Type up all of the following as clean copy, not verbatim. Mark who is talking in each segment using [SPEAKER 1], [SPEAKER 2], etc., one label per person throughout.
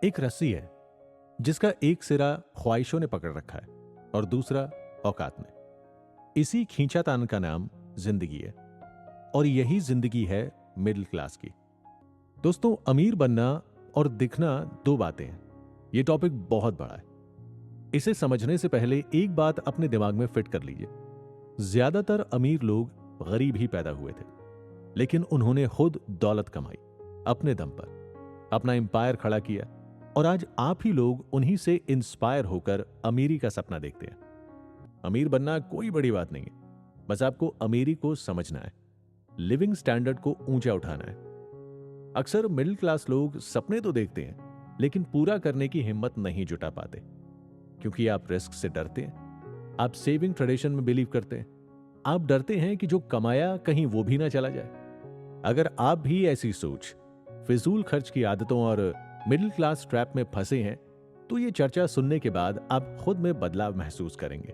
[SPEAKER 1] एक रस्सी है जिसका एक सिरा ख्वाहिशों ने पकड़ रखा है और दूसरा औकात ने। इसी खींचातान का नाम जिंदगी है और यही जिंदगी है मिडिल क्लास की। दोस्तों, अमीर बनना और दिखना दो बातें हैं। यह टॉपिक बहुत बड़ा है। इसे समझने से पहले एक बात अपने दिमाग में फिट कर लीजिए। ज्यादातर अमीर लोग गरीब ही पैदा हुए थे, लेकिन उन्होंने खुद दौलत कमाई, अपने दम पर अपना एम्पायर खड़ा किया और आज आप ही लोग उन्हीं से इंस्पायर होकर अमीरी का सपना देखते हैं। अमीर बनना कोई बड़ी बात नहीं है, बस आपको अमीरी को समझना है, लिविंग स्टैंडर्ड को ऊंचा उठाना है। अक्सर मिडिल क्लास लोग सपने तो देखते हैं लेकिन पूरा करने की हिम्मत नहीं जुटा पाते, क्योंकि आप रिस्क से डरते हैं, आप सेविंग ट्रेडिशन में बिलीव करते हैं, आप डरते हैं कि जो कमाया कहीं वो भी ना चला जाए। अगर आप भी ऐसी सोच, फिजूल खर्च की आदतों और मिडिल क्लास ट्रैप में फंसे हैं, तो ये चर्चा सुनने के बाद आप खुद में बदलाव महसूस करेंगे।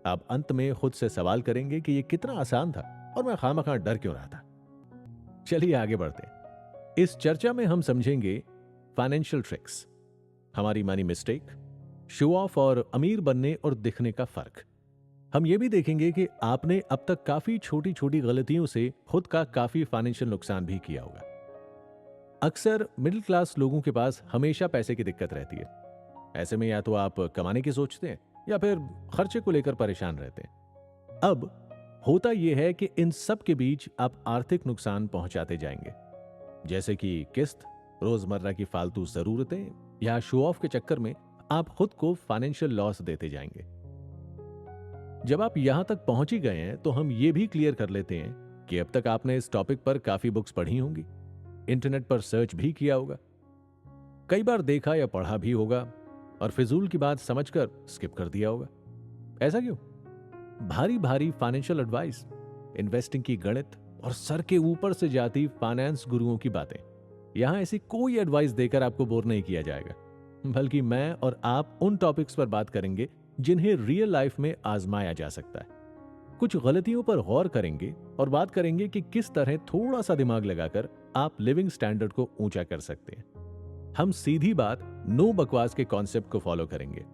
[SPEAKER 1] आप अंत में खुद से सवाल करेंगे कि ये कितना आसान था और मैं खामखा डर क्यों रहा था। चलिए आगे बढ़ते हैं। इस चर्चा में हम समझेंगे फाइनेंशियल ट्रिक्स, हमारी मनी मिस्टेक, शो ऑफ और अमीर बनने और दिखने का फर्क। हम ये भी देखेंगे कि आपने अब तक काफी छोटी छोटी गलतियों से खुद का काफी फाइनेंशियल नुकसान भी किया होगा। अक्सर मिडिल क्लास लोगों के पास हमेशा पैसे की दिक्कत रहती है। ऐसे में या तो आप कमाने की सोचते हैं या फिर खर्चे को लेकर परेशान रहते हैं। अब होता यह है कि इन सब के बीच आप आर्थिक नुकसान पहुंचाते जाएंगे, जैसे कि किस्त, रोजमर्रा की फालतू जरूरतें या शो ऑफ के चक्कर में आप खुद को फाइनेंशियल लॉस देते जाएंगे। जब आप यहां तक पहुंच ही गए हैं तो हम ये भी क्लियर कर लेते हैं कि अब तक आपने इस टॉपिक पर काफी बुक्स पढ़ी होंगी, इंटरनेट पर सर्च भी किया होगा, कई बार देखा या पढ़ा भी होगा और फिजूल की बात समझकर स्किप कर दिया होगा। ऐसा क्यों? भारी भारी फाइनेंशियल एडवाइस, इन्वेस्टिंग की गणित और सर के ऊपर से जाती फाइनेंस गुरुओं की बातें, यहां ऐसी कोई एडवाइस देकर आपको बोर नहीं किया जाएगा, बल्कि मैं और आप उन टॉपिक्स पर बात करेंगे जिन्हें रियल लाइफ में आजमाया जा सकता है। कुछ गलतियों पर गौर करेंगे और बात करेंगे कि किस तरह थोड़ा सा दिमाग लगाकर आप लिविंग स्टैंडर्ड को ऊंचा कर सकते हैं। हम सीधी बात, नो बकवास के कॉन्सेप्ट को फॉलो करेंगे।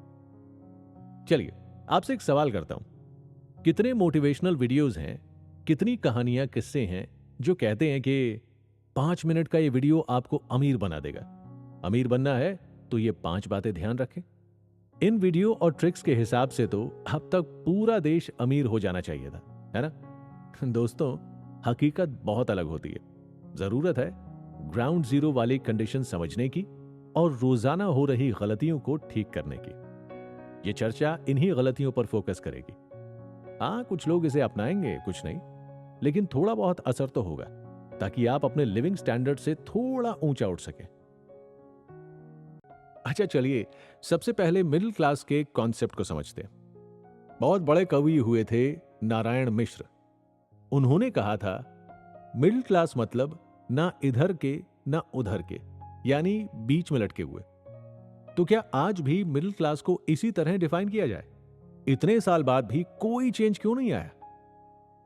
[SPEAKER 1] चलिए आपसे एक सवाल करता हूं, कितने मोटिवेशनल वीडियोस हैं, कितनी कहानियां, किस्से हैं जो कहते हैं कि 5 मिनट का ये वीडियो आपको अमीर बना देगा। अमीर बनना है तो ये 5 बातें ध्यान रखें। इन वीडियो और ट्रिक्स के हिसाब से तो अब तक पूरा देश अमीर हो जाना चाहिए था, है ना? दोस्तों, हकीकत बहुत अलग होती है। जरूरत है ग्राउंड जीरो वाली कंडीशन समझने की और रोजाना हो रही गलतियों को ठीक करने की। यह चर्चा इन्हीं गलतियों पर फोकस करेगी। हाँ, कुछ लोग इसे अपनाएंगे, कुछ नहीं, लेकिन थोड़ा बहुत असर तो होगा, ताकि आप अपने लिविंग स्टैंडर्ड से थोड़ा ऊंचा उठ सके। अच्छा, चलिए सबसे पहले मिडिल क्लास के कॉन्सेप्ट को समझते हैं। बहुत बड़े कवि हुए थे नारायण मिश्र। उन्होंने कहा था, मिडिल क्लास मतलब ना इधर के ना उधर के, यानी बीच में लटके हुए। तो क्या आज भी मिडिल क्लास को इसी तरह डिफाइन किया जाए? इतने साल बाद भी कोई चेंज क्यों नहीं आया?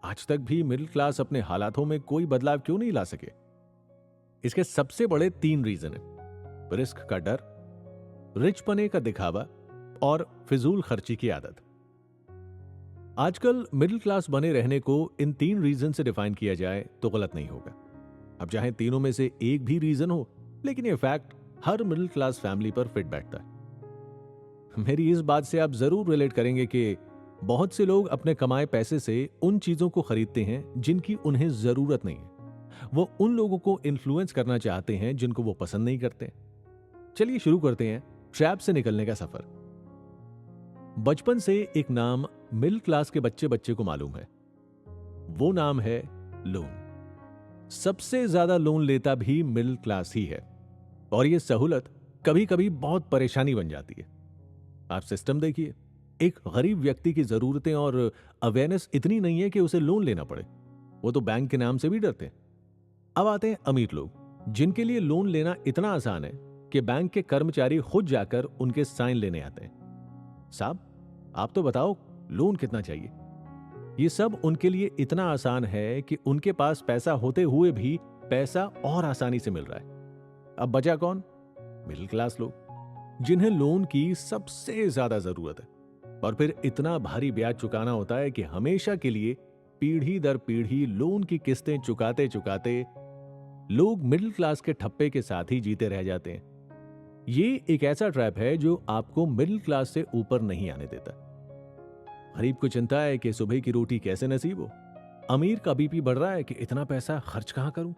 [SPEAKER 1] आज तक भी मिडिल क्लास अपने हालातों में कोई बदलाव क्यों नहीं ला सके? इसके सबसे बड़े 3 रीजन है: रिस्क का डर, रिचपने का दिखावा और फिजूल खर्ची की आदत। आजकल मिडिल क्लास बने रहने को इन 3 रीजन से डिफाइन किया जाए तो गलत नहीं होगा। अब चाहे तीनों में से एक भी रीजन हो, लेकिन यह फैक्ट हर मिडिल क्लास फैमिली पर फिट बैठता है। मेरी इस बात से आप जरूर रिलेट करेंगे कि बहुत से लोग अपने कमाए पैसे से उन चीजों को खरीदते हैं जिनकी उन्हें जरूरत नहीं है। वो उन लोगों को इन्फ्लुएंस करना चाहते हैं जिनको वो पसंद नहीं करते। चलिए शुरू करते हैं ट्रैप से निकलने का सफर। बचपन से एक नाम मिडिल क्लास के बच्चे बच्चे को मालूम है। वो नाम है लोन। सबसे ज्यादा लोन लेता भी मिडिल क्लास ही है और यह सहूलत कभी कभी बहुत परेशानी बन जाती है। आप सिस्टम देखिए, एक गरीब व्यक्ति की जरूरतें और अवेयरनेस इतनी नहीं है कि उसे लोन लेना पड़े। वो तो बैंक के नाम से भी डरते हैं। अब आते हैं अमीर लोग, जिनके लिए लोन लेना इतना आसान है कि बैंक के कर्मचारी खुद जाकर उनके साइन लेने आते हैं। साहब, आप तो बताओ लोन कितना चाहिए? ये सब उनके लिए इतना आसान है कि उनके पास पैसा होते हुए भी पैसा और आसानी से मिल रहा है। अब बचा कौन? मिडिल क्लास लोग, जिन्हें लोन की सबसे ज्यादा जरूरत है, और फिर इतना भारी ब्याज चुकाना होता है कि हमेशा के लिए पीढ़ी दर पीढ़ी लोन की किस्तें चुकाते चुकाते लोग मिडिल क्लास के ठप्पे के साथ ही जीते रह जाते हैं। ये एक ऐसा ट्रैप है जो आपको मिडिल क्लास से ऊपर नहीं आने देता। गरीब को चिंता है कि सुबह की रोटी कैसे नसीब हो, अमीर का बीपी बढ़ रहा है कि इतना पैसा खर्च कहां करूं।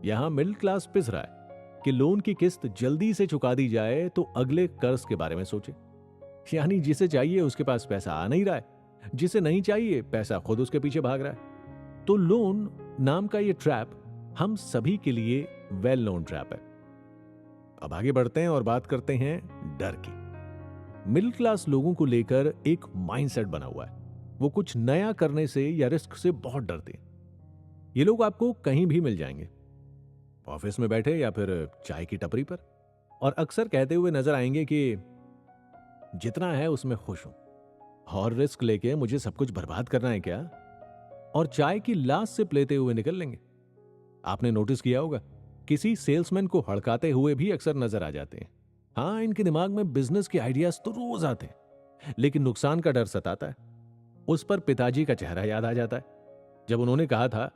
[SPEAKER 1] यहां मिडिल क्लास पिस रहा है कि लोन की किस्त जल्दी से चुका दी जाए तो अगले कर्ज के बारे में सोचे। यानी जिसे चाहिए उसके पास पैसा आ नहीं रहा है, जिसे नहीं चाहिए पैसा खुद उसके पीछे भाग रहा है। तो लोन नाम का ये ट्रैप हम सभी के लिए वेल नोन ट्रैप है। अब आगे बढ़ते हैं और बात करते हैं डर की। मिडिल क्लास लोगों को लेकर एक माइंडसेट बना हुआ है। वो कुछ नया करने से या रिस्क से बहुत डरते हैं। ये लोग आपको कहीं भी मिल जाएंगे, ऑफिस में बैठे या फिर चाय की टपरी पर, और अक्सर कहते हुए नजर आएंगे कि जितना है उसमें खुश हूं, और रिस्क लेके मुझे सब कुछ बर्बाद करना है क्या, और चाय की लास्ट सिप लेते हुए निकल लेंगे। आपने नोटिस किया होगा, किसी सेल्समैन को हड़काते हुए भी अक्सर नजर आ जाते हैं। हाँ, इनके दिमाग में बिजनेस के आइडियाज तो रोज आते हैं, लेकिन नुकसान का डर सताता है। उस पर पिताजी का चेहरा याद आ जाता है, जब उन्होंने कहा था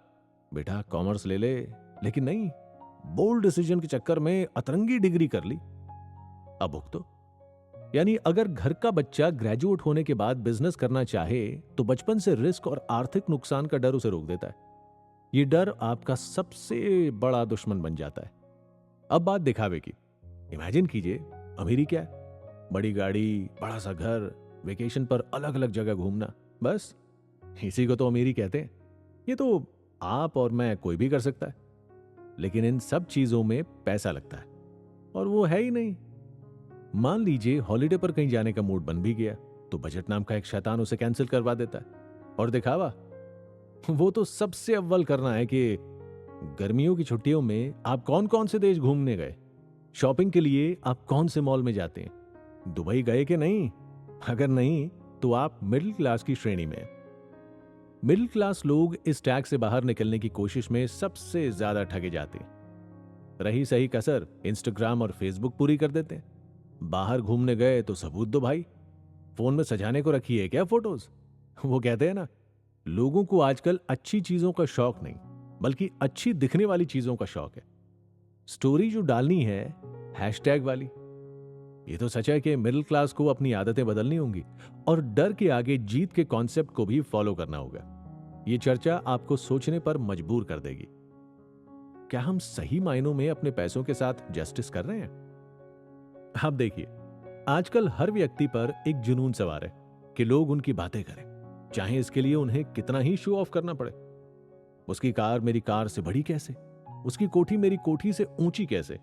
[SPEAKER 1] बेटा कॉमर्स ले ले, लेकिन नहीं, बोल्ड डिसीजन के चक्कर में अतरंगी डिग्री कर ली। अब भुगतो। यानी अगर घर का बच्चा ग्रेजुएट होने के बाद बिजनेस करना चाहे तो बचपन से रिस्क और आर्थिक नुकसान का डर उसे रोक देता है। ये डर आपका सबसे बड़ा दुश्मन बन जाता है। अब बात दिखावे की। इमेजिन कीजिए, अमीरी क्या है? बड़ी गाड़ी, बड़ा सा घर, वेकेशन पर अलग अलग जगह घूमना, बस इसी को तो अमीरी कहते हैं। ये तो आप और मैं कोई भी कर सकता है, लेकिन इन सब चीजों में पैसा लगता है, और वो है ही नहीं। मान लीजिए हॉलिडे पर कहीं जाने का मूड बन भी गया तो बजट नाम का एक शैतान उसे कैंसिल करवा देता है। और दिखावा, वो तो सबसे अव्वल करना है कि गर्मियों की छुट्टियों में आप कौन कौन से देश घूमने गए, शॉपिंग के लिए आप कौन से मॉल में जाते हैं, दुबई गए कि नहीं? अगर नहीं तो आप मिडिल क्लास की श्रेणी में। मिडिल क्लास लोग इस टैग से बाहर निकलने की कोशिश में सबसे ज्यादा ठगे जाते हैं। रही सही कसर इंस्टाग्राम और फेसबुक पूरी कर देते हैं। बाहर घूमने गए तो सबूत दो भाई, फोन में सजाने को रखी है क्या फोटोज? वो कहते हैं ना, लोगों को आजकल अच्छी चीजों का शौक नहीं, बल्कि अच्छी दिखने वाली चीजों का शौक है। स्टोरी जो डालनी है हैशटैग वाली। ये तो सच है कि मिडिल क्लास को अपनी आदतें बदलनी होंगी और डर के आगे जीत के कॉन्सेप्ट को भी फॉलो करना होगा। ये चर्चा आपको सोचने पर मजबूर कर देगी। क्या हम सही मायनों में अपने पैसों के साथ जस्टिस कर रहे हैं? आप देखिए, आजकल हर व्यक्ति पर एक जुनून सवार है कि लोग उनकी बातें करें, चाहे इसके लिए उन्हें कितना ही शो ऑफ करना पड़े। उसकी कार मेरी कार से बड़ी कैसे, उसकी कोठी मेरी कोठी से ऊंची कैसे।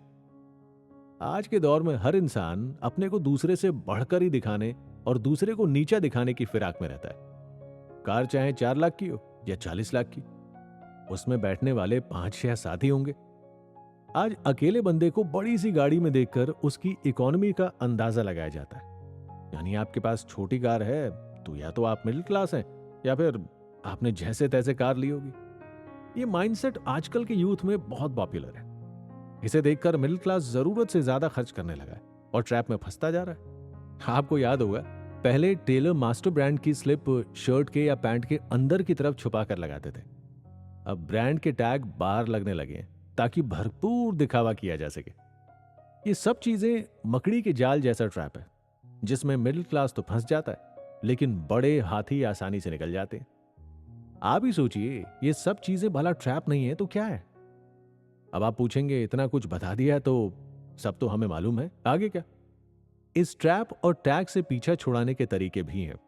[SPEAKER 1] आज के दौर में हर इंसान अपने को दूसरे से बढ़कर ही दिखाने और दूसरे को नीचा दिखाने की फिराक में रहता है। कार चाहे 4 लाख की हो या 40 लाख की, उसमें बैठने वाले 5-6 साथी होंगे। आज अकेले बंदे को बड़ी सी गाड़ी में देखकर उसकी इकोनॉमी का अंदाजा लगाया जाता है। यानी आपके पास छोटी कार है तो या तो आप मिडिल क्लास हैं, या फिर आपने जैसे तैसे कार ली होगी। ये माइंडसेट आजकल के यूथ में बहुत पॉपुलर है। इसे देखकर मिडिल क्लास जरूरत से ज्यादा खर्च करने लगा है और ट्रैप में फंसता जा रहा है। आपको याद होगा, पहले टेलर मास्टर ब्रांड की स्लिप शर्ट के या पैंट के अंदर की तरफ छुपा कर लगाते थे। अब ब्रांड के टैग बाहर लगने लगे हैं ताकि भरपूर दिखावा किया जा सके। ये सब चीजें मकड़ी के जाल जैसा ट्रैप है, जिसमें मिडिल क्लास तो फंस जाता है, लेकिन बड़े हाथी आसानी से निकल जाते हैं। आप ही सोचिए, ये सब चीजें भला ट्रैप नहीं है तो क्या है? अब आप पूछेंगे, इतना कुछ बता दिया तो सब तो हमें मालूम है, आगे क्या? इस ट्रैप और टैग से पीछा छुड़ाने के तरीके भी हैं।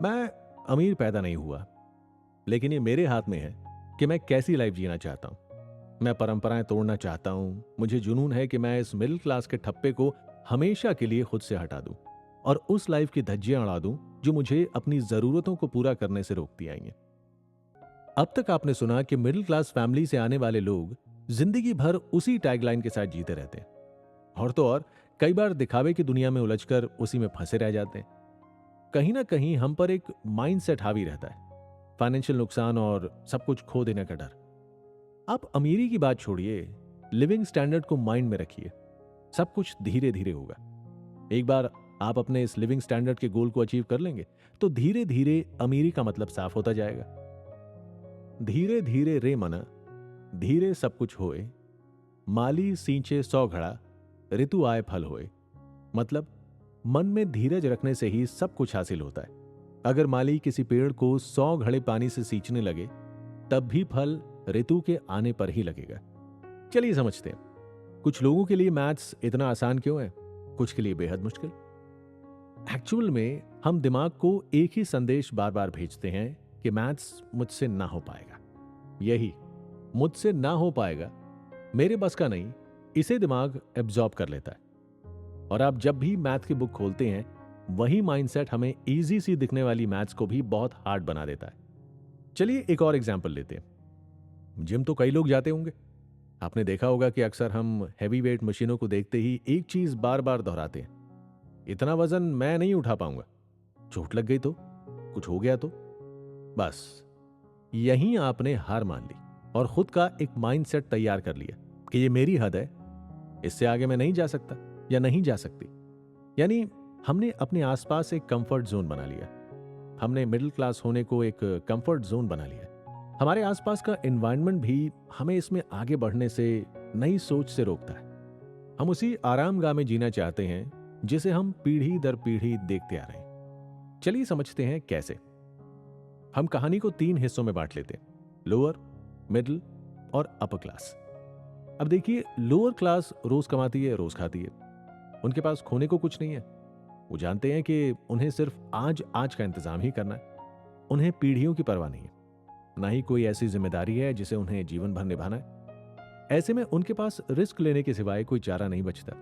[SPEAKER 1] मैं अमीर पैदा नहीं हुआ, लेकिन ये मेरे हाथ में है कि मैं कैसी लाइफ जीना चाहता हूं। मैं परंपराएं तोड़ना चाहता हूं। मुझे जुनून है कि मैं इस मिडिल क्लास के ठप्पे को हमेशा के लिए खुद से हटा दूं और उस लाइफ की धज्जियां उड़ा दूं जो मुझे अपनी जरूरतों को पूरा करने से रोकती आई हैं। अब तक आपने सुना कि मिडिल क्लास फैमिली से आने वाले लोग जिंदगी भर उसी टैगलाइन के साथ जीते रहते हैं, और तो और कई बार दिखावे की दुनिया में उलझकर उसी में फंसे रह जाते हैं। कहीं ना कहीं हम पर एक माइंडसेट हावी रहता है, फाइनेंशियल नुकसान और सब कुछ खो देने का डर। आप अमीरी की बात छोड़िए, लिविंग स्टैंडर्ड को माइंड में रखिए। सब कुछ धीरे धीरे होगा। एक बार आप अपने इस लिविंग स्टैंडर्ड के गोल को अचीव कर लेंगे तो धीरे धीरे अमीरी का मतलब साफ होता जाएगा। धीरे धीरे रे मना, धीरे सब कुछ होए, माली सींचे 100 घड़ा, ऋतु आए फल होए। मतलब मन में धीरज रखने से ही सब कुछ हासिल होता है। अगर माली किसी पेड़ को 100 घड़े पानी से सींचने लगे तब भी फल ऋतु के आने पर ही लगेगा। चलिए समझते हैं, कुछ लोगों के लिए मैथ्स इतना आसान क्यों है, कुछ के लिए बेहद मुश्किल। एक्चुअल में हम दिमाग को एक ही संदेश बार बार भेजते हैं कि मैथ्स मुझसे ना हो पाएगा। यही मुझसे ना हो पाएगा, मेरे बस का नहीं, इसे दिमाग एब्जॉर्ब कर लेता है। और आप जब भी मैथ की बुक खोलते हैं वही माइंडसेट हमें इजी सी दिखने वाली मैथ्स को भी बहुत हार्ड बना देता है। चलिए एक और एग्जांपल लेते हैं। जिम तो कई लोग जाते होंगे। आपने देखा होगा कि अक्सर हम हैवी वेट मशीनों को देखते ही एक चीज बार बार दोहराते हैं, इतना वजन मैं नहीं उठा पाऊंगा, चोट लग गई तो, कुछ हो गया तो। बस यहीं आपने हार मान ली और खुद का एक माइंडसेट तैयार कर लिया कि ये मेरी हद है, इससे आगे मैं नहीं जा सकता या नहीं जा सकती। यानी हमने अपने आसपास एक कंफर्ट जोन बना लिया। हमने मिडिल क्लास होने को एक कंफर्ट जोन बना लिया। हमारे आसपास का एनवायरनमेंट भी हमें इसमें आगे बढ़ने से, नई सोच से रोकता है। हम उसी आरामगाह में जीना चाहते हैं जिसे हम पीढ़ी दर पीढ़ी देखते आ रहे हैं। चलिए समझते हैं कैसे। हम कहानी को 3 हिस्सों में बांट लेते हैं, लोअर, मिडिल और अपर क्लास। अब देखिए, लोअर क्लास रोज कमाती है, रोज खाती है, उनके पास खोने को कुछ नहीं है। वो जानते हैं कि उन्हें सिर्फ आज का इंतजाम ही करना है। उन्हें पीढ़ियों की परवाह नहीं है, ना ही कोई ऐसी जिम्मेदारी है जिसे उन्हें जीवन भर निभाना है। ऐसे में उनके पास रिस्क लेने के सिवाय कोई चारा नहीं बचता।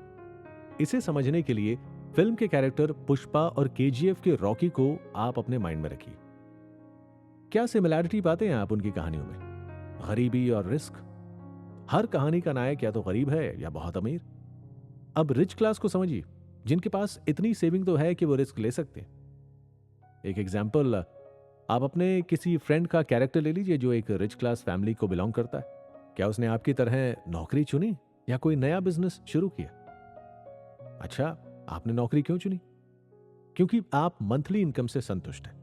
[SPEAKER 1] इसे समझने के लिए फिल्म के कैरेक्टर पुष्पा और केजीएफ के रॉकी को आप अपने माइंड में रखिए। क्या सिमिलैरिटी पाते हैं आप उनकी कहानियों में? गरीबी और रिस्क। हर कहानी का नायक या तो गरीब है या बहुत अमीर। अब रिच क्लास को समझिए, जिनके पास इतनी सेविंग तो है कि वो रिस्क ले सकते हैं। एक एग्जाम्पल, आप अपने किसी फ्रेंड का कैरेक्टर ले लीजिए जो एक रिच क्लास फैमिली को बिलोंग करता है। क्या उसने आपकी तरह नौकरी चुनी या कोई नया बिजनेस शुरू किया? अच्छा, आपने नौकरी क्यों चुनी? क्योंकि आप मंथली इनकम से संतुष्ट हैं।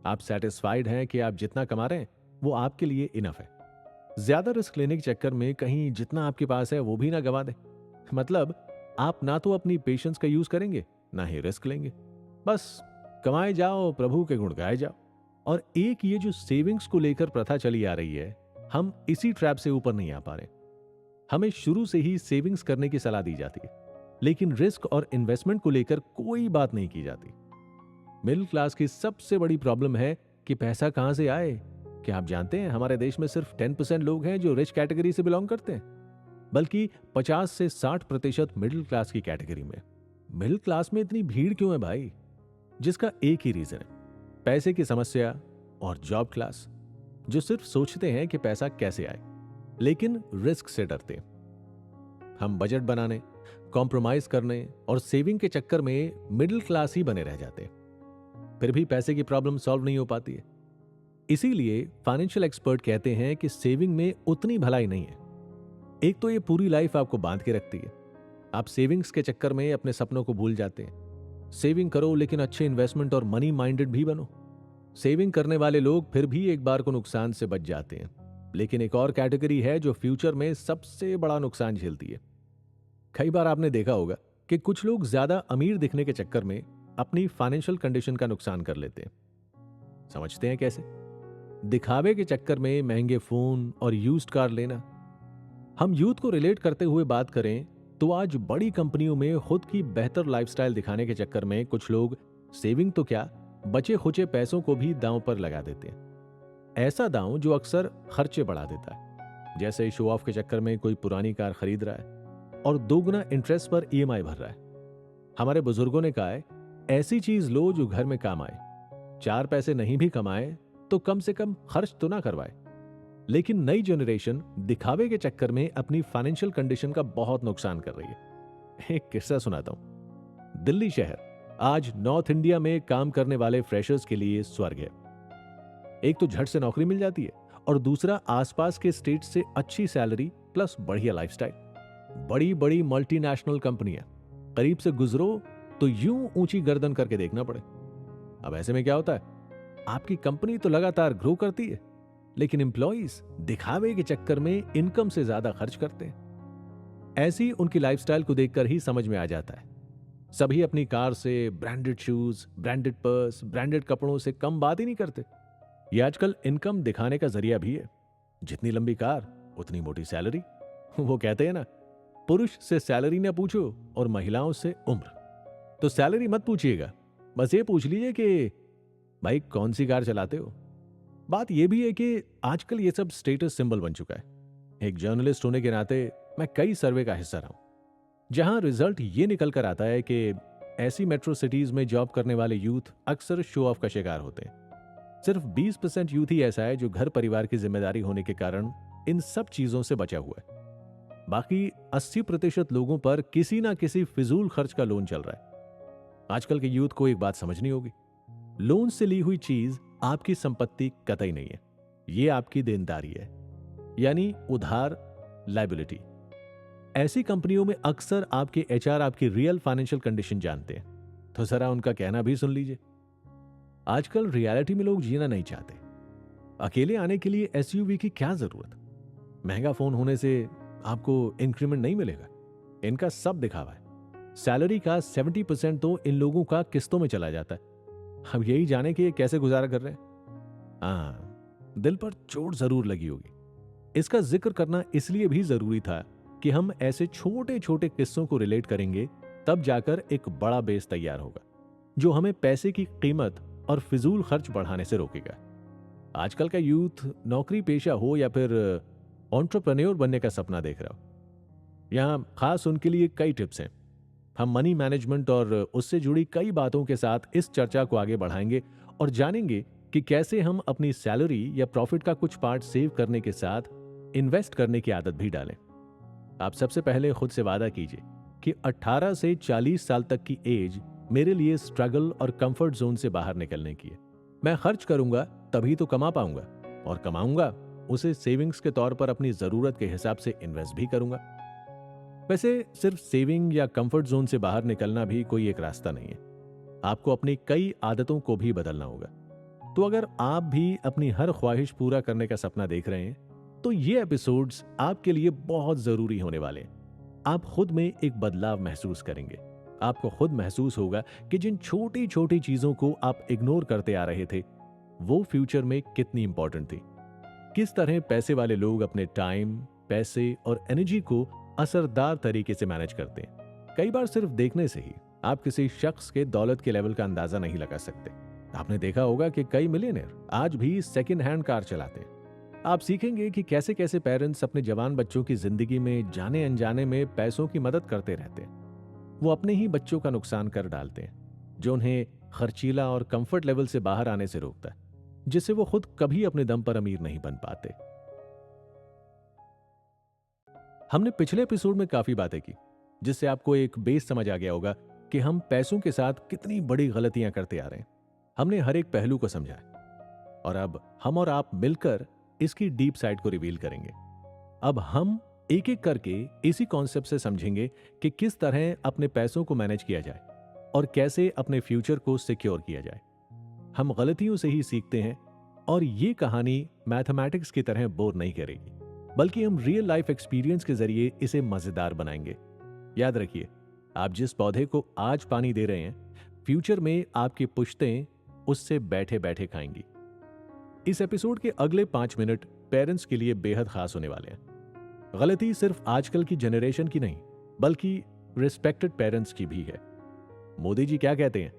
[SPEAKER 1] आप सेटिस्फाइड हैं कि आप जितना कमा रहे हैं वो आपके लिए इनफ है। ज्यादा रिस्क लेने के चक्कर में कहीं जितना आपके पास है वो भी ना गवा दें। मतलब आप ना तो अपनी पेशेंस का यूज करेंगे, ना ही रिस्क लेंगे। बस कमाए जाओ, प्रभु के गुण गाए जाओ। और एक ये जो सेविंग्स को लेकर प्रथा चली आ रही है, हम इसी ट्रैप से ऊपर नहीं आ पा रहे। हमें शुरू से ही सेविंग्स करने की सलाह दी जाती है, लेकिन रिस्क और इन्वेस्टमेंट को लेकर कोई बात नहीं की जाती। मिडिल क्लास की सबसे बड़ी प्रॉब्लम है कि पैसा कहां से आए। क्या आप जानते हैं, हमारे देश में सिर्फ 10% लोग हैं जो रिच कैटेगरी से बिलोंग करते हैं, बल्कि 50 से 60% मिडिल क्लास की कैटेगरी में। मिडिल क्लास में इतनी भीड़ क्यों है भाई? जिसका एक ही रीजन है, पैसे की समस्या और जॉब क्लास, जो सिर्फ सोचते हैं कि पैसा कैसे आए, लेकिन रिस्क से डरते हैं। हम बजट बनाने, कॉम्प्रोमाइज करने और सेविंग के चक्कर में मिडिल क्लास ही बने रह जाते हैं। फिर भी पैसे की प्रॉब्लम सॉल्व नहीं हो पाती है। इसीलिए फाइनेंशियल एक्सपर्ट कहते हैं कि सेविंग में उतनी भलाई नहीं है। एक तो ये पूरी लाइफ आपको बांध के रखती है। आप सेविंग्स के चक्कर में अपने सपनों को भूल जाते हैं। सेविंग करो लेकिन अच्छे इन्वेस्टमेंट और मनी माइंडेड भी बनो। सेविंग करने वाले लोग फिर भी एक बार को नुकसान से बच जाते हैं, लेकिन एक और कैटेगरी है जो फ्यूचर में सबसे बड़ा नुकसान झेलती है। कई बार आपने देखा होगा कि कुछ लोग ज्यादा अमीर दिखने के चक्कर में अपनी फाइनेंशियल कंडीशन का नुकसान कर लेते हैं। समझते हैं कैसे? दिखावे के चक्कर में महंगे फोन और यूज्ड कार लेना। हम यूथ को रिलेट करते हुए बात करें तो आज बड़ी कंपनियों में खुद की बेहतर लाइफस्टाइल दिखाने के चक्कर में कुछ लोग सेविंग तो क्या, बचे खुचे पैसों को भी दांव पर लगा देते हैं। ऐसा दांव जो अक्सर खर्चे बढ़ा देता है। जैसे शो ऑफ के चक्कर में कोई पुरानी कार खरीद रहा है और दोगुना इंटरेस्ट पर ईएमआई भर रहा है। हमारे बुजुर्गों ने कहा है, ऐसी चीज लो जो घर में काम आए। 4 पैसे नहीं भी कमाए तो कम से कम खर्च तो ना करवाए। लेकिन नई जनरेशन दिखावे के चक्कर में अपनी फाइनेंशियल कंडीशन का बहुत नुकसान कर रही है। एक किस्सा सुनाता हूं। दिल्ली शहर आज नॉर्थ इंडिया में काम करने वाले फ्रेशर्स के लिए स्वर्ग है। एक तो झट से नौकरी मिल जाती है और दूसरा आसपास के स्टेट से अच्छी सैलरी प्लस बढ़िया लाइफस्टाइल। बड़ी बड़ी मल्टीनेशनल कंपनियां, करीब से गुजरो तो यूं ऊंची गर्दन करके देखना पड़े। अब ऐसे में क्या होता है, आपकी कंपनी तो लगातार ग्रो करती है, लेकिन एम्प्लॉइज दिखावे के चक्कर में इनकम से ज्यादा खर्च करते हैं। ऐसी उनकी लाइफस्टाइल को देखकर ही समझ में आ जाता है। सभी अपनी कार से, branded shoes, branded purse, branded कपड़ों से कम बात ही नहीं करते। ये आजकल इनकम दिखाने का जरिया भी है। जितनी लंबी कार उतनी मोटी सैलरी। वो कहते हैं ना, पुरुष से सैलरी ना पूछो और महिलाओं से उम्र। तो सैलरी मत पूछिएगा, बस ये पूछ लीजिए कि भाई कौन सी कार चलाते हो। बात यह भी है कि आजकल ये सब स्टेटस सिंबल बन चुका है। एक जर्नलिस्ट होने के नाते मैं कई सर्वे का हिस्सा रहा हूं, जहां रिजल्ट ये निकल कर आता है कि ऐसी मेट्रो सिटीज में जॉब करने वाले यूथ अक्सर शो ऑफ का शिकार होते हैं। सिर्फ 20% यूथ ही ऐसा है जो घर परिवार की जिम्मेदारी होने के कारण इन सब चीजों से बचा हुआ है। बाकी 80% लोगों पर किसी ना किसी फिजूल खर्च का लोन चल रहा है। आजकल के यूथ को एक बात समझनी होगी, लोन से ली हुई चीज आपकी संपत्ति कतई नहीं है, ये आपकी देनदारी है, यानी उधार, लायबिलिटी। ऐसी कंपनियों में अक्सर आपके एचआर आपकी रियल फाइनेंशियल कंडीशन जानते हैं, तो जरा उनका कहना भी सुन लीजिए। आजकल रियलिटी में लोग जीना नहीं चाहते। अकेले आने के लिए एसयूवी की क्या जरूरत? महंगा फोन होने से आपको इंक्रीमेंट नहीं मिलेगा। इनका सब दिखावा है। सैलरी का 70% तो इन लोगों का किस्तों में चला जाता है। अब यही जाने कि ये कैसे गुजारा कर रहे हैं। दिल पर चोट जरूर लगी होगी। इसका जिक्र करना इसलिए भी जरूरी था कि हम ऐसे छोटे छोटे किस्सों को रिलेट करेंगे, तब जाकर एक बड़ा बेस तैयार होगा जो हमें पैसे की कीमत और फिजूल खर्च बढ़ाने से रोकेगा। आजकल का यूथ नौकरी पेशा हो या फिर एंटरप्रेन्योर बनने का सपना देख रहा हो, यहां खास उनके लिए कई टिप्स हैं। हम मनी मैनेजमेंट और उससे जुड़ी कई बातों के साथ इस चर्चा को आगे बढ़ाएंगे और जानेंगे कि कैसे हम अपनी सैलरी या प्रॉफिट का कुछ पार्ट सेव करने के साथ इन्वेस्ट करने की आदत भी डालें। आप सबसे पहले खुद से वादा कीजिए कि 18 से 40 साल तक की एज मेरे लिए स्ट्रगल और कंफर्ट जोन से बाहर निकलने की है। मैं खर्च करूंगा तभी तो कमा पाऊंगा, और कमाऊंगा उसे सेविंग्स के तौर पर अपनी जरूरत के हिसाब से इन्वेस्ट भी करूंगा। वैसे सिर्फ सेविंग या कंफर्ट जोन से बाहर निकलना भी कोई एक रास्ता नहीं है। आपको अपनी कई आदतों को भी बदलना होगा। तो अगर आप भी अपनी हर ख्वाहिश पूरा करने का सपना देख रहे हैं, तो ये एपिसोड्स आपके लिए बहुत जरूरी होने वाले हैं। आप खुद में एक बदलाव महसूस करेंगे। आपको खुद महसूस होगा कि जिन छोटी छोटी चीजों को आप इग्नोर करते आ रहे थे, वो फ्यूचर में कितनी इंपॉर्टेंट थी। किस तरह पैसे वाले लोग अपने टाइम, पैसे और एनर्जी को असरदार तरीके से मैनेज करते हैं। कई बार सिर्फ देखने से ही आप किसी शख्स के दौलत के लेवल का अंदाजा नहीं लगा सकते। आपने देखा होगा कि कई मिलियनेयर आज भी सेकंड हैंड कार चलाते हैं। आप सीखेंगे कि कैसे कैसे पेरेंट्स अपने जवान बच्चों की जिंदगी में जाने अनजाने में पैसों की मदद करते रहते हैं। वो अपने ही बच्चों का नुकसान कर डालते हैं, जो उन्हें खर्चीला और कंफर्ट लेवल से बाहर आने से रोकता है, जिससे वो खुद कभी अपने दम पर अमीर नहीं बन पाते। हमने पिछले एपिसोड में काफी बातें की, जिससे आपको एक बेस समझ आ गया होगा कि हम पैसों के साथ कितनी बड़ी गलतियां करते आ रहे हैं। हमने हर एक पहलू को समझा है और अब हम और आप मिलकर इसकी डीप साइड को रिवील करेंगे। अब हम एक एक करके इसी कॉन्सेप्ट से समझेंगे कि किस तरह अपने पैसों को मैनेज किया जाए और कैसे अपने फ्यूचर को सिक्योर किया जाए। हम गलतियों से ही सीखते हैं और ये कहानी मैथमेटिक्स की तरह बोर नहीं करेगी, बल्कि हम रियल लाइफ एक्सपीरियंस के जरिए इसे मजेदार बनाएंगे। याद रखिए, आप जिस पौधे को आज पानी दे रहे हैं, फ्यूचर में आपकी पुश्तें उससे बैठे बैठे खाएंगी। इस एपिसोड के अगले 5 मिनट पेरेंट्स के लिए बेहद खास होने वाले हैं। गलती सिर्फ आजकल की जनरेशन की नहीं, बल्कि रिस्पेक्टेड पेरेंट्स की भी है। मोदी जी क्या कहते हैं?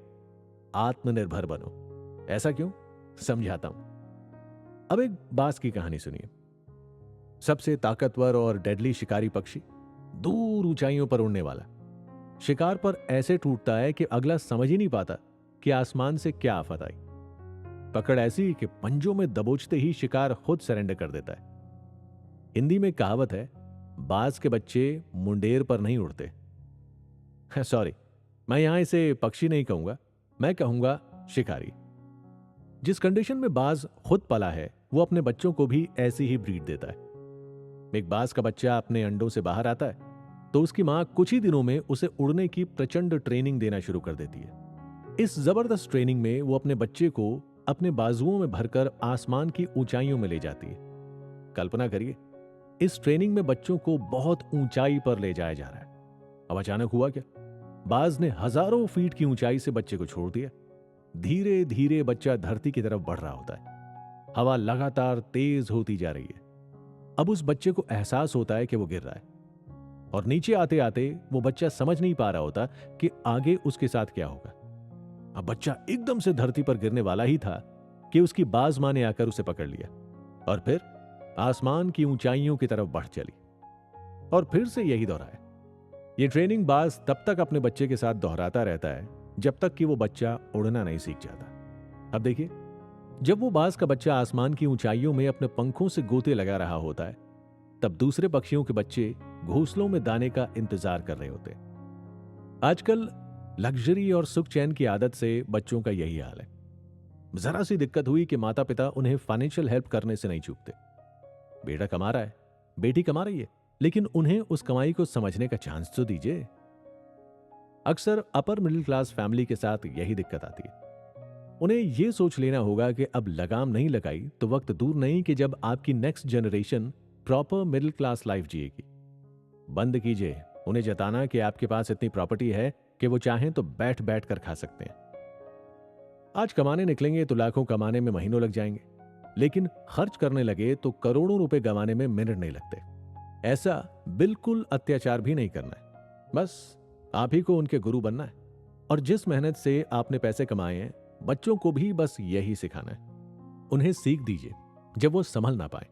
[SPEAKER 1] आत्मनिर्भर बनो। ऐसा क्यों? समझाता हूं। अब एक बाज की कहानी सुनिए। सबसे ताकतवर और डेडली शिकारी पक्षी, दूर ऊंचाइयों पर उड़ने वाला, शिकार पर ऐसे टूटता है कि अगला समझ ही नहीं पाता कि आसमान से क्या आफत आई। पकड़ ऐसी कि पंजों में दबोचते ही शिकार खुद सरेंडर कर देता है। हिंदी में कहावत है, बाज के बच्चे मुंडेर पर नहीं उड़ते। सॉरी, मैं यहां इसे पक्षी नहीं कहूंगा, मैं कहूंगा शिकारी। जिस कंडीशन में बाज खुद पला है, वो अपने बच्चों को भी ऐसी ही ब्रीड देता है। एक बाज का बच्चा अपने अंडों से बाहर आता है, तो उसकी मां कुछ ही दिनों में उसे उड़ने की प्रचंड ट्रेनिंग देना शुरू कर देती है। इस जबरदस्त ट्रेनिंग में वो अपने बच्चे को अपने बाजुओं में भरकर आसमान की ऊंचाइयों में ले जाती है। कल्पना करिए, इस ट्रेनिंग में बच्चों को बहुत ऊंचाई पर ले जाया जा रहा है। अब अचानक हुआ क्या? बाज ने हजारों फीट की ऊंचाई से बच्चे को छोड़ दिया। धीरे धीरे बच्चा धरती की तरफ बढ़ रहा होता है। हवा लगातार तेज होती जा रही है। अब उस बच्चे को एहसास होता है कि वो गिर रहा है, और नीचे आते आते वो बच्चा समझ नहीं पा रहा होता कि आगे उसके साथ क्या होगा। अब बच्चा एकदम से धरती पर गिरने वाला ही था कि उसकी बाज मां ने आकर उसे पकड़ लिया और फिर आसमान की ऊंचाइयों की तरफ बढ़ चली। और फिर से यही दोहराया। ये ट्रेनिंग बाज तब तक अपने बच्चे के साथ दोहराता रहता है जब तक कि वो बच्चा उड़ना नहीं सीख जाता। अब देखिए, जब वो बाज का बच्चा आसमान की ऊंचाइयों में अपने पंखों से गोते लगा रहा होता है, तब दूसरे पक्षियों के बच्चे घोंसलों में दाने का इंतजार कर रहे होते। आजकल लग्जरी और सुख चैन की आदत से बच्चों का यही हाल है। जरा सी दिक्कत हुई कि माता पिता उन्हें फाइनेंशियल हेल्प करने से नहीं चूकते। बेटा कमा रहा है, बेटी कमा रही है, लेकिन उन्हें उस कमाई को समझने का चांस तो दीजिए। अक्सर अपर मिडिल क्लास फैमिली के साथ यही दिक्कत आती है। उन्हें यह सोच लेना होगा कि अब लगाम नहीं लगाई तो वक्त दूर नहीं कि जब आपकी next generation proper middle class life जिएगी। बंद कीजिए उन्हें जताना कि आपके पास इतनी प्रॉपर्टी है कि वो चाहें तो बैठ बैठ कर खा सकते हैं। आज कमाने निकलेंगे तो लाखों कमाने में महीनों लग जाएंगे, लेकिन खर्च करने लगे तो करोड़ों रुपए गंवाने में मिनट नहीं लगते। ऐसा बिल्कुल अत्याचार भी नहीं करना है, बस आप ही को उनके गुरु बनना है। और जिस मेहनत से आपने पैसे कमाए हैं, बच्चों को भी बस यही सिखाना है। उन्हें सीख दीजिए जब वो संभल ना पाए।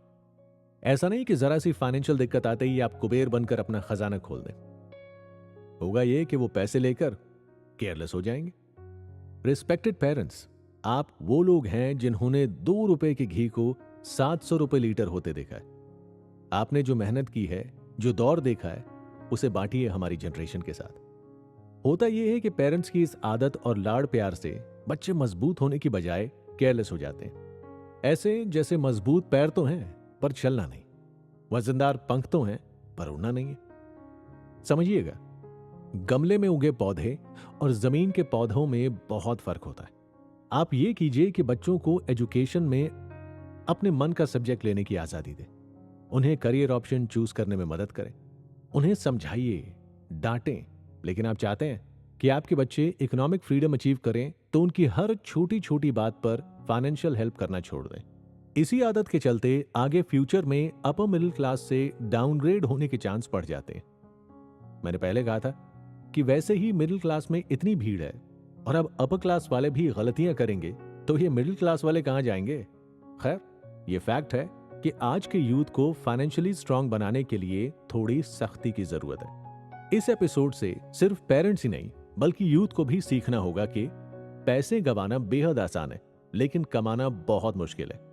[SPEAKER 1] ऐसा नहीं कि जरा सी फाइनेंशियल दिक्कत आते ही आप कुबेर बनकर अपना खजाना खोल दें। होगा यह कि वो पैसे लेकर केयरलेस हो जाएंगे। रिस्पेक्टेड पेरेंट्स, आप वो लोग हैं जिन्होंने 2 रुपए के घी को 700 रुपए लीटर होते देखा है। आपने जो मेहनत की है, जो दौर देखा है, उसे बांटिए हमारी जनरेशन के साथ। होता यह है कि पेरेंट्स की इस आदत और लाड़ प्यार से बच्चे मजबूत होने की बजाय केयरलेस हो जाते हैं। ऐसे जैसे मजबूत पैर तो हैं पर चलना नहीं, वजनदार पंख तो हैं पर उड़ना नहीं है। समझिएगा, गमले में उगे पौधे और जमीन के पौधों में बहुत फर्क होता है। आप ये कीजिए कि बच्चों को एजुकेशन में अपने मन का सब्जेक्ट लेने की आजादी दें। उन्हें करियर ऑप्शन चूज करने में मदद करें। उन्हें समझाइए, डांटें, लेकिन आप चाहते हैं कि आपके बच्चे इकोनॉमिक फ्रीडम अचीव करें तो उनकी हर छोटी छोटी बात पर फाइनेंशियल हेल्प करना छोड़ दें। इसी आदत के चलते आगे फ्यूचर में अपर मिडिल क्लास से डाउनग्रेड होने के चांस बढ़ जाते हैं। मैंने पहले कहा था कि वैसे ही मिडिल क्लास में इतनी भीड़ है और अब अपर क्लास वाले भी गलतियां करेंगे तो ये मिडिल क्लास वाले कहां जाएंगे। खैर, ये फैक्ट है कि आज के यूथ को फाइनेंशियली स्ट्रांग बनाने के लिए थोड़ी सख्ती की जरूरत है। इस एपिसोड से सिर्फ पेरेंट्स ही नहीं बल्कि यूथ को भी सीखना होगा कि पैसे गंवाना बेहद आसान है, लेकिन कमाना बहुत मुश्किल है।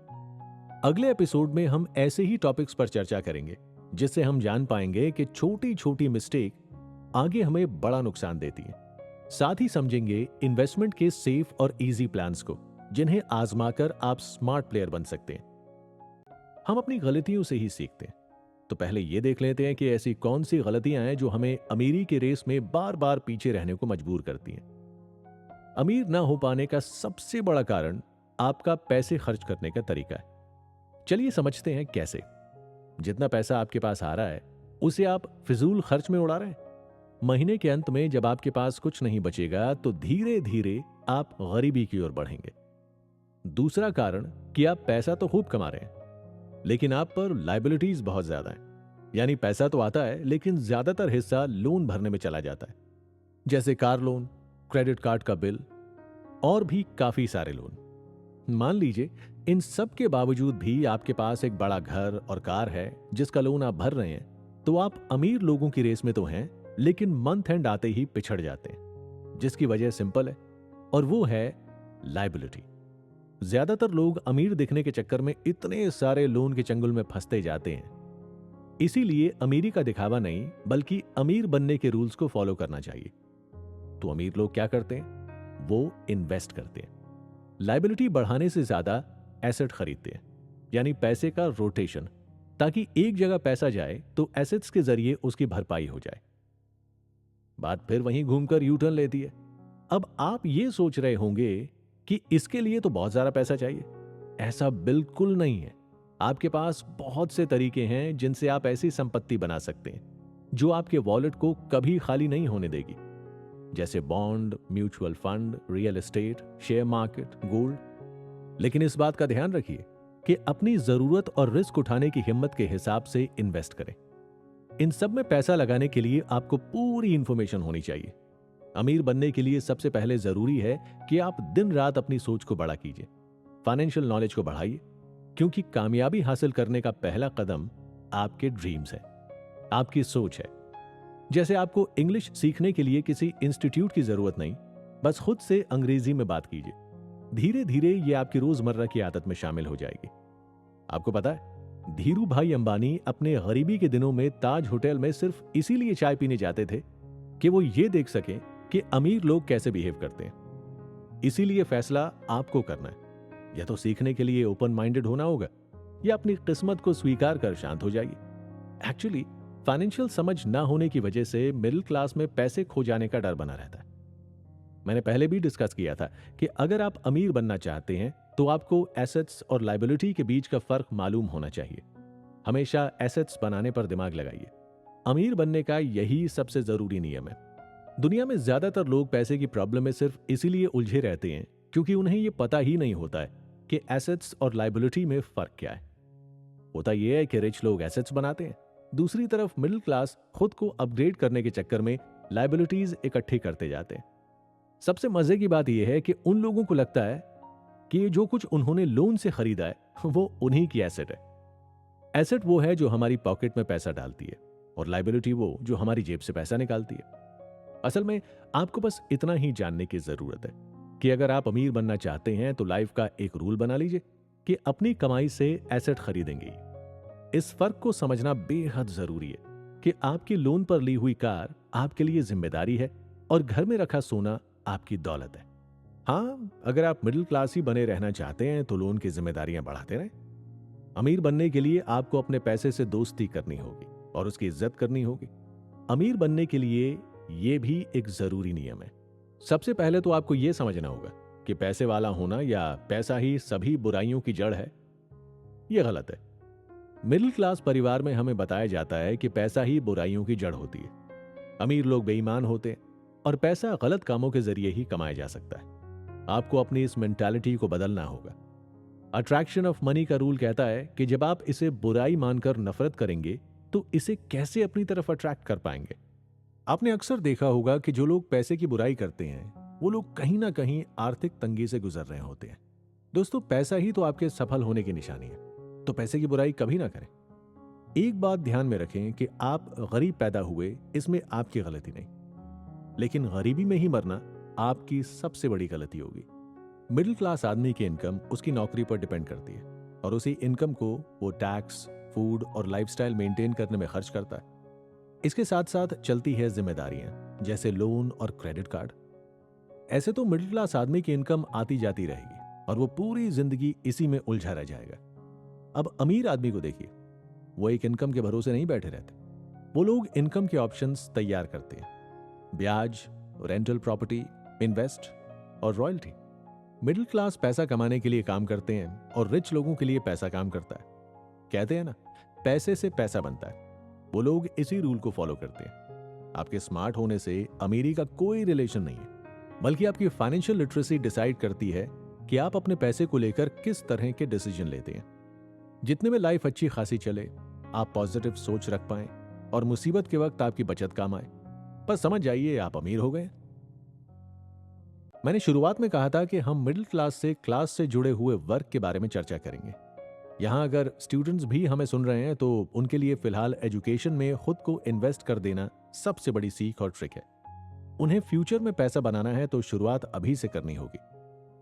[SPEAKER 1] अगले एपिसोड में हम ऐसे ही टॉपिक्स पर चर्चा करेंगे जिससे हम जान पाएंगे कि छोटी छोटी मिस्टेक आगे हमें बड़ा नुकसान देती है। साथ ही समझेंगे इन्वेस्टमेंट के सेफ और इजी प्लान्स को, जिन्हें आजमाकर आप स्मार्ट प्लेयर बन सकते हैं। हम अपनी गलतियों से ही सीखते हैं, तो पहले यह देख लेते हैं कि ऐसी कौन सी गलतियां हैं जो हमें अमीरी के रेस में बार बार पीछे रहने को मजबूर करती हैं। अमीर ना हो पाने का सबसे बड़ा कारण आपका पैसे खर्च करने का तरीका है। चलिए समझते हैं कैसे। जितना पैसा आपके पास आ रहा है उसे आप फिजूल खर्च में उड़ा रहे हैं। महीने के अंत में जब आपके पास कुछ नहीं बचेगा तो धीरे धीरे आप गरीबी की ओर बढ़ेंगे। दूसरा कारण कि आप पैसा तो खूब कमा रहे हैं लेकिन आप पर लायबिलिटीज बहुत ज्यादा हैं। यानी पैसा तो आता है लेकिन ज्यादातर हिस्सा लोन भरने में चला जाता है, जैसे कार लोन, क्रेडिट कार्ड का बिल और भी काफी सारे लोन। मान लीजिए इन सब के बावजूद भी आपके पास एक बड़ा घर और कार है जिसका लोन आप भर रहे हैं, तो आप अमीर लोगों की रेस में तो हैं लेकिन मंथ एंड आते ही पिछड़ जाते हैं, जिसकी वजह सिंपल है और वो है लायबिलिटी। ज्यादातर लोग अमीर दिखने के चक्कर में इतने सारे लोन के चंगुल में फंसते जाते हैं। इसीलिए अमीरी का दिखावा नहीं बल्कि अमीर बनने के रूल्स को फॉलो करना चाहिए। तो अमीर लोग क्या करते हैं? वो इन्वेस्ट करते हैं। लायबिलिटी बढ़ाने से ज्यादा एसेट खरीदते हैं, यानी पैसे का रोटेशन, ताकि एक जगह पैसा जाए तो एसेट्स के जरिए उसकी भरपाई हो जाए। बात फिर वहीं घूमकर यू टर्न लेती है। अब आप ये सोच रहे होंगे कि इसके लिए तो बहुत ज्यादा पैसा चाहिए। ऐसा बिल्कुल नहीं है। आपके पास बहुत से तरीके हैं जिनसे आप ऐसी संपत्ति बना सकते हैं जो आपके वॉलेट को कभी खाली नहीं होने देगी, जैसे bond, mutual fund, real estate, share market, gold. लेकिन इस बात का ध्यान रखिए कि अपनी जरूरत और रिस्क उठाने की हिम्मत के हिसाब से इन्वेस्ट करें। इन सब में पैसा लगाने के लिए आपको पूरी इंफॉर्मेशन होनी चाहिए। अमीर बनने के लिए सबसे पहले जरूरी है कि आप दिन रात अपनी सोच को बड़ा कीजिए, फाइनेंशियल नॉलेज को बढ़ाइए, क्योंकि कामयाबी हासिल करने का पहला कदम आपके ड्रीम्स है, आपकी सोच है। जैसे आपको इंग्लिश सीखने के लिए किसी इंस्टीट्यूट की जरूरत नहीं, बस खुद से अंग्रेजी में बात कीजिए। धीरे धीरे ये आपकी रोजमर्रा की आदत में शामिल हो जाएगी। आपको पता है, धीरू भाई अंबानी अपने गरीबी के दिनों में ताज होटल में सिर्फ इसीलिए चाय पीने जाते थे कि वो ये देख सकें कि अमीर लोग कैसे बिहेव करते हैं। इसीलिए फैसला आपको करना है, या तो सीखने के लिए ओपन माइंडेड होना होगा या अपनी किस्मत को स्वीकार कर शांत हो जाइए। एक्चुअली फाइनेंशियल समझ ना होने की वजह से मिडिल क्लास में पैसे खो जाने का डर बना रहता है। मैंने पहले भी डिस्कस किया था कि अगर आप अमीर बनना चाहते हैं तो आपको एसेट्स और लायबिलिटी के बीच का फर्क मालूम होना चाहिए। हमेशा एसेट्स बनाने पर दिमाग लगाइए। अमीर बनने का यही सबसे जरूरी नियम है। दुनिया में ज्यादातर लोग पैसे की प्रॉब्लम में सिर्फ इसीलिए उलझे रहते हैं क्योंकि उन्हें यह पता ही नहीं होता है कि एसेट्स और लायबिलिटी में फर्क क्या है। होता यह है कि रिच लोग एसेट्स बनाते हैं, दूसरी तरफ मिडिल क्लास खुद को अपग्रेड करने के चक्कर में लायबिलिटीज इकट्ठी करते जाते हैं। सबसे मजे की बात यह है कि उन लोगों को लगता है कि ये जो कुछ उन्होंने लोन से खरीदा है वो उन्हीं की एसेट है। एसेट वो है जो हमारी पॉकेट में पैसा डालती है और लायबिलिटी वो जो हमारी जेब से पैसा निकालती है। असल में आपको बस इतना ही जानने की जरूरत है कि अगर आप अमीर बनना चाहते हैं तो लाइफ का एक रूल बना लीजिए कि अपनी कमाई से एसेट खरीदेंगे। इस फर्क को समझना बेहद जरूरी है कि आपकी लोन पर ली हुई कार आपके लिए जिम्मेदारी है और घर में रखा सोना आपकी दौलत है। हाँ, अगर आप मिडिल क्लास ही बने रहना चाहते हैं तो लोन की जिम्मेदारियां बढ़ाते रहें। अमीर बनने के लिए आपको अपने पैसे से दोस्ती करनी होगी और उसकी इज्जत करनी होगी। अमीर बनने के लिए यह भी एक जरूरी नियम है। सबसे पहले तो आपको यह समझना होगा कि पैसे वाला होना या पैसा ही सभी बुराइयों की जड़ है। यह गलत है। मिडिल क्लास परिवार में हमें बताया जाता है कि पैसा ही बुराइयों की जड़ होती है। अमीर लोग बेईमान होते हैं और पैसा गलत कामों के जरिए ही कमाया जा सकता है। आपको अपनी इस मेंटालिटी को बदलना होगा। अट्रैक्शन ऑफ मनी का रूल कहता है कि जब आप इसे बुराई मानकर नफरत करेंगे तो इसे कैसे अपनी तरफ अट्रैक्ट कर पाएंगे। आपने अक्सर देखा होगा कि जो लोग पैसे की बुराई करते हैं वो लोग कहीं ना कहीं आर्थिक तंगी से गुजर रहे होते हैं। दोस्तों, पैसा ही तो आपके सफल होने की निशानी है, तो पैसे की बुराई कभी ना करें। एक बात ध्यान में रखें कि आप गरीब पैदा हुए, इसमें आपकी गलती नहीं, लेकिन गरीबी में ही मरना आपकी सबसे बड़ी गलती होगी। मिडिल क्लास आदमी की इनकम उसकी नौकरी पर डिपेंड करती है और उसी इनकम को वो टैक्स, फूड और लाइफस्टाइल मेंटेन करने में खर्च करता है। इसके साथ साथ चलती है जिम्मेदारियां जैसे लोन और क्रेडिट कार्ड। ऐसे तो मिडिल क्लास आदमी की इनकम आती जाती रहेगी और वो पूरी जिंदगी इसी में उलझा रह जाएगा। अब अमीर आदमी को देखिए, वो एक इनकम के भरोसे नहीं बैठे रहते। वो लोग इनकम के ऑप्शंस तैयार करते हैं, ब्याज, रेंटल प्रॉपर्टी, इन्वेस्ट और रॉयल्टी। मिडिल क्लास पैसा कमाने के लिए काम करते हैं और रिच लोगों के लिए पैसा काम करता है। कहते हैं ना, पैसे से पैसा बनता है। वो लोग इसी रूल को फॉलो करते हैं। आपके स्मार्ट होने से अमीरी का कोई रिलेशन नहीं है, बल्कि आपकी फाइनेंशियल लिटरेसी डिसाइड करती है कि आप अपने पैसे को लेकर किस तरह के डिसीजन लेते हैं। जितने में लाइफ अच्छी खासी चले, आप पॉजिटिव सोच रख पाएं और मुसीबत के वक्त आपकी बचत काम आए, बस समझ जाइए आप अमीर हो गए। मैंने शुरुआत में कहा था कि हम मिडिल क्लास से जुड़े हुए वर्क के बारे में चर्चा करेंगे। यहां अगर स्टूडेंट्स भी हमें सुन रहे हैं तो उनके लिए फिलहाल एजुकेशन में खुद को इन्वेस्ट कर देना सबसे बड़ी सीख और ट्रिक है। उन्हें फ्यूचर में पैसा बनाना है तो शुरुआत अभी से करनी होगी।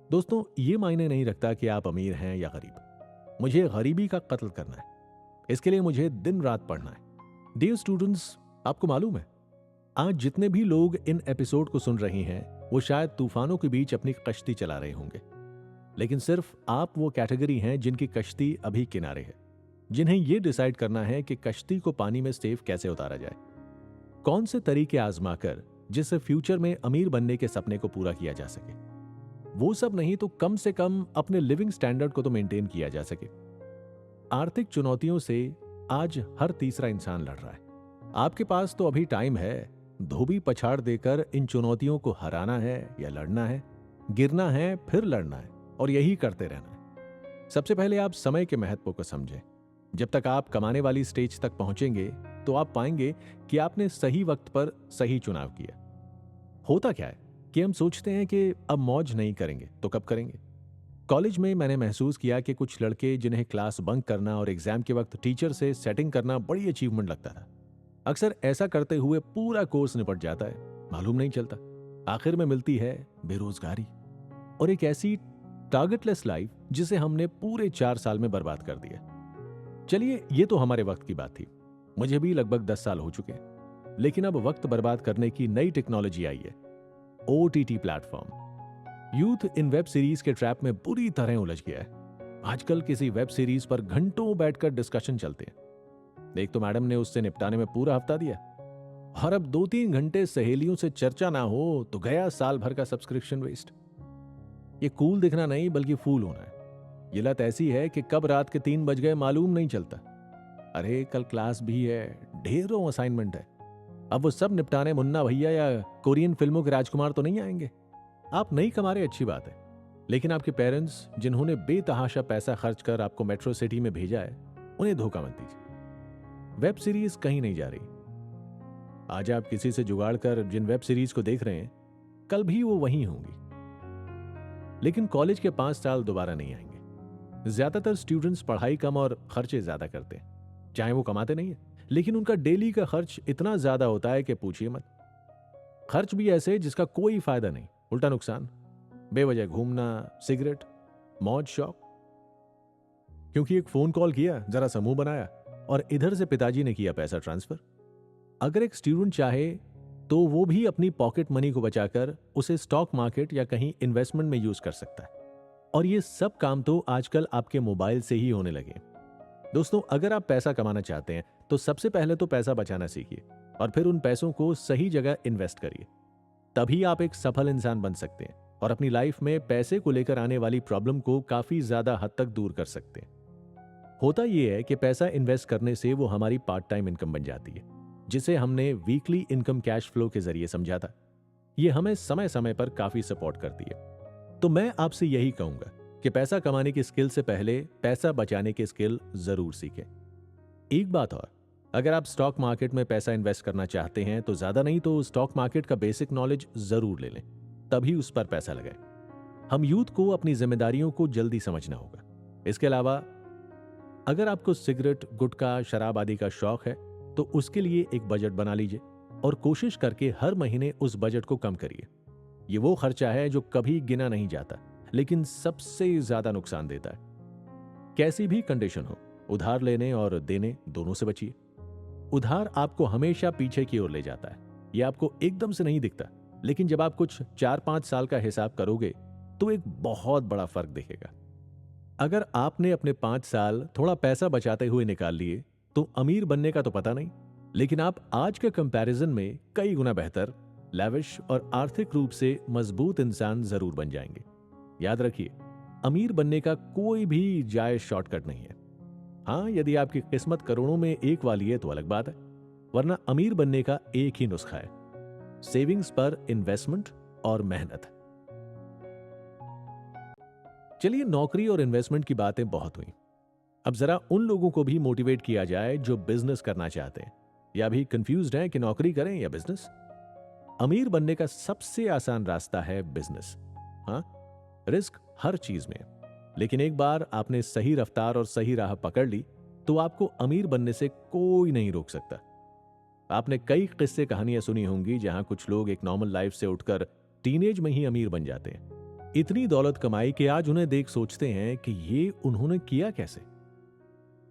[SPEAKER 1] दोस्तों, ये मायने नहीं रखता कि आप अमीर हैं या गरीब। मुझे गरीबी का कत्ल करना है, इसके लिए मुझे दिन रात पढ़ना है। डियर स्टूडेंट्स, आपको मालूम है आज जितने भी लोग इन एपिसोड को सुन रहे हैं वो शायद तूफानों के बीच अपनी कश्ती चला रहे होंगे, लेकिन सिर्फ आप वो कैटेगरी हैं जिनकी कश्ती अभी किनारे है, जिन्हें यह डिसाइड करना है कि कश्ती को पानी में सेफ कैसे उतारा जाए। कौन से तरीके आजमाकर जिससे फ्यूचर में अमीर बनने के सपने को पूरा किया जा सके। वो सब नहीं तो कम से कम अपने लिविंग स्टैंडर्ड को तो मेंटेन किया जा सके। आर्थिक चुनौतियों से आज हर तीसरा इंसान लड़ रहा है। आपके पास तो अभी टाइम है, धोबी पछाड़ देकर इन चुनौतियों को हराना है या लड़ना है, गिरना है फिर लड़ना है और यही करते रहना है। सबसे पहले आप समय के महत्व को समझें। जब तक आप कमाने वाली स्टेज तक पहुंचेंगे तो आप पाएंगे कि आपने सही वक्त पर सही चुनाव किया। होता क्या है कि हम सोचते हैं कि अब मौज नहीं करेंगे तो कब करेंगे। कॉलेज में मैंने महसूस किया कि कुछ लड़के जिन्हें क्लास बंक करना और एग्जाम के वक्त टीचर से सेटिंग करना बड़ी अचीवमेंट लगता था, अक्सर ऐसा करते हुए पूरा कोर्स निपट जाता है, मालूम नहीं चलता। आखिर में मिलती है बेरोजगारी और एक ऐसी टारगेटलेस लाइफ जिसे हमने पूरे 4 साल में बर्बाद कर दिया। चलिए, ये तो हमारे वक्त की बात थी, मुझे भी लगभग 10 साल हो चुके हैं। लेकिन अब वक्त बर्बाद करने की नई टेक्नोलॉजी आई है, OTT platform. Youth in web series के ट्रैप में बुरी तरह उलझ गया है। आजकल किसी वेब सीरीज पर घंटों बैठकर डिस्कशन चलते हैं। एक तो मैडम ने उससे निपटाने में पूरा हफ्ता दिया और अब 2-3 घंटे सहेलियों से चर्चा ना हो तो गया साल भर का सब्सक्रिप्शन वेस्ट। ये कूल दिखना नहीं बल्कि फूल होना है। ये लत ऐसी है कि कब रात के 3 बज गए मालूम नहीं चलता। अरे कल क्लास भी है, ढेरों असाइनमेंट है, अब वो सब निपटाने मुन्ना भैया या कोरियन फिल्मों के राजकुमार तो नहीं आएंगे। आप नहीं कमा रहे, अच्छी बात है, लेकिन आपके पेरेंट्स जिन्होंने बेतहाशा पैसा खर्च कर आपको मेट्रो सिटी में भेजा है, उन्हें धोखा मत दीजिए। वेब सीरीज कहीं नहीं जा रही। आज आप किसी से जुगाड़ कर जिन वेब सीरीज को देख रहे हैं, कल भी वो वहीं होंगी। लेकिन कॉलेज के 5 साल दोबारा नहीं आएंगे। ज्यादातर स्टूडेंट्स पढ़ाई कम और खर्चे ज्यादा करते हैं। चाहे वो कमाते नहीं है, लेकिन उनका डेली का खर्च इतना ज्यादा होता है कि पूछिए मत। खर्च भी ऐसे जिसका कोई फायदा नहीं, उल्टा नुकसान। बेवजह घूमना, सिगरेट, मौज शौक। क्योंकि एक फोन कॉल किया, जरा समूह बनाया और इधर से पिताजी ने किया पैसा ट्रांसफर। अगर एक स्टूडेंट चाहे तो वो भी अपनी पॉकेट मनी को बचाकर उसे स्टॉक मार्केट या कहीं इन्वेस्टमेंट में यूज कर सकता है। और ये सब काम तो आजकल आपके मोबाइल से ही होने लगे। दोस्तों, अगर आप पैसा कमाना चाहते हैं तो सबसे पहले तो पैसा बचाना सीखिए और फिर उन पैसों को सही जगह इन्वेस्ट करिए। तभी आप एक सफल इंसान बन सकते हैं और अपनी लाइफ में पैसे को लेकर आने वाली प्रॉब्लम को काफी ज्यादा हद तक दूर कर सकते हैं। होता यह है कि पैसा इन्वेस्ट करने से वो हमारी पार्ट टाइम इनकम बन जाती है, जिसे हमने वीकली इनकम कैश फ्लो के जरिए समझा था। ये हमें समय समय पर काफी सपोर्ट करती है। तो मैं आपसे यही कहूंगा कि पैसा कमाने की स्किल से पहले पैसा बचाने की स्किल जरूर सीखें। एक बात और, अगर आप स्टॉक मार्केट में पैसा इन्वेस्ट करना चाहते हैं तो ज्यादा नहीं तो स्टॉक मार्केट का बेसिक नॉलेज जरूर ले लें, तभी उस पर पैसा लगाएं। हम यूथ को अपनी जिम्मेदारियों को जल्दी समझना होगा। इसके अलावा अगर आपको सिगरेट, गुटखा, शराब आदि का शौक है तो उसके लिए एक बजट बना लीजिए और कोशिश करके हर महीने उस बजट को कम करिए। ये वो खर्चा है जो कभी गिना नहीं जाता लेकिन सबसे ज्यादा नुकसान देता है। कैसी भी कंडीशन हो, उधार लेने और देने दोनों से बचिए। उधार आपको हमेशा पीछे की ओर ले जाता है। यह आपको एकदम से नहीं दिखता, लेकिन जब आप कुछ 4-5 साल का हिसाब करोगे तो एक बहुत बड़ा फर्क दिखेगा। अगर आपने अपने 5 साल थोड़ा पैसा बचाते हुए निकाल लिए तो अमीर बनने का तो पता नहीं, लेकिन आप आज के कंपैरिजन में कई गुना बेहतर, लैविश और आर्थिक रूप से मजबूत इंसान जरूर बन जाएंगे। याद रखिए, अमीर बनने का कोई भी जायज शॉर्टकट नहीं है। हाँ, यदि आपकी किस्मत करोड़ों में एक वाली है तो अलग बात है, वरना अमीर बनने का एक ही नुस्खा है, सेविंग्स पर इन्वेस्टमेंट और मेहनत। चलिए, नौकरी और इन्वेस्टमेंट की बातें बहुत हुई। अब जरा उन लोगों को भी मोटिवेट किया जाए जो बिजनेस करना चाहते हैं या भी कंफ्यूज्ड हैं कि नौकरी करें या बिजनेस। अमीर बनने का सबसे आसान रास्ता है बिजनेस। हाँ, रिस्क हर चीज में, लेकिन एक बार आपने सही रफ्तार और सही राह पकड़ ली तो आपको अमीर बनने से कोई नहीं रोक सकता। आपने कई किस्से कहानियां सुनी होंगी जहां कुछ लोग एक नॉर्मल लाइफ से उठकर टीनेज में ही अमीर बन जाते हैं। इतनी दौलत कमाई कि आज उन्हें देख सोचते हैं कि ये उन्होंने किया कैसे।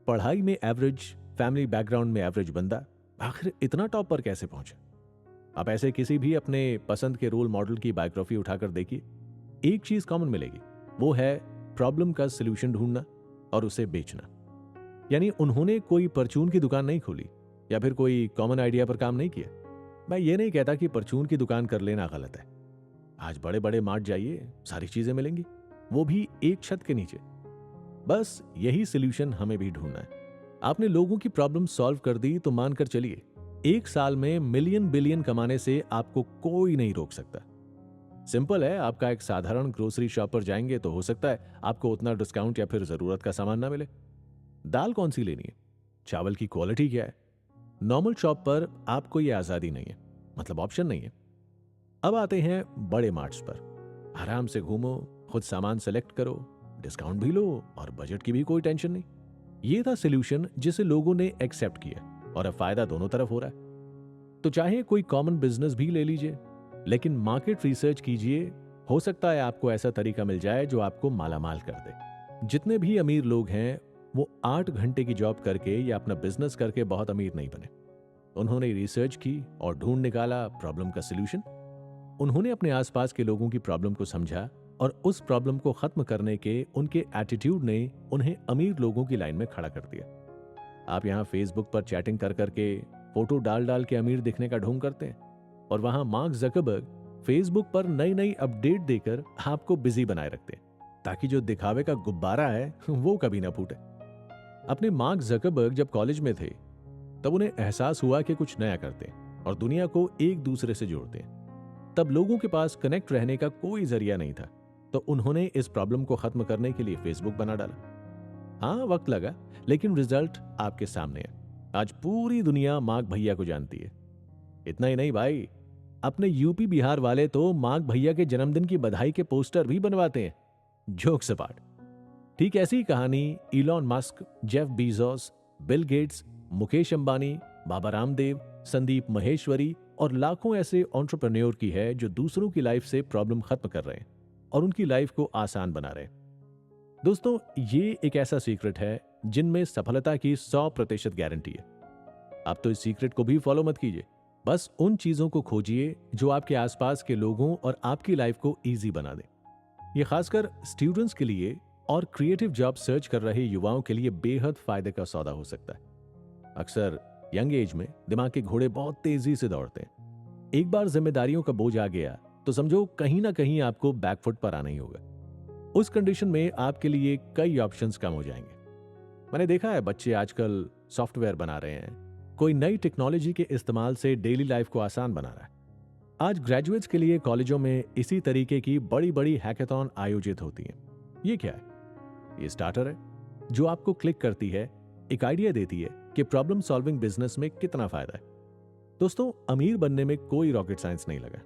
[SPEAKER 1] पढ़ाई में एवरेज, फैमिली बैकग्राउंड में एवरेज बंदा आखिर इतना टॉप पर कैसे पहुंचा। आप ऐसे किसी भी अपने पसंद के रोल मॉडल की बायोग्राफी उठाकर देखिए, एक चीज कॉमन मिलेगी, वो है प्रॉब्लम का सलूशन ढूंढना और उसे बेचना। यानी उन्होंने कोई परचून की दुकान नहीं खोली या फिर कोई कॉमन आइडिया पर काम नहीं किया, मैं ये नहीं कहता कि परचून की दुकान कर लेना गलत है। आज बड़े बड़े मार्ट जाइए, सारी चीजें मिलेंगी, वो भी एक छत के नीचे। बस यही सोल्यूशन हमें भी ढूंढना है। आपने लोगों की प्रॉब्लम सॉल्व कर दी तो मानकर चलिए, एक साल में मिलियन बिलियन कमाने से आपको कोई नहीं रोक सकता। सिंपल है, आपका एक साधारण ग्रोसरी शॉप पर जाएंगे तो हो सकता है आपको उतना डिस्काउंट या फिर जरूरत का सामान ना मिले। दाल कौन सी लेनी है, चावल की क्वालिटी क्या है, नॉर्मल शॉप पर आपको यह आजादी नहीं है, मतलब ऑप्शन नहीं है। अब आते हैं बड़े मार्ट्स पर। आराम से घूमो, खुद सामान सेलेक्ट करो, डिस्काउंट भी लो और बजट की भी कोई टेंशन नहीं। ये था सोल्यूशन जिसे लोगों ने एक्सेप्ट किया और अब फायदा दोनों तरफ हो रहा है। तो चाहे कोई कॉमन बिजनेस भी ले लीजिए, लेकिन मार्केट रिसर्च कीजिए, हो सकता है आपको ऐसा तरीका मिल जाए जो आपको मालामाल कर दे। जितने भी अमीर लोग हैं वो 8 घंटे की जॉब करके या अपना बिजनेस करके बहुत अमीर नहीं बने। उन्होंने रिसर्च की और ढूंढ निकाला प्रॉब्लम का सोल्यूशन। उन्होंने अपने आसपास के लोगों की प्रॉब्लम को समझा और उस प्रॉब्लम को खत्म करने के उनके एटीट्यूड ने उन्हें अमीर लोगों की लाइन में खड़ा कर दिया। आप यहां फेसबुक पर चैटिंग कर करके, फोटो डाल डाल के अमीर दिखने का ढोंग करते हैं, और वहां मार्क जकरबर्ग फेसबुक पर नई नई अपडेट देकर आपको बिजी बनाए रखते हैं, ताकि जो दिखावे का गुब्बारा है वो कभी ना फूटे। अपने मार्क जकरबर्ग जब कॉलेज में थे तब उन्हें एहसास हुआ कि कुछ नया करते हैं और दुनिया को एक दूसरे से जोड़ते हैं। तब लोगों के पास कनेक्ट रहने का कोई जरिया नहीं था, तो उन्होंने इस प्रॉब्लम को खत्म करने के लिए फेसबुक बना डाला। हाँ, वक्त लगा, लेकिन रिजल्ट आपके सामने है। आज पूरी दुनिया मार्क भैया को जानती है। इतना ही नहीं भाई, अपने यूपी बिहार वाले तो मार्क भैया के जन्मदिन की बधाई के पोस्टर भी बनवाते हैं। जोक्स अपार्ट, ठीक ऐसी ही कहानी Elon Musk, Jeff Bezos, Bill Gates, Mukesh Ambani, Baba Ramdev, Sandeep Maheshwari और लाखों ऐसे एंटरप्रेन्योर की है जो दूसरों की लाइफ से प्रॉब्लम खत्म कर रहे हैं और उनकी लाइफ को आसान बना रहे हैं। दोस्तों, ये एक ऐसा सीक्रेट है जिनमें सफलता की 100% गारंटी है। आप तो इस सीक्रेट को भी फॉलो मत कीजिए, बस उन चीजों को खोजिए जो आपके आसपास के लोगों और आपकी लाइफ को इजी बना दे। ये खासकर स्टूडेंट्स के लिए और क्रिएटिव जॉब सर्च कर रहे युवाओं के लिए बेहद फायदे का सौदा हो सकता है। अक्सर यंग एज में दिमाग के घोड़े बहुत तेजी से दौड़ते हैं। एक बार जिम्मेदारियों का बोझ आ गया तो समझो कहीं ना कहीं आपको बैकफुट पर आना ही होगा। उस कंडीशन में आपके लिए कई ऑप्शंस कम हो जाएंगे। मैंने देखा है बच्चे आजकल सॉफ्टवेयर बना रहे हैं, कोई नई टेक्नोलॉजी के इस्तेमाल से डेली लाइफ को आसान बना रहा है। आज ग्रेजुएट्स के लिए कॉलेजों में इसी तरीके की बड़ी बड़ी हैकेथॉन आयोजित होती हैं। ये क्या है? ये स्टार्टर है जो आपको क्लिक करती है, एक आइडिया देती है कि प्रॉब्लम सॉल्विंग बिजनेस में कितना फायदा है। दोस्तों, अमीर बनने में कोई रॉकेट साइंस नहीं लगा,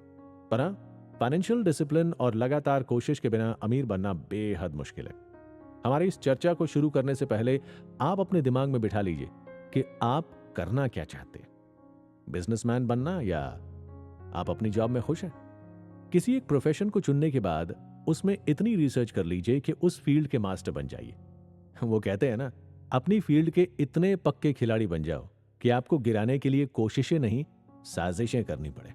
[SPEAKER 1] पर फाइनेंशियल डिसिप्लिन और लगातार कोशिश के बिना अमीर बनना बेहद मुश्किल है। हमारी इस चर्चा को शुरू करने से पहले आप अपने दिमाग में बिठा लीजिए कि आप करना क्या चाहते हैं, बिजनेसमैन बनना या आप अपनी जॉब में खुश हैं। किसी एक प्रोफेशन को चुनने के बाद उसमें इतनी रिसर्च कर लीजिए कि उस फील्ड के मास्टर बन जाइए। वो कहते हैं ना, अपनी फील्ड के इतने पक्के खिलाड़ी बन जाओ कि आपको गिराने के लिए कोशिशें नहीं, साजिशें करनी पड़े।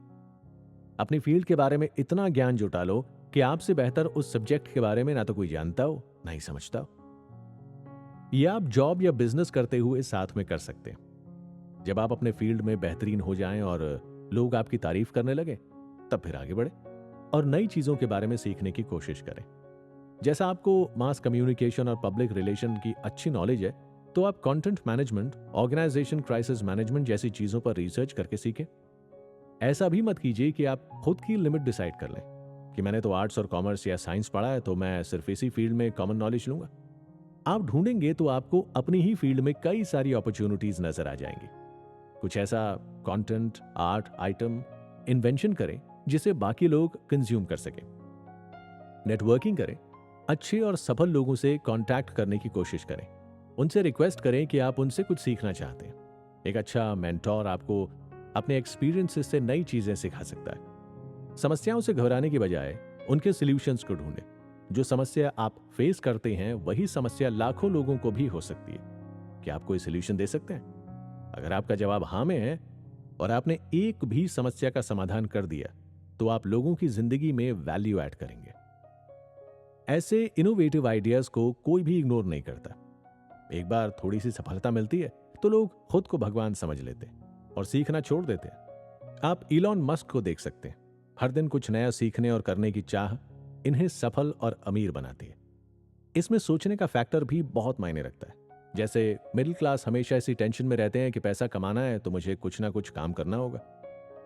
[SPEAKER 1] अपनी फील्ड के बारे में इतना ज्ञान जुटा लो कि आपसे बेहतर उस सब्जेक्ट के बारे में ना तो कोई जानता हो ना ही समझता हो। यह आप जॉब या बिजनेस करते हुए साथ में कर सकते हैं। जब आप अपने फील्ड में बेहतरीन हो जाएं और लोग आपकी तारीफ करने लगे, तब फिर आगे बढ़े और नई चीजों के बारे में सीखने की कोशिश करें। जैसा आपको मास कम्युनिकेशन और पब्लिक रिलेशन की अच्छी नॉलेज है, तो आप content management, organisation crisis management जैसी चीजों पर रिसर्च करके सीखें। ऐसा भी मत कीजिए कि आप खुद की लिमिट डिसाइड कर लें कि मैंने तो आर्ट्स और कॉमर्स या साइंस पढ़ा है तो मैं सिर्फ इसी फील्ड में कॉमन नॉलेज लूंगा। आप ढूंढेंगे तो आपको अपनी ही फील्ड में कई सारी अपॉर्चुनिटीज नजर आ जाएंगी। कुछ ऐसा कंटेंट, आर्ट, आइटम इन्वेंशन करें जिसे बाकी लोग कंज्यूम कर सकें। नेटवर्किंग करें, अच्छे और सफल लोगों से कांटेक्ट करने की कोशिश करें, उनसे रिक्वेस्ट करें कि आप उनसे कुछ सीखना चाहते हैं। एक अच्छा मेंटोर आपको अपने एक्सपीरियंसेस से नई चीजें सिखा सकता है। समस्याओं से घबराने की बजाय उनके सॉल्यूशंस को ढूंढें। जो समस्या आप फेस करते हैं वही समस्या लाखों लोगों को भी हो सकती है। क्या आप कोई सॉल्यूशन दे सकते हैं? अगर आपका जवाब हाँ में है और आपने एक भी समस्या का समाधान कर दिया, तो आप लोगों की जिंदगी में वैल्यू ऐड करेंगे। ऐसे इनोवेटिव आइडियाज को कोई भी इग्नोर नहीं करता। एक बार थोड़ी सी सफलता मिलती है तो लोग खुद को भगवान समझ लेते हैं और सीखना छोड़ देते हैं। आप इलॉन मस्क को देख सकते हैं। हर दिन कुछ नया सीखने और करने की चाह इन्हें सफल और अमीर बनाती है। इसमें सोचने का फैक्टर भी बहुत मायने रखता है। जैसे मिडिल क्लास हमेशा ऐसी टेंशन में रहते हैं कि पैसा कमाना है तो मुझे कुछ ना कुछ काम करना होगा।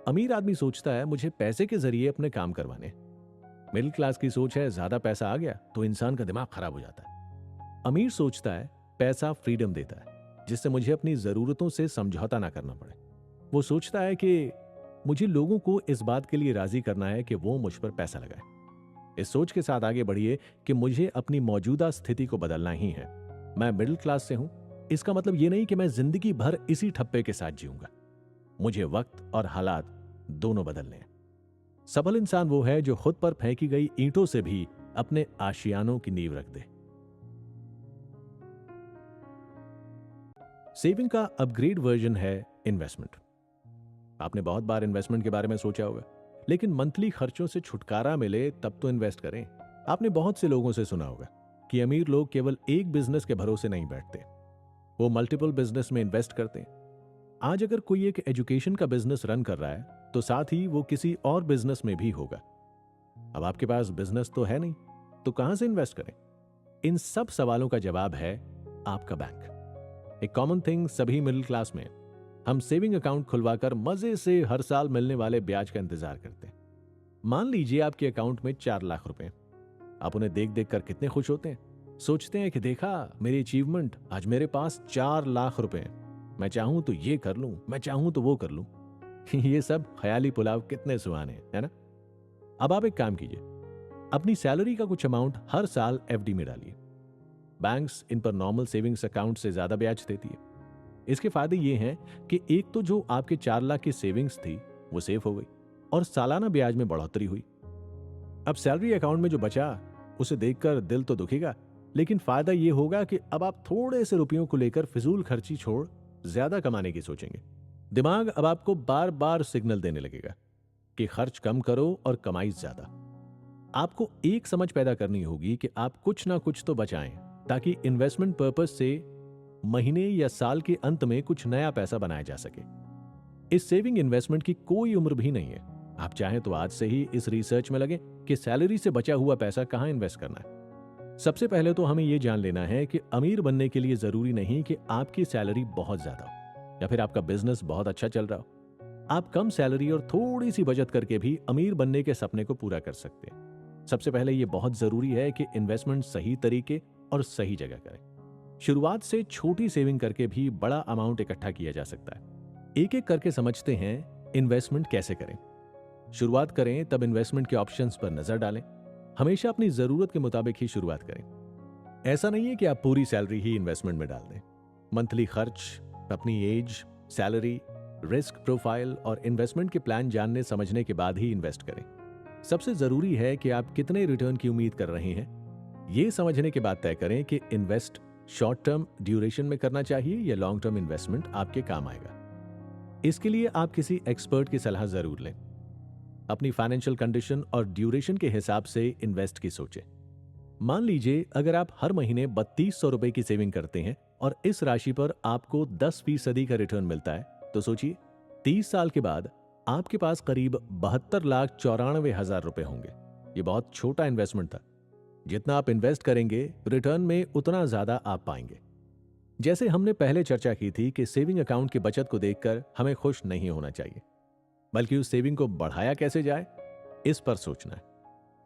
[SPEAKER 1] अमीर आदमी सोचता है मुझे पैसे के जरिए अपने काम करवाने हैं। मिडिल क्लास की सोच है ज्यादा पैसा आ गया तो इंसान का दिमाग खराब हो जाता है। अमीर सोचता है पैसा फ्रीडम देता है जिससे मुझे अपनी जरूरतों से समझौता ना करना पड़े। वो सोचता है कि मुझे लोगों को इस बात के लिए राजी करना है कि वो मुझ पर पैसा लगाए। इस सोच के साथ आगे बढ़िए कि मुझे अपनी मौजूदा स्थिति को बदलना ही है। मैं मिडिल क्लास से हूं, इसका मतलब यह नहीं कि मैं जिंदगी भर इसी ठप्पे के साथ जीऊंगा। मुझे वक्त और हालात दोनों बदलने हैं। सफल इंसान वो है जो खुद पर फेंकी गई ईंटों से भी अपने आशियानों की नींव रख दे। सेविंग का अपग्रेड वर्जन है इन्वेस्टमेंट। आपने बहुत बार इन्वेस्टमेंट के बारे में सोचा होगा, लेकिन मंथली खर्चों से छुटकारा मिले तब तो इन्वेस्ट करें। आपने बहुत से लोगों से सुना होगा कि अमीर लोग केवल एक बिजनेस के भरोसे नहीं बैठते, वो मल्टीपल बिजनेस में इन्वेस्ट करते हैं। आज अगर कोई एक एजुकेशन का बिजनेस रन कर रहा है तो साथ ही वो किसी और बिजनेस में भी होगा। अब आपके पास बिजनेस तो है नहीं, तो कहां से इन्वेस्ट करें? इन सब सवालों का जवाब है आपका बैंक। एक कॉमन थिंग सभी मिडिल क्लास में, हम सेविंग अकाउंट खुलवाकर मजे से हर साल मिलने वाले ब्याज का इंतजार करते हैं। मान लीजिए आपके अकाउंट में 4 लाख रुपए। आप उन्हें देख देख कर कितने खुश होते हैं। सोचते हैं कि देखा मेरी अचीवमेंट, आज मेरे पास 4 लाख रुपए हैं। मैं चाहूं तो ये कर लूं, मैं चाहूं तो वो कर लूं। ये सब ख्याली पुलाव कितने सुहाने हैं, है ना? अब आप एक काम कीजिए, अपनी सैलरी का कुछ अमाउंट हर साल एफडी में डालिए। बैंक्स इन पर नॉर्मल सेविंग्स अकाउंट से ज्यादा ब्याज देती है। इसके फायदे ये हैं कि एक तो जो आपके 4 लाख की सेविंग्स थी वो सेफ हो गई और सालाना ब्याज में बढ़ोतरी हुई। अब सैलरी अकाउंट में जो बचा उसे देखकर दिल तो दुखेगा, लेकिन फायदा ये होगा कि अब आप थोड़े से रुपयों को लेकर फिजूल खर्ची छोड़ ज्यादा कमाने की सोचेंगे। दिमाग अब आपको बार बार सिग्नल देने लगेगा कि खर्च कम करो और कमाई ज्यादा। आपको एक समझ पैदा करनी होगी कि आप कुछ ना कुछ तो बचाएं ताकि इन्वेस्टमेंट पर्पस से महीने या साल के अंत में कुछ नया पैसा बनाया जा सके। इस सेविंग इन्वेस्टमेंट की कोई उम्र भी नहीं है। आप चाहें तो आज से ही इस रिसर्च में लगे कि सैलरी से बचा हुआ पैसा कहां इन्वेस्ट करना है। सबसे पहले तो हमें यह जान लेना है कि अमीर बनने के लिए जरूरी नहीं कि आपकी सैलरी बहुत ज्यादा हो या फिर आपका बिजनेस बहुत अच्छा चल रहा हो। आप कम सैलरी और थोड़ी सी बचत करके भी अमीर बनने के सपने को पूरा कर सकते हैं। सबसे पहले यह बहुत जरूरी है कि इन्वेस्टमेंट सही तरीके और सही जगह करें। शुरुआत से छोटी सेविंग करके भी बड़ा अमाउंट इकट्ठा किया जा सकता है। एक एक करके समझते हैं इन्वेस्टमेंट कैसे करें। शुरुआत करें तब इन्वेस्टमेंट के ऑप्शंस पर नजर डालें। हमेशा अपनी जरूरत के मुताबिक ही शुरुआत करें। ऐसा नहीं है कि आप पूरी सैलरी ही इन्वेस्टमेंट में डाल दें। मंथली खर्च, अपनी एज, सैलरी, रिस्क प्रोफाइल और इन्वेस्टमेंट के प्लान जानने समझने के बाद ही इन्वेस्ट करें। सबसे जरूरी है कि आप कितने रिटर्न की उम्मीद कर रहे हैं, यह समझने के बाद तय करें कि इन्वेस्ट शॉर्ट टर्म ड्यूरेशन में करना चाहिए या लॉन्ग टर्म इन्वेस्टमेंट आपके काम आएगा। इसके लिए आप किसी एक्सपर्ट की सलाह जरूर लें। अपनी फाइनेंशियल कंडीशन और ड्यूरेशन के हिसाब से इन्वेस्ट की सोचें। मान लीजिए अगर आप हर महीने 3200 रुपए की सेविंग करते हैं और इस राशि पर आपको 10% का रिटर्न मिलता है, तो सोचिए 30 साल के बाद आपके पास करीब 72,94,000 रुपए होंगे। ये बहुत छोटा इन्वेस्टमेंट था। जितना आप इन्वेस्ट करेंगे रिटर्न में उतना ज्यादा आप पाएंगे। जैसे हमने पहले चर्चा की थी कि सेविंग अकाउंट की बचत को देखकर हमें खुश नहीं होना चाहिए, बल्कि उस सेविंग को बढ़ाया कैसे जाए इस पर सोचना है।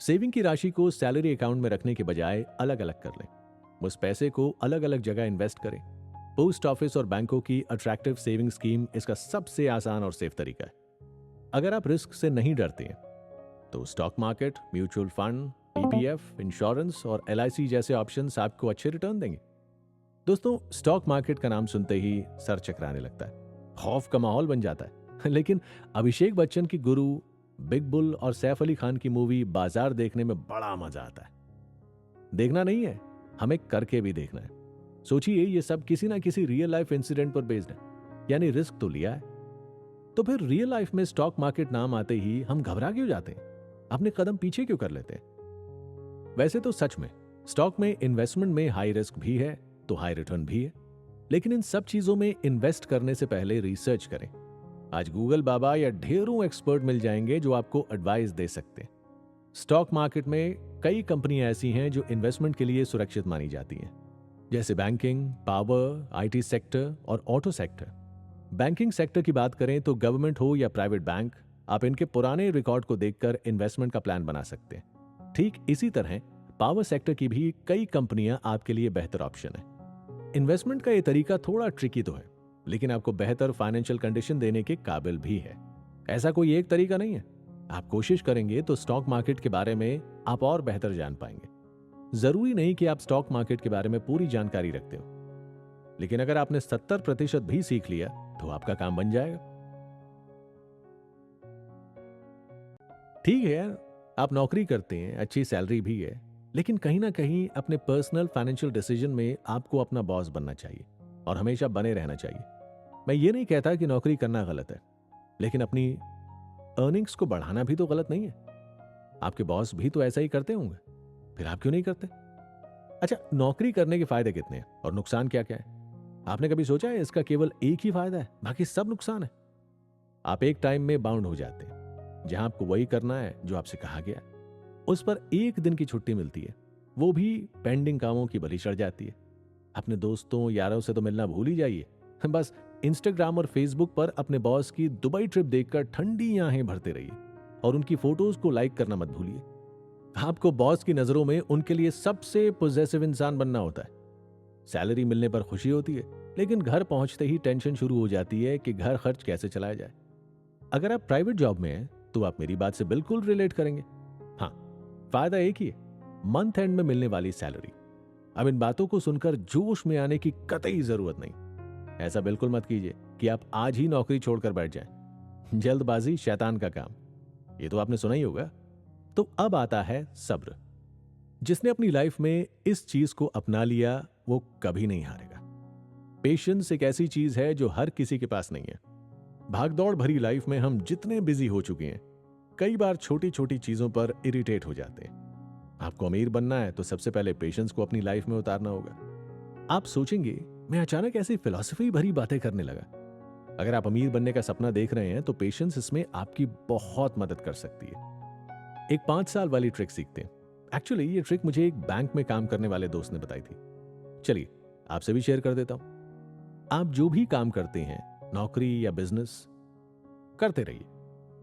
[SPEAKER 1] सेविंग की राशि को सैलरी अकाउंट में रखने के बजाय अलग अलग कर लें। उस पैसे को अलग अलग जगह इन्वेस्ट करें। पोस्ट ऑफिस और बैंकों की अट्रैक्टिव सेविंग स्कीम इसका सबसे आसान और सेफ तरीका है। अगर आप रिस्क से नहीं डरते हैं तो stock market, mutual fund, EPF, insurance और एलआईसी जैसे ऑप्शंस आपको अच्छे रिटर्न देंगे। दोस्तों, स्टॉक मार्केट का नाम सुनते ही सर चकराने लगता है, खौफ का माहौल बन जाता है। लेकिन अभिषेक बच्चन की गुरु, बिग बुल और सैफ अली खान की मूवी बाजार देखने में बड़ा मजा आता है। देखना नहीं है, हमें करके भी देखना है। सोचिए ये सब किसी ना किसी रियल लाइफ इंसिडेंट पर बेस्ड है, यानी रिस्क तो लिया है। तो फिर रियल लाइफ में स्टॉक मार्केट नाम आते ही हम घबरा क्यों जाते हैं, अपने कदम पीछे क्यों कर लेते हैं? वैसे तो सच में स्टॉक में इन्वेस्टमेंट में हाई रिस्क भी है तो हाई रिटर्न भी है, लेकिन इन सब चीजों में इन्वेस्ट करने से पहले रिसर्च करें। आज गूगल बाबा या ढेरों एक्सपर्ट मिल जाएंगे जो आपको एडवाइस दे सकते हैं। स्टॉक मार्केट में कई कंपनियां ऐसी हैं जो इन्वेस्टमेंट के लिए सुरक्षित मानी जाती हैं, जैसे बैंकिंग, पावर, आईटी सेक्टर और ऑटो सेक्टर। बैंकिंग सेक्टर की बात करें तो गवर्नमेंट हो या प्राइवेट बैंक, आप इनके पुराने रिकॉर्ड को देखकर इन्वेस्टमेंट का प्लान बना सकते हैं। ठीक इसी तरह पावर सेक्टर की भी कई कंपनियां आपके लिए बेहतर ऑप्शन है। इन्वेस्टमेंट का ये तरीका थोड़ा ट्रिकी तो है, लेकिन आपको बेहतर फाइनेंशियल कंडीशन देने के काबिल भी है। ऐसा कोई एक तरीका नहीं है। आप कोशिश करेंगे तो स्टॉक मार्केट के बारे में आप और बेहतर जान पाएंगे। जरूरी नहीं कि आप स्टॉक मार्केट के बारे में पूरी जानकारी रखते हो, लेकिन अगर आपने 70% भी सीख लिया तो आपका काम बन जाएगा। ठीक है यार, आप नौकरी करते हैं, अच्छी सैलरी भी है, लेकिन कहीं ना कहीं अपने पर्सनल फाइनेंशियल डिसीजन में आपको अपना बॉस बनना चाहिए और हमेशा बने रहना चाहिए। मैं ये नहीं कहता कि नौकरी करना गलत है, लेकिन अपनी अर्निंग्स को बढ़ाना भी तो गलत नहीं है। आपके बॉस भी तो ऐसा ही करते होंगे, फिर आप क्यों नहीं करते? अच्छा, नौकरी करने के फायदे कितने हैं और नुकसान क्या क्या है? आपने कभी सोचा है इसका केवल एक ही फायदा है, बाकी सब नुकसान है? आप एक टाइम में बाउंड हो जाते हैं जहां आपको वही करना है जो आपसे कहा गया है। उस पर एक दिन की छुट्टी मिलती है, वो भी पेंडिंग कामों की बलि चढ़ जाती है। अपने दोस्तों यारों से तो मिलना भूल ही जाइए, बस इंस्टाग्राम और फेसबुक पर अपने बॉस की दुबई ट्रिप देखकर ठंडी आंखें भरते रहिए और उनकी फोटोज को लाइक करना मत भूलिए। आपको बॉस की नजरों में उनके लिए सबसे पॉजिटिव इंसान बनना होता है। सैलरी मिलने पर खुशी होती है, लेकिन घर पहुंचते ही टेंशन शुरू हो जाती है कि घर खर्च कैसे चलाया जाए। अगर आप प्राइवेट जॉब में हैं तो आप मेरी बात से बिल्कुल रिलेट करेंगे। हाँ, फायदा एक ही है, मंथ एंड में मिलने वाली सैलरी। अब इन बातों को सुनकर जोश में आने की कतई जरूरत नहीं। ऐसा बिल्कुल मत कीजिए कि आप आज ही नौकरी छोड़कर बैठ जाएं। जल्दबाजी शैतान का काम, ये तो आपने सुना ही होगा। तो अब आता है सब्र। जिसने अपनी लाइफ में इस चीज को अपना लिया वो कभी नहीं हारेगा। पेशेंस एक ऐसी चीज है जो हर किसी के पास नहीं है। भागदौड़ भरी लाइफ में हम जितने बिजी हो चुके हैं, कई बार छोटी छोटी चीजों पर इरिटेट हो जाते हैं। आपको अमीर बनना है तो सबसे पहले पेशेंस को अपनी लाइफ में उतारना होगा। आप सोचेंगे मैं अचानक ऐसी फिलॉसफी भरी बातें करने लगा। अगर आप अमीर बनने का सपना देख रहे हैं तो पेशेंस इसमें आपकी बहुत मदद कर सकती है। एक 5 साल वाली ट्रिक सीखते हैं। एक्चुअली ये ट्रिक मुझे एक बैंक में काम करने वाले दोस्त ने बताई थी। चलिए आपसे भी शेयर कर देता हूं। आप जो भी काम करते हैं, नौकरी या बिजनेस, करते रहिए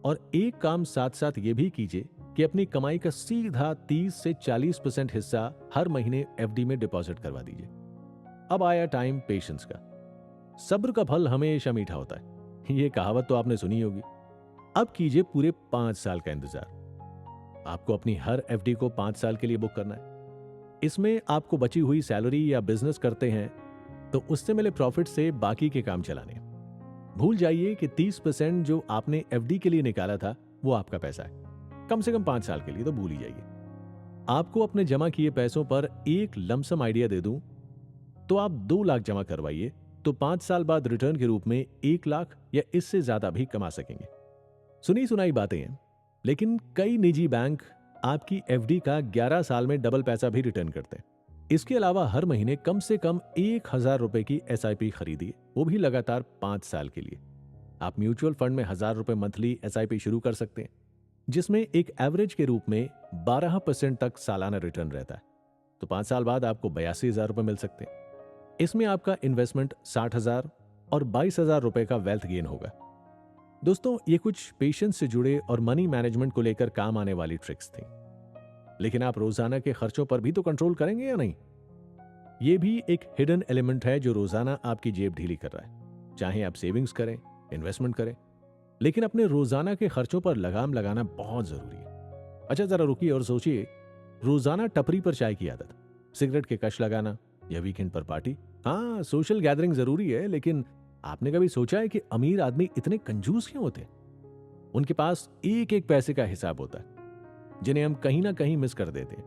[SPEAKER 1] और एक काम साथ साथ ये भी कीजिए कि अपनी कमाई का सीधा 30 से 40% हिस्सा हर महीने एफडी में डिपॉजिट करवा दीजिए। अब आया टाइम पेशेंस का। सब्र का फल हमेशा मीठा होता है, ये कहावत तो आपने सुनी होगी। अब कीजिए पूरे 5 साल का इंतजार। आपको अपनी हर एफडी को 5 साल के लिए बुक करना है। इसमें आपको बची हुई सैलरी या बिजनेस करते हैं तो उससे मिले प्रॉफिट से बाकी के काम चलाने। भूल जाइए कि 30% जो आपने एफडी के लिए निकाला था वो आपका पैसा है। कम से कम 5 साल के लिए तो भूल ही जाइए। आपको अपने जमा किए पैसों पर एक लमसम आइडिया दे दूं तो आप 2 लाख जमा करवाइए तो 5 साल बाद रिटर्न के रूप में 1 लाख या इससे ज्यादा भी कमा सकेंगे। सुनी सुनाई बातें हैं, लेकिन कई निजी बैंक आपकी एफडी का 11 साल में डबल पैसा भी रिटर्न करते हैं। इसके अलावा हर महीने कम से कम 1000 रुपए की एसआईपी खरीदिए, वो भी लगातार 5 साल के लिए। आप म्यूचुअल फंड में 1000 रुपए मंथली एसआईपी शुरू कर सकते हैं, जिसमें एक एवरेज के रूप में 12% तक सालाना रिटर्न रहता है। तो 5 साल बाद आपको 82,000 रुपए मिल सकते हैं। इसमें आपका इन्वेस्टमेंट 60,000 और 22,000 रुपए का वेल्थ गेन होगा। दोस्तों, ये कुछ पेशेंस से जुड़े और मनी मैनेजमेंट को लेकर काम आने वाली ट्रिक्स थी, लेकिन आप रोजाना के खर्चों पर भी तो कंट्रोल करेंगे या नहीं? ये भी एक हिडन एलिमेंट है जो रोजाना आपकी जेब ढीली कर रहा है। चाहे आप सेविंग्स करें, इन्वेस्टमेंट करें, लेकिन अपने रोजाना के खर्चों पर लगाम लगाना बहुत जरूरी है। अच्छा, जरा रुकिए और सोचिए, रोजाना टपरी पर चाय की आदत, सिगरेट के कश लगाना या वीकेंड पर पार्टी। हाँ, सोशल गैदरिंग जरूरी है, लेकिन आपने कभी सोचा है कि अमीर आदमी इतने कंजूस क्यों होते हैं? उनके पास एक एक पैसे का हिसाब होता है, जिन्हें हम कहीं ना कहीं मिस कर देते हैं।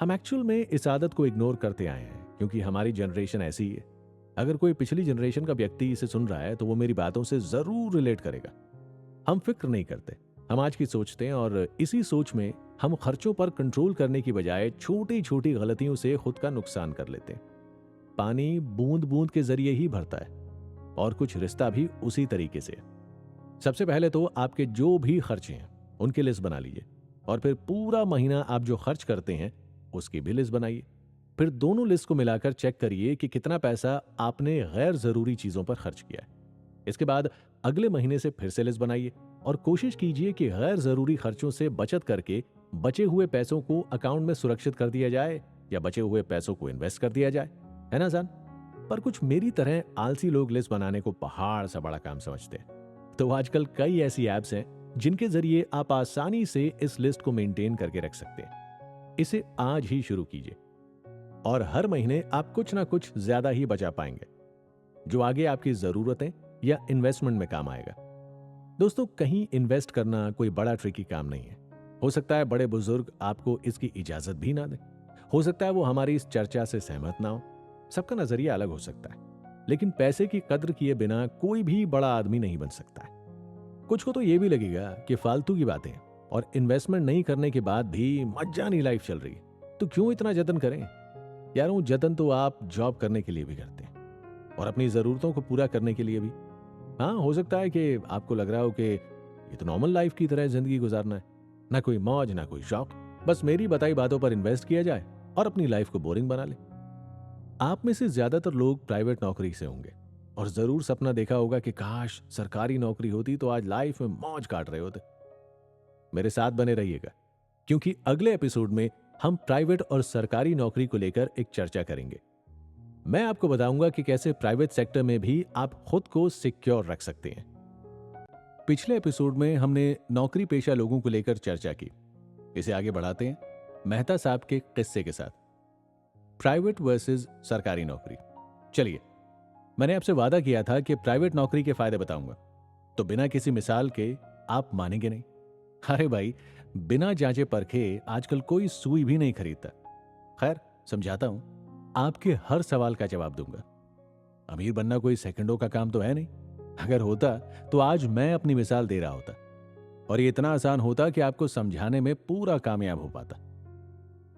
[SPEAKER 1] हम एक्चुअल में इस आदत को इग्नोर करते आए हैं क्योंकि हमारी जनरेशन ऐसी है। अगर कोई पिछली जनरेशन का व्यक्ति इसे सुन रहा है तो वो मेरी बातों से जरूर रिलेट करेगा। हम फिक्र नहीं करते, हम आज की सोचते हैं और इसी सोच में हम खर्चों पर कंट्रोल करने की बजाय छोटी छोटी गलतियों से खुद का नुकसान कर लेते हैं। पानी बूंद बूंद के जरिए ही भरता है और कुछ रिश्ता भी उसी तरीके से। सबसे पहले तो आपके जो भी खर्चे हैं उनकी लिस्ट बना लीजिए, और फिर पूरा महीना आप जो खर्च करते हैं उसकी भी लिस्ट बनाइए। फिर दोनों लिस्ट को मिलाकर चेक करिए कि कितना पैसा आपने गैर जरूरी चीजों पर खर्च किया है। इसके बाद अगले महीने से फिर से लिस्ट बनाइए और कोशिश कीजिए कि गैर जरूरी खर्चों से बचत करके बचे हुए पैसों को अकाउंट में सुरक्षित कर दिया जाए या बचे हुए पैसों को इन्वेस्ट कर दिया जाए। है ना आसान? पर कुछ मेरी तरह आलसी लोग लिस्ट बनाने को पहाड़ सा बड़ा काम समझते हैं। तो आजकल कई ऐसी ऐप्स हैं जिनके जरिए आप आसानी से इस लिस्ट को मेंटेन करके रख सकते हैं। इसे आज ही शुरू कीजिए और हर महीने आप कुछ ना कुछ ज्यादा ही बचा पाएंगे, जो आगे आपकी जरूरतें या इन्वेस्टमेंट में काम आएगा। दोस्तों, कहीं इन्वेस्ट करना कोई बड़ा ट्रिकी काम नहीं है। हो सकता है बड़े बुजुर्ग आपको इसकी इजाजत भी ना दें, हो सकता है वो हमारी इस चर्चा से सहमत ना हो, सबका नजरिया अलग हो सकता है, लेकिन पैसे की कद्र किए बिना कोई भी बड़ा आदमी नहीं बन सकता है। कुछ को तो ये भी लगेगा कि फालतू की बातें और इन्वेस्टमेंट नहीं करने के बाद भी मज्जानी लाइफ चल रही है, तो क्यों इतना जतन करें यार? वो जतन तो आप जॉब करने के लिए भी करते हैं और अपनी जरूरतों को पूरा करने के लिए भी। हाँ, हो सकता है कि आपको लग रहा हो कि ये तो नॉर्मल लाइफ की तरह जिंदगी गुजारना है, ना कोई मौज ना कोई शौक, बस मेरी बताई बातों पर इन्वेस्ट किया जाए और अपनी लाइफ को बोरिंग बना ले। आप में से ज्यादातर लोग प्राइवेट नौकरी से होंगे और जरूर सपना देखा होगा कि काश सरकारी नौकरी होती तो आज लाइफ में मौज काट रहे होते। मेरे साथ बने रहिएगा, क्योंकि अगले एपिसोड में हम प्राइवेट और सरकारी नौकरी को लेकर एक चर्चा करेंगे। मैं आपको बताऊंगा कि कैसे प्राइवेट सेक्टर में भी आप खुद को सिक्योर रख सकते हैं। पिछले एपिसोड में हमने नौकरी पेशा लोगों को लेकर चर्चा की। इसे आगे बढ़ाते हैं मेहता साहब के किस्से के साथ, प्राइवेट वर्सेस सरकारी नौकरी। चलिए, मैंने आपसे वादा किया था कि प्राइवेट नौकरी के फायदे बताऊंगा, तो बिना किसी मिसाल के आप मानेंगे नहीं। अरे भाई, बिना जांचे परखे आजकल कोई सुई भी नहीं खरीदता। खैर, समझाता हूं, आपके हर सवाल का जवाब दूंगा। अमीर बनना कोई सेकंडों का काम तो है नहीं। अगर होता तो आज मैं अपनी मिसाल दे रहा होता और ये इतना आसान होता कि आपको समझाने में पूरा कामयाब हो पाता।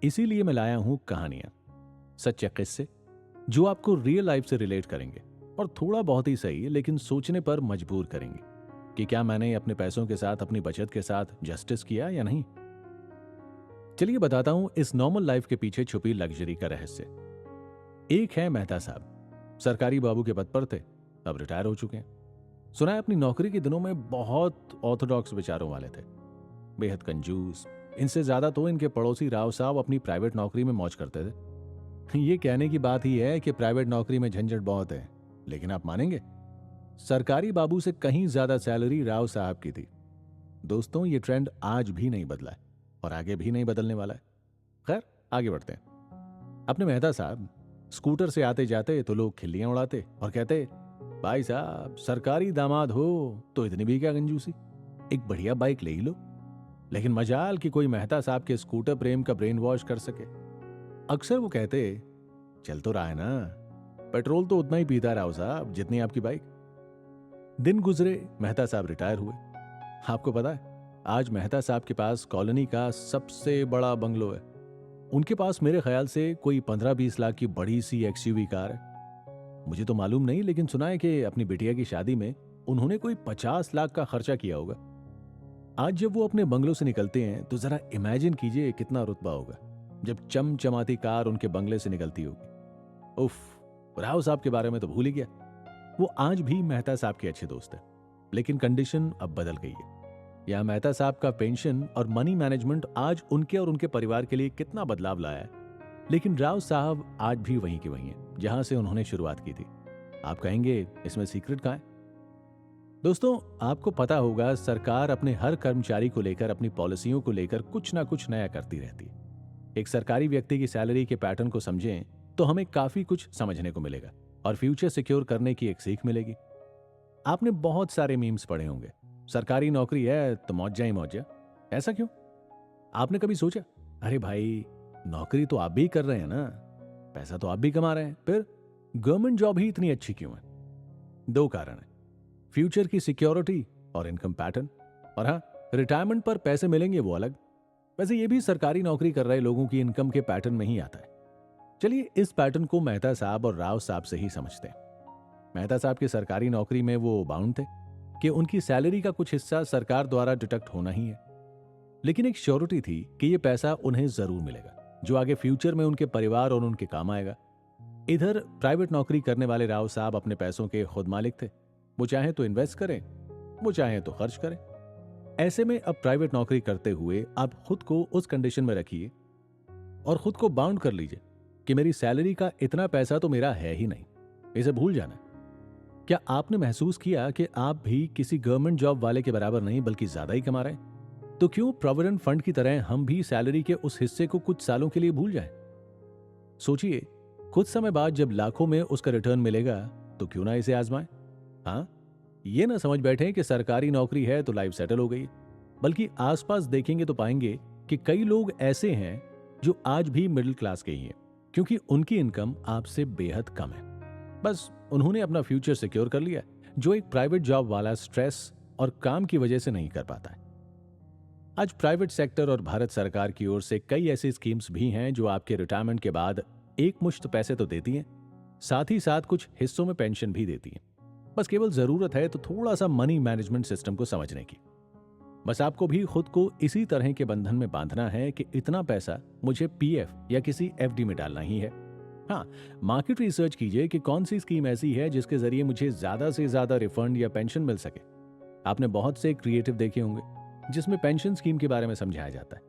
[SPEAKER 1] इसीलिए मैं लाया हूं कहानियां, सच्चे किस्से जो आपको रियल लाइफ से रिलेट करेंगे और थोड़ा बहुत ही सही लेकिन सोचने पर मजबूर करेंगे कि क्या मैंने अपने पैसों के साथ अपनी बचत के साथ जस्टिस किया या नहीं। चलिए बताता हूं इस नॉर्मल लाइफ के पीछे छुपी लग्जरी का रहस्य। एक है मेहता साहब, सरकारी बाबू के पद पर थे, अब रिटायर हो चुके हैं। सुना है अपनी नौकरी के दिनों में बहुत ऑर्थोडॉक्स विचारों वाले थे, बेहद कंजूस। इनसे ज्यादा तो इनके पड़ोसी राव साहब अपनी प्राइवेट नौकरी में मौज करते थे। ये कहने की बात ही है कि प्राइवेट नौकरी में झंझट बहुत है, लेकिन आप मानेंगे सरकारी बाबू से कहीं ज्यादा सैलरी राव साहब की थी। दोस्तों, ये ट्रेंड आज भी नहीं बदला है और आगे भी नहीं बदलने वाला है। खैर, आगे बढ़ते हैं। अपने मेहता साहब स्कूटर से आते जाते तो लोग खिल्लियां उड़ाते और कहते, भाई साहब सरकारी दामाद हो तो इतनी भी क्या कंजूसी, एक बढ़िया बाइक ले ही लो। लेकिन मजाल कि कोई मेहता साहब के स्कूटर प्रेम का ब्रेन वॉश कर सके। अक्सर वो कहते, चल तो रहा है ना, पेट्रोल तो उतना ही पीता राव साहब जितनी आपकी बाइक। दिन गुजरे, मेहता साहब रिटायर हुए। आपको पता है, आज मेहता साहब के पास कॉलोनी का सबसे बड़ा बंगलो है। उनके पास मेरे ख्याल से कोई 15-20 लाख की बड़ी सी एक्सयूवी कार है। मुझे तो मालूम नहीं, लेकिन सुना है कि अपनी बिटिया की शादी में उन्होंने कोई 50 लाख का खर्चा किया होगा। आज जब वो अपने बंगलों से निकलते हैं तो जरा इमेजिन कीजिए कितना रुतबा होगा जब चमचमाती कार उनके बंगले से निकलती होगी। उफ, राव साहब के बारे में तो भूल ही गया। वो आज भी मेहता साहब के अच्छे दोस्त हैं, लेकिन कंडीशन अब बदल गई है। यहाँ मेहता साहब का पेंशन और मनी मैनेजमेंट आज उनके और उनके परिवार के लिए कितना बदलाव लाया है, लेकिन राव साहब आज भी वहीं के वहीं हैं जहां से उन्होंने शुरुआत की थी। आप कहेंगे इसमें सीक्रेट कहां है? दोस्तों, आपको पता होगा सरकार अपने हर कर्मचारी को लेकर, अपनी पॉलिसियों को लेकर कुछ ना कुछ नया करती रहती है। एक सरकारी व्यक्ति की सैलरी के पैटर्न को समझें तो हमें काफी कुछ समझने को मिलेगा और फ्यूचर सिक्योर करने की एक सीख मिलेगी। आपने बहुत सारे मीम्स पढ़े होंगे, सरकारी नौकरी है तो मौजा ही मौजा। ऐसा क्यों? आपने कभी सोचा, अरे भाई नौकरी तो आप भी कर रहे हैं ना, पैसा तो आप भी कमा रहे हैं, फिर गवर्नमेंट जॉब ही इतनी अच्छी क्यों है? दो कारण है, फ्यूचर की सिक्योरिटी और इनकम पैटर्न। और हाँ, रिटायरमेंट पर पैसे मिलेंगे वो अलग। वैसे ये भी सरकारी नौकरी कर रहे लोगों की इनकम के पैटर्न में ही आता है। चलिए इस पैटर्न को मेहता साहब और राव साहब से ही समझते हैं। मेहता साहब की सरकारी नौकरी में वो बाउंड थे कि उनकी सैलरी का कुछ हिस्सा सरकार द्वारा डिडक्ट होना ही है, लेकिन एक श्योरिटी थी कि यह पैसा उन्हें जरूर मिलेगा, जो आगे फ्यूचर में उनके परिवार और उनके काम आएगा। इधर प्राइवेट नौकरी करने वाले राव साहब अपने पैसों के खुद मालिक थे। वो चाहे तो इन्वेस्ट करें, वो चाहे तो खर्च करें। ऐसे में अब प्राइवेट नौकरी करते हुए आप खुद को उस कंडीशन में रखिए और खुद को बाउंड कर लीजिए कि मेरी सैलरी का इतना पैसा तो मेरा है ही नहीं, इसे भूल जाना। क्या आपने महसूस किया कि आप भी किसी गवर्नमेंट जॉब वाले के बराबर नहीं बल्कि ज्यादा ही कमा रहे हैं? तो क्यों प्रोविडेंट फंड की तरह हम भी सैलरी के उस हिस्से को कुछ सालों के लिए भूल जाएं? सोचिए, कुछ समय बाद जब लाखों में उसका रिटर्न मिलेगा तो क्यों ना इसे आजमाएं? हाँ, ये ना समझ बैठे कि सरकारी नौकरी है तो लाइफ सेटल हो गई, बल्कि आसपास देखेंगे तो पाएंगे कि कई लोग ऐसे हैं जो आज भी मिडिल क्लास के ही हैं, क्योंकि उनकी इनकम आपसे बेहद कम है। बस उन्होंने अपना फ्यूचर सिक्योर कर लिया, जो एक प्राइवेट जॉब वाला स्ट्रेस और काम की वजह से नहीं कर पाता है। आज प्राइवेट सेक्टर और भारत सरकार की ओर से कई ऐसी स्कीम्स भी हैं जो आपके रिटायरमेंट के बाद एक मुश्त पैसे तो देती हैं, साथ ही साथ कुछ हिस्सों में पेंशन भी देती हैं। बस केवल जरूरत है तो थोड़ा सा मनी मैनेजमेंट सिस्टम को समझने की। बस आपको भी खुद को इसी तरह के बंधन में बांधना है कि इतना पैसा मुझे पीएफ या किसी एफडी में डालना ही है। हाँ, मार्केट रिसर्च कीजिए कि कौन सी स्कीम ऐसी है जिसके जरिए मुझे ज्यादा से ज्यादा रिफंड या पेंशन मिल सके। आपने बहुत से क्रिएटिव देखे होंगे जिसमें पेंशन स्कीम के बारे में समझाया जाता है,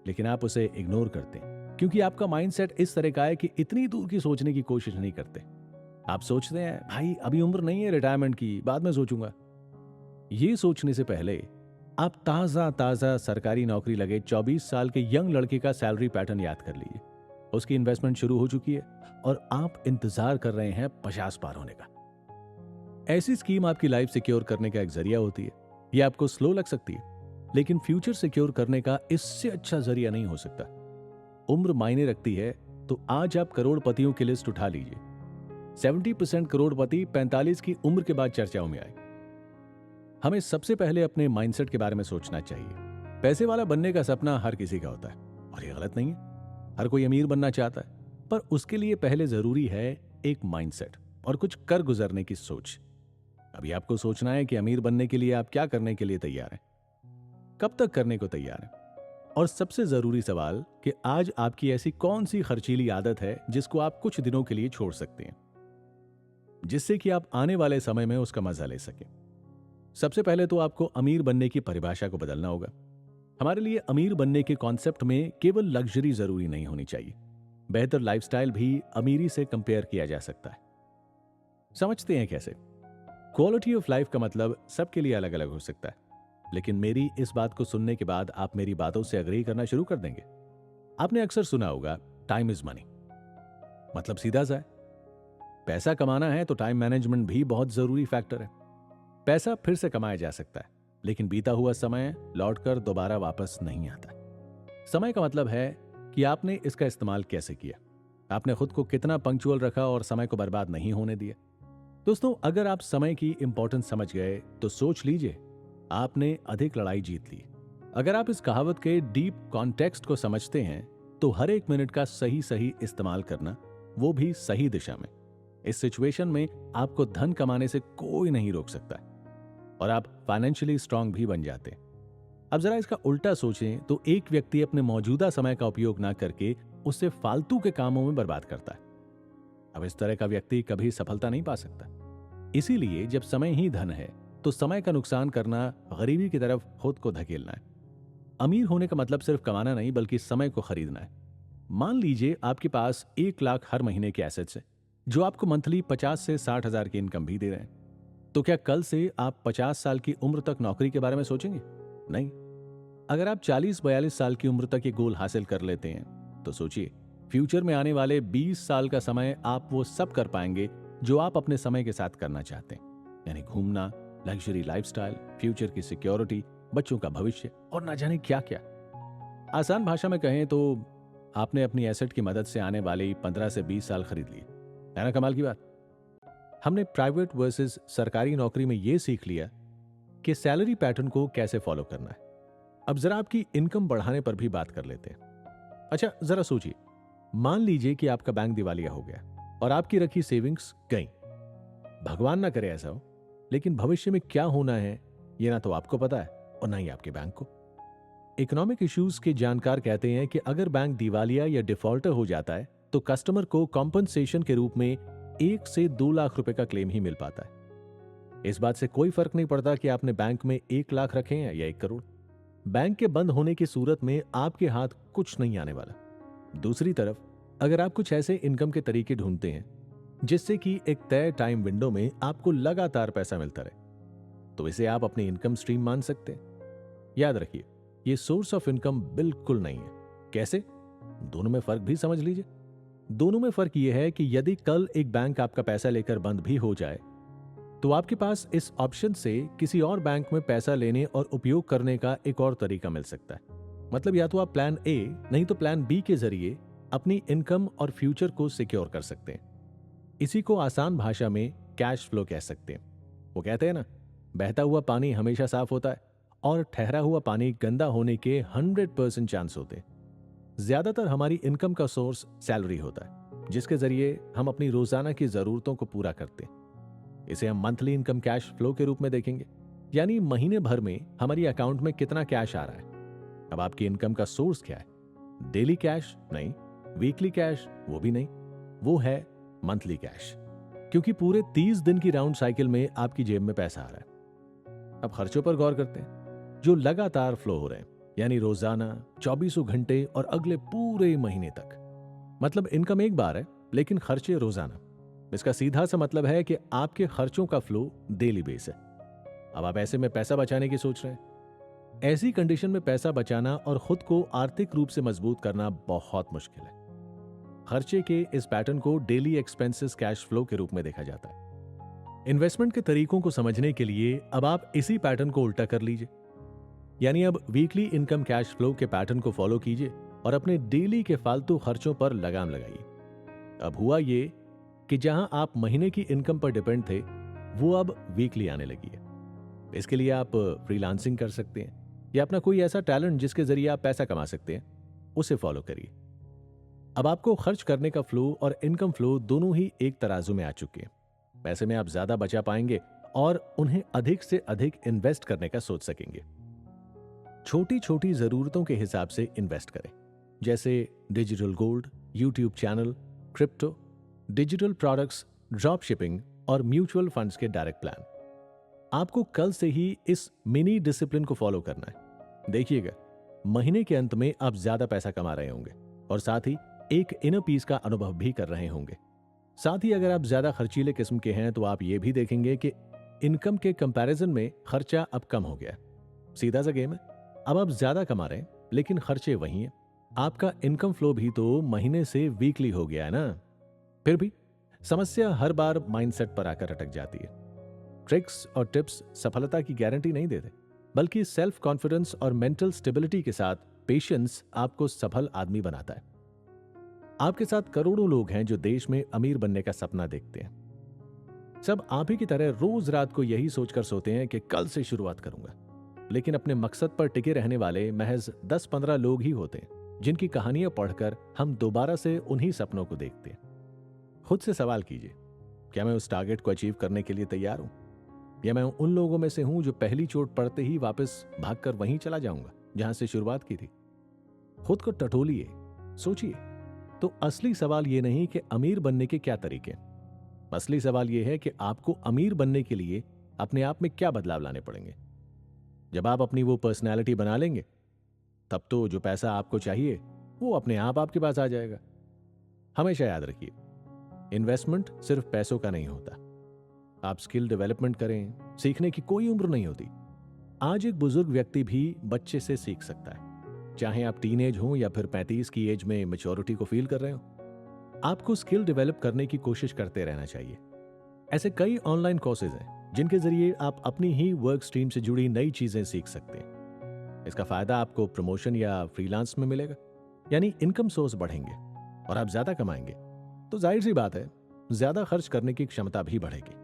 [SPEAKER 1] लेकिन आप उसे इग्नोर करते हैं क्योंकि आपका माइंडसेट इस तरह का है कि इतनी दूर की सोचने की कोशिश नहीं करते। आप सोचते हैं भाई अभी उम्र नहीं है रिटायरमेंट की, बाद में सोचूंगा। ये सोचने से पहले आप ताजा सरकारी नौकरी लगे 24 साल के यंग लड़के का सैलरी पैटर्न याद कर लीजिए। उसकी इन्वेस्टमेंट शुरू हो चुकी है और आप इंतजार कर रहे हैं 50 पार होने का। ऐसी स्कीम आपकी लाइफ सिक्योर करने का एक जरिया होती है। ये आपको स्लो लग सकती है, लेकिन फ्यूचर सिक्योर करने का इससे अच्छा जरिया नहीं हो सकता। उम्र मायने रखती है तो आज आप करोड़पतियों की लिस्ट उठा लीजिए। 70% करोड़पति 45 की उम्र के बाद चर्चाओं में आए। हमें सबसे पहले अपने माइंडसेट के बारे में सोचना चाहिए। पैसे वाला बनने का सपना हर किसी का होता है और ये गलत नहीं है। हर कोई अमीर बनना चाहता है, पर उसके लिए पहले जरूरी है एक माइंडसेट और कुछ कर गुजरने की सोच। अभी आपको सोचना है कि अमीर बनने के लिए आप क्या करने के लिए तैयार हैं, कब तक करने को तैयार हैं, और सबसे जरूरी सवाल कि आज आपकी ऐसी कौन सी खर्चीली आदत है जिसको आप कुछ दिनों के लिए छोड़ सकते हैं, जिससे कि आप आने वाले समय में उसका मजा ले सकें। सबसे पहले तो आपको अमीर बनने की परिभाषा को बदलना होगा। हमारे लिए अमीर बनने के कॉन्सेप्ट में केवल लग्जरी जरूरी नहीं होनी चाहिए, बेहतर लाइफस्टाइल भी अमीरी से कंपेयर किया जा सकता है। समझते हैं कैसे? क्वालिटी ऑफ लाइफ का मतलब सबके लिए अलग अलग हो सकता है, लेकिन मेरी इस बात को सुनने के बाद आप मेरी बातों से अग्री करना शुरू कर देंगे। आपने अक्सर सुना होगा टाइम इज मनी, मतलब सीधा सा है, पैसा कमाना है तो टाइम मैनेजमेंट भी बहुत जरूरी फैक्टर है। पैसा फिर से कमाया जा सकता है, लेकिन बीता हुआ समय लौटकर दोबारा वापस नहीं आता। समय का मतलब है कि आपने इसका इस्तेमाल कैसे किया, आपने खुद को कितना पंक्चुअल रखा और समय को बर्बाद नहीं होने दिया। दोस्तों, अगर आप समय की इंपॉर्टेंस समझ गए तो सोच लीजिए आपने अधिक लड़ाई जीत ली। अगर आप इस कहावत के डीप कॉन्टेक्स्ट को समझते हैं तो हर एक मिनट का सही सही इस्तेमाल करना, वो भी सही दिशा में, इस सिचुएशन में आपको धन कमाने से कोई नहीं रोक सकता और आप फाइनेंशियली स्ट्रांग भी बन जाते हैं। अब जरा इसका उल्टा सोचें तो एक व्यक्ति अपने मौजूदा समय का उपयोग ना करके उससे फालतू के कामों में बर्बाद करता है। अब इस तरह का व्यक्ति कभी सफलता नहीं पा सकता। इसीलिए जब समय ही धन है तो समय का नुकसान करना गरीबी की तरफ खुद को धकेलना है। अमीर होने का मतलब सिर्फ कमाना नहीं बल्कि समय को खरीदना है। मान लीजिए आपके पास 1 लाख हर महीने के एसेट्स है जो आपको मंथली 50 से 60 हजार की इनकम भी दे रहे हैं। तो क्या कल से आप 50 साल की उम्र तक नौकरी के बारे में सोचेंगे? नहीं। अगर आप 40-42 साल की उम्र तक ये गोल हासिल कर लेते हैं तो सोचिए फ्यूचर में आने वाले 20 साल का समय आप वो सब कर पाएंगे जो आप अपने समय के साथ करना चाहते हैं, यानी घूमना, लग्जरी लाइफस्टाइल, फ्यूचर की सिक्योरिटी, बच्चों का भविष्य और ना जाने क्या क्या। आसान भाषा में कहें तो आपने अपनी एसेट की मदद से आने वाले 15 से 20 साल खरीद लिए। है ना कमाल की बात? हमने प्राइवेट वर्सेस सरकारी नौकरी में यह सीख लिया कि सैलरी पैटर्न को कैसे फॉलो करना है। अब जरा आपकी इनकम बढ़ाने पर भी बात कर लेते हैं। अच्छा, जरा सोचिए, मान लीजिए कि आपका बैंक दिवालिया हो गया और आपकी रखी सेविंग्स गई। भगवान ना करे ऐसा हो, लेकिन भविष्य में क्या होना है ये ना तो आपको पता है और ना ही आपके बैंक को। इकोनॉमिक इश्यूज के जानकार कहते हैं कि अगर बैंक दिवालिया या डिफॉल्टर हो जाता है तो कस्टमर को कॉम्पनसेशन के रूप में 1 से 2 लाख रुपए का क्लेम ही मिल पाता है। इस बात से कोई फर्क नहीं पड़ता कि आपने बैंक में 1 लाख रखे हैं या 1 करोड़। बैंक के बंद होने की सूरत में आपके हाथ कुछ नहीं आने वाला। दूसरी तरफ अगर आप कुछ ऐसे इनकम के तरीके ढूंढते हैं जिससे कि एक तय टाइम विंडो में आपको लगातार पैसा मिलता रहे, तो इसे आप अपनी इनकम स्ट्रीम मान सकते हैं। याद रखिए, ये सोर्स ऑफ इनकम बिल्कुल नहीं है। कैसे? दोनों में फर्क भी समझ लीजिए। दोनों में फर्क यह है कि यदि कल एक बैंक आपका पैसा लेकर बंद भी हो जाए तो आपके पास इस ऑप्शन से किसी और बैंक में पैसा लेने और उपयोग करने का एक और तरीका मिल सकता है। मतलब या तो आप प्लान ए नहीं तो प्लान बी के जरिए अपनी इनकम और फ्यूचर को सिक्योर कर सकते हैं। इसी को आसान भाषा में कैश फ्लो कह सकते हैं। वो कहते हैं ना, बहता हुआ पानी हमेशा साफ होता है और ठहरा हुआ पानी गंदा होने के 100% चांस होते हैं। ज्यादातर हमारी इनकम का सोर्स सैलरी होता है, जिसके जरिए हम अपनी रोजाना की जरूरतों को पूरा करते हैं। इसे हम मंथली इनकम कैश फ्लो के रूप में देखेंगे, यानी महीने भर में हमारी अकाउंट में कितना कैश आ रहा है। अब आपकी इनकम का सोर्स क्या है? डेली कैश नहीं, वीकली कैश वो भी नहीं, वो है मंथली कैश, क्योंकि पूरे 30 दिन की राउंड साइकिल में आपकी जेब में पैसा आ रहा है। अब खर्चों पर गौर करते हैं जो लगातार फ्लो हो रहे हैं, यानी रोजाना 24 घंटे और अगले पूरे महीने तक। मतलब इनकम एक बार है लेकिन खर्चे रोजाना। इसका सीधा सा मतलब है कि आपके खर्चों का फ्लो डेली बेस है। अब आप ऐसे में पैसा बचाने की सोच रहे हैं। ऐसी कंडीशन में पैसा बचाना और खुद को आर्थिक रूप से मजबूत करना बहुत मुश्किल है। खर्चे के इस पैटर्न को डेली एक्सपेंसेस कैश फ्लो के रूप में देखा जाता है। इन्वेस्टमेंट के तरीकों को समझने के लिए अब आप इसी पैटर्न को उल्टा कर लीजिए, यानी अब वीकली इनकम कैश फ्लो के पैटर्न को फॉलो कीजिए और अपने डेली के फालतू खर्चों पर लगाम लगाइए। अब हुआ ये कि जहां आप महीने की इनकम पर डिपेंड थे, वो अब वीकली आने लगी है। इसके लिए आप फ्रीलांसिंग कर सकते हैं या अपना कोई ऐसा टैलेंट जिसके जरिए आप पैसा कमा सकते हैं, उसे फॉलो करिए। अब आपको खर्च करने का फ्लो और इनकम फ्लो दोनों ही एक तराजू में आ चुके हैं। पैसे में आप ज्यादा बचा पाएंगे और उन्हें अधिक से अधिक इन्वेस्ट करने का सोच सकेंगे। छोटी छोटी जरूरतों के हिसाब से इन्वेस्ट करें, जैसे digital gold, YouTube channel, crypto, digital products, drop shipping और म्यूचुअल फंड्स के डायरेक्ट प्लान। आपको कल से ही इस मिनी डिसिप्लिन को फॉलो करना है। देखिएगा, महीने के अंत में आप ज्यादा पैसा कमा रहे होंगे और साथ ही एक इनर पीस का अनुभव भी कर रहे होंगे। साथ ही अगर आप ज्यादा खर्चीले किस्म के हैं तो आप ये भी देखेंगे कि इनकम के कंपैरिजन में खर्चा अब कम हो गया। सीधा सा गेम है। अब आप ज्यादा कमा रहे हैं लेकिन खर्चे वही हैं। आपका इनकम फ्लो भी तो महीने से वीकली हो गया है ना। फिर भी समस्या हर बार माइंडसेट पर आकर अटक जाती है। ट्रिक्स और टिप्स सफलता की गारंटी नहीं देते, बल्कि सेल्फ कॉन्फिडेंस और मेंटल स्टेबिलिटी के साथ पेशेंस आपको सफल आदमी बनाता है। आपके साथ करोड़ों लोग हैं जो देश में अमीर बनने का सपना देखते हैं। सब आप ही की तरह रोज रात को यही सोचकर सोते हैं कि कल से शुरुआत करूंगा, लेकिन अपने मकसद पर टिके रहने वाले महज 10-15 लोग ही होते हैं जिनकी कहानियां पढ़कर हम दोबारा से उन्हीं सपनों को देखते हैं। खुद से सवाल कीजिए, क्या मैं उस टारगेट को अचीव करने के लिए तैयार हूं, या मैं उन लोगों में से हूं जो पहली चोट पड़ते ही वापस भागकर वहीं चला जाऊंगा जहां से शुरुआत की थी। खुद को टटोलिए, सोचिए। तो असली सवाल यह नहीं कि अमीर बनने के क्या तरीके, असली सवाल यह है कि आपको अमीर बनने के लिए अपने आप में क्या बदलाव लाने पड़ेंगे। जब आप अपनी वो पर्सनैलिटी बना लेंगे, तब तो जो पैसा आपको चाहिए वो अपने आप आपके पास आ जाएगा। हमेशा याद रखिए, इन्वेस्टमेंट सिर्फ पैसों का नहीं होता। आप स्किल डेवलपमेंट करें, सीखने की कोई उम्र नहीं होती। आज एक बुजुर्ग व्यक्ति भी बच्चे से सीख सकता है, चाहे आप टीनेज हो या फिर 35 की एज में मैच्योरिटी को फील कर रहे हो। आपको स्किल डेवलप करने की कोशिश करते रहना चाहिए। ऐसे कई ऑनलाइन कोर्सेज हैं जिनके जरिए आप अपनी ही वर्क स्ट्रीम से जुड़ी नई चीजें सीख सकते हैं। इसका फायदा आपको प्रमोशन या फ्रीलांस में मिलेगा, यानी इनकम सोर्स बढ़ेंगे और आप ज्यादा कमाएंगे, तो जाहिर सी बात है ज्यादा खर्च करने की क्षमता भी बढ़ेगी।